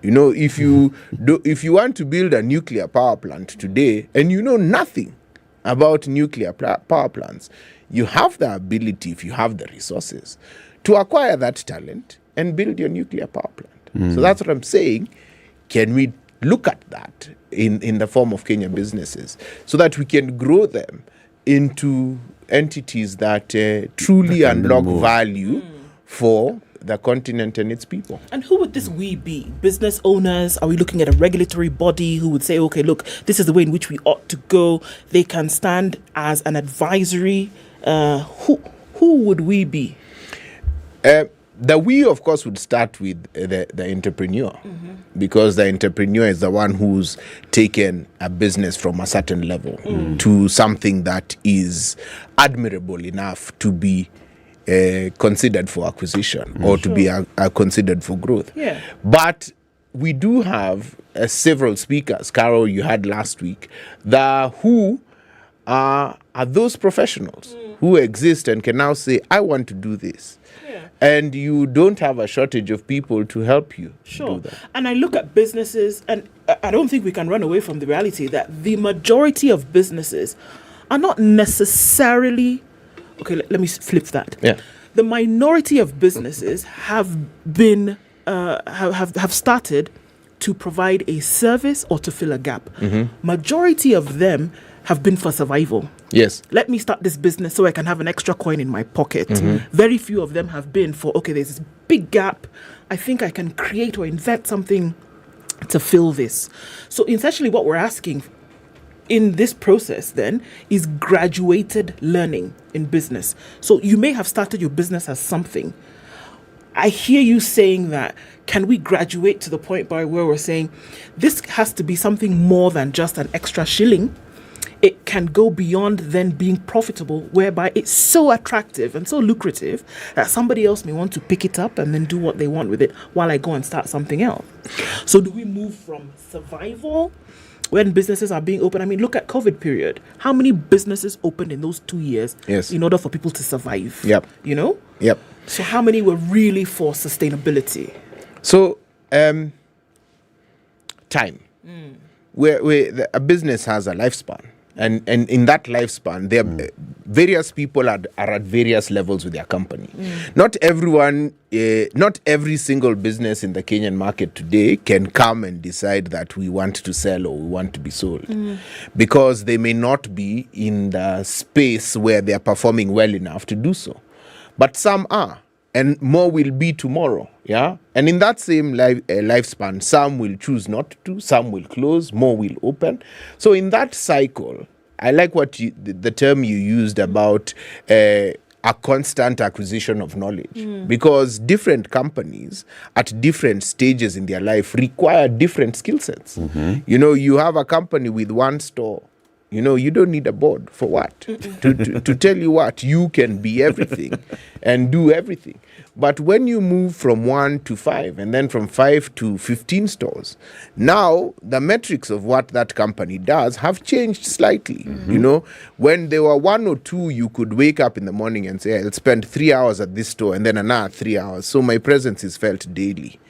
If you want to build a nuclear power plant today and you know nothing about nuclear power plants, you have the ability, if you have the resources, to acquire that talent and build your nuclear power plant. So that's what I'm saying. Can we look at that in the form of Kenya businesses so that we can grow them into entities that truly unlock value for the continent and its people. And who would this we be? Business owners? Are we looking at a regulatory body who would say, okay, look, this is the way in which we ought to go? They can stand as an advisory. Who would we be? The we, of course, would start with the entrepreneur, because the entrepreneur is the one who's taken a business from a certain level to something that is admirable enough to be considered for acquisition or to be considered for growth. Yeah. But we do have several speakers, Carol, you had last week, who are those professionals who exist and can now say, I want to do this. And you don't have a shortage of people to help you do that. And I look at businesses, and I don't think we can run away from the reality that the majority of businesses are not necessarily... Okay, let me flip that. Yeah. The minority of businesses have been have started to provide a service or to fill a gap. Majority of them have been for survival. Yes. Let me start this business so I can have an extra coin in my pocket. Very few of them have been for, okay, there's this big gap. I think I can create or invent something to fill this. So essentially what we're asking in this process then is graduated learning in business. So you may have started your business as something. I hear you saying that, can we graduate to the point by where we're saying this has to be something more than just an extra shilling? It can go beyond then being profitable, whereby it's so attractive and so lucrative that somebody else may want to pick it up and then do what they want with it while I go and start something else. So do we move from survival when businesses are being open? I mean, look at COVID period. How many businesses opened in those 2 years in order for people to survive? Yep. You know? Yep. So how many were really for sustainability? So, time. Where a business has a lifespan. And in that lifespan, there various people are at various levels with their company. Not everyone, not every single business in the Kenyan market today can come and decide that we want to sell or we want to be sold, because they may not be in the space where they are performing well enough to do so. But some are, and more will be tomorrow. Yeah, and in that same lifespan, some will choose not to, some will close, more will open. So in that cycle, I like what the term you used about a constant acquisition of knowledge, because different companies at different stages in their life require different skill sets. You know, you have a company with one store. You know, you don't need a board for what? to tell you what, you can be everything and do everything. But when you move from 1 to 5 and then from 5 to 15 stores, now the metrics of what that company does have changed slightly. You know, when there were 1 or 2, you could wake up in the morning and say, I'll spend 3 hours at this store and then another 3 hours. So my presence is felt daily.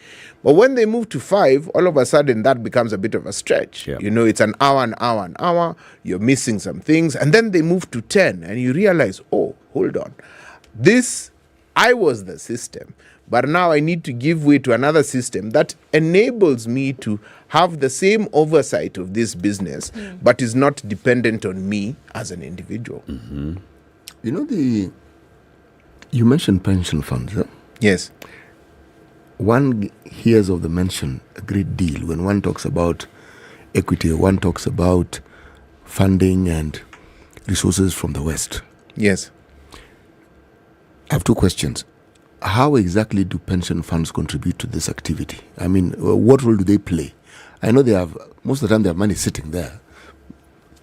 But when they move to 5, all of a sudden that becomes a bit of a stretch. You know, it's an hour. You're missing some things. And then they move to 10 and you realize, oh, hold on. I was the system, but now I need to give way to another system that enables me to have the same oversight of this business, but is not dependent on me as an individual. You know, you mentioned pension funds, huh? Yes. One hears of the mention a great deal when one talks about equity, one talks about funding and resources from the West. Yes. I have 2 questions. How exactly do pension funds contribute to this activity? I mean, what role do they play? I know they have, most of the time they have money sitting there.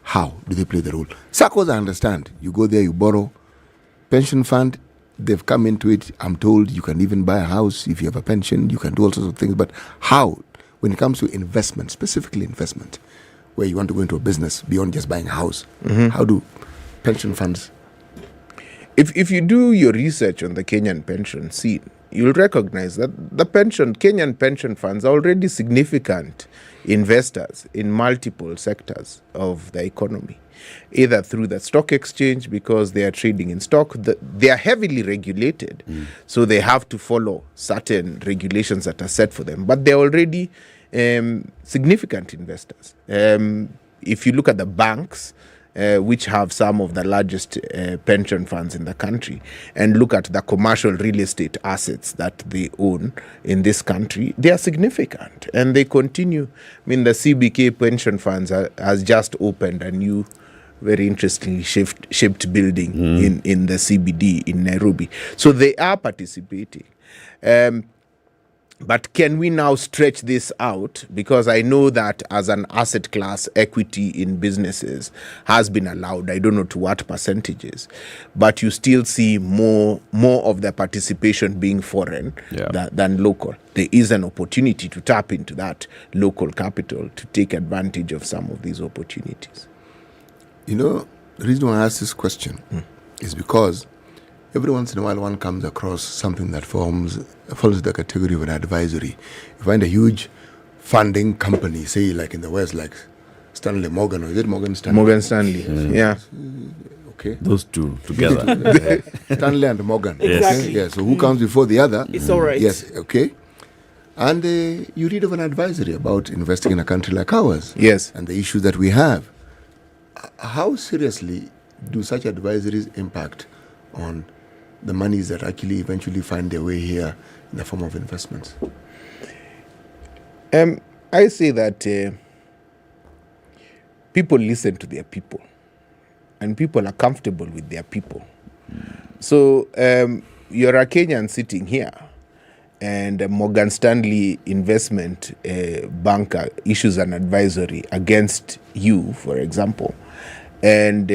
How do they play the role? SACCOs, I understand. You go there, you borrow. Pension fund, they've come into it. I'm told you can even buy a house if you have a pension. You can do all sorts of things. But how, when it comes to investment, specifically investment, where you want to go into a business beyond just buying a house, how do pension funds... If you do your research on the Kenyan pension scene, you'll recognize that the Kenyan pension funds are already significant investors in multiple sectors of the economy, either through the stock exchange because they are trading in stock. They are heavily regulated, so they have to follow certain regulations that are set for them. But they're already significant investors. If you look at the banks, which have some of the largest pension funds in the country, and look at the commercial real estate assets that they own in this country, they are significant and they continue. I mean, the CBK pension funds has just opened a new, very interestingly shaped building in the CBD in Nairobi. So they are participating. But can we now stretch this out? Because I know that as an asset class, equity in businesses has been allowed. I don't know to what percentages, but you still see more of the participation being foreign than local. There is an opportunity to tap into that local capital to take advantage of some of these opportunities. You know, the reason why I ask this question is because every once in a while one comes across something that falls the category of an advisory. You find a huge funding company, say like in the West, like Stanley Morgan, or is it Morgan Stanley? Morgan Stanley, yeah. Okay. Those two together. Stanley and Morgan. Exactly. Okay? Yeah, so who comes before the other? It's all right. Yes, okay. And you read of an advisory about investing in a country like ours. Yes. And the issues that we have. How seriously do such advisories impact on the monies that actually eventually find their way here in the form of investments? I say that people listen to their people, and people are comfortable with their people. So you're a Kenyan sitting here, and a Morgan Stanley investment banker issues an advisory against you, for example, and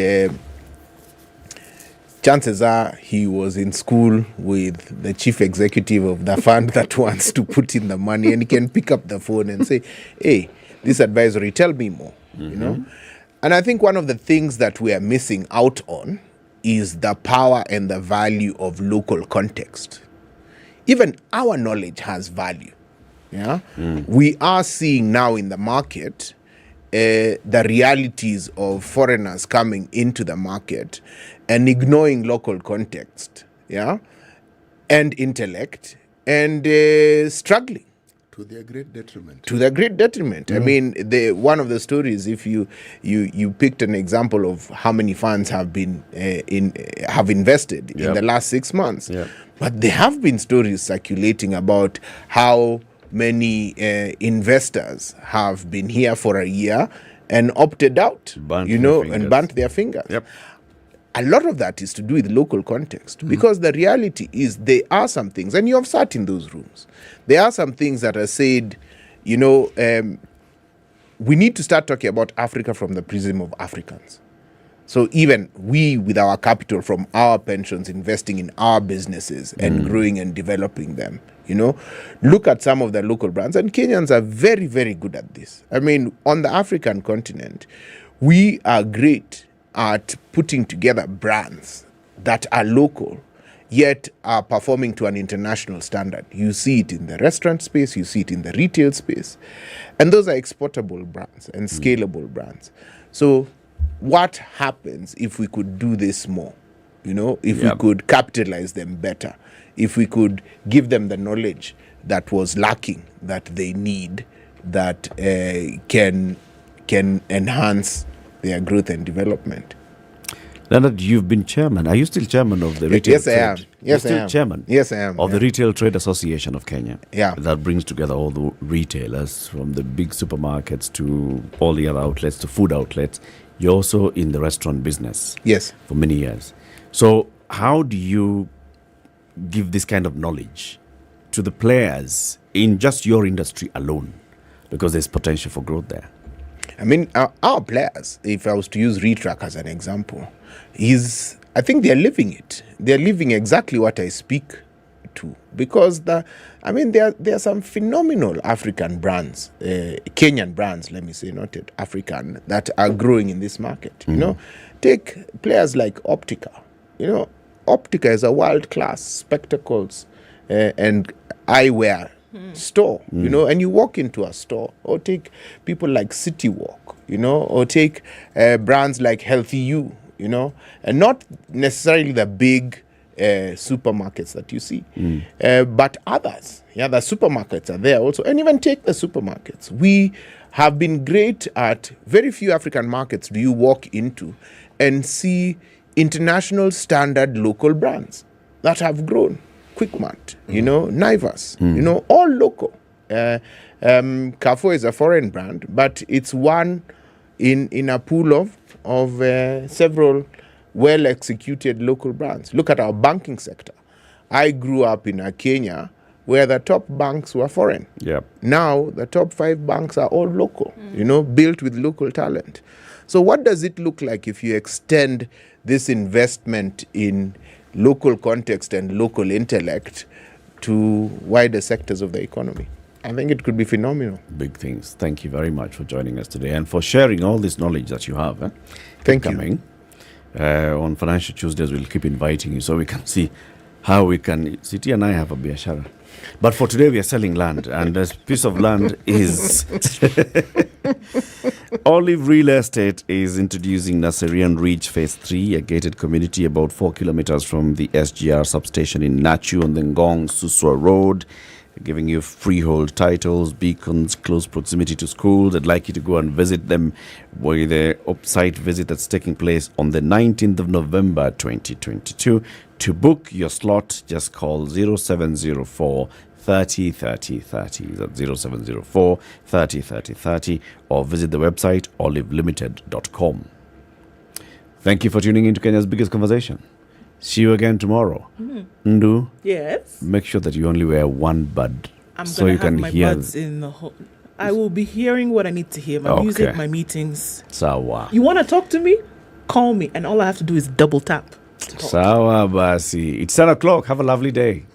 chances are he was in school with the chief executive of the fund that wants to put in the money, and he can pick up the phone and say, hey, this advisory, tell me more, you know? And I think one of the things that we are missing out on is the power and the value of local context. Even our knowledge has value. Yeah, we are seeing now in the market the realities of foreigners coming into the market and ignoring local context, yeah, and intellect, and struggling. To their great detriment. To their great detriment. I mean, one of the stories, if you picked an example of how many funds have been have invested in the last 6 months, but there have been stories circulating about how many investors have been here for a year and opted out, and burnt their fingers. A lot of that is to do with local context, because the reality is there are some things, and you have sat in those rooms, there are some things that are said, we need to start talking about Africa from the prism of Africans. So even we, with our capital from our pensions, investing in our businesses and growing and developing them, look at some of the local brands. And Kenyans are very, very good at this. I mean, on the African continent, we are great at putting together brands that are local, yet are performing to an international standard. You see it in the restaurant space, you see it in the retail space. And those are exportable brands and scalable brands. So what happens if we could do this more? If we could capitalize them better, if we could give them the knowledge that was lacking, that they need, that can enhance their growth and development. Leonard, you've been chairman. Are you still chairman of the Retail Trade? Yes, I am. Yes, You're still chairman? Yes, I am. Of the Retail Trade Association of Kenya. Yeah. That brings together all the retailers, from the big supermarkets to all your outlets to food outlets. You're also in the restaurant business. Yes. For many years. So how do you give this kind of knowledge to the players in just your industry alone? Because there's potential for growth there. I mean, our players, if I was to use Retrack as an example, I think they're living it. They're living exactly what I speak to. Because, there are some phenomenal African brands, Kenyan brands, let me say, not African, that are growing in this market. Take players like Optica. Optica is a world-class spectacles and eyewear store, and you walk into a store, or take people like City Walk, or take brands like Healthy You, and not necessarily the big supermarkets that you see. But others, the supermarkets are there also. And even take the supermarkets. We have been great at very few African markets do you walk into and see international standard local brands that have grown. Quickmart, Naivas, all local. Carrefour is a foreign brand, but it's one in a pool of several well-executed local brands. Look at our banking sector. I grew up in Kenya where the top banks were foreign. Now the top 5 banks are all local, built with local talent. So what does it look like if you extend this investment in local context and local intellect to wider sectors of the economy? I think it could be phenomenal. Big things. Thank you very much for joining us today and for sharing all this knowledge that you have. Thank you. On Financial Tuesdays, we'll keep inviting you so we can see how we can. City and I have a biashara. But for today, we are selling land, and this piece of land is Olive Real Estate is introducing Naserian Ridge Phase 3, a gated community about 4 kilometers from the SGR substation in Nachu on the Ngong Suswa Road, giving you freehold titles, beacons, close proximity to schools. I'd like you to go and visit them with the site visit that's taking place on the 19th of November 2022. To book your slot, just call 0704 30 30 30. That's 0704 30 30 30, or visit the website olivelimited.com. Thank you for tuning in to Kenya's biggest conversation. See you again tomorrow. Ndu, Yes. make sure that you only wear one bud I'm so gonna you have can my hear. buds in the whole. I will be hearing what I need to hear. My music, my meetings. Sawa. You want to talk to me? Call me, and all I have to do is double tap. Sawa basi. It's 10 o'clock. Have a lovely day.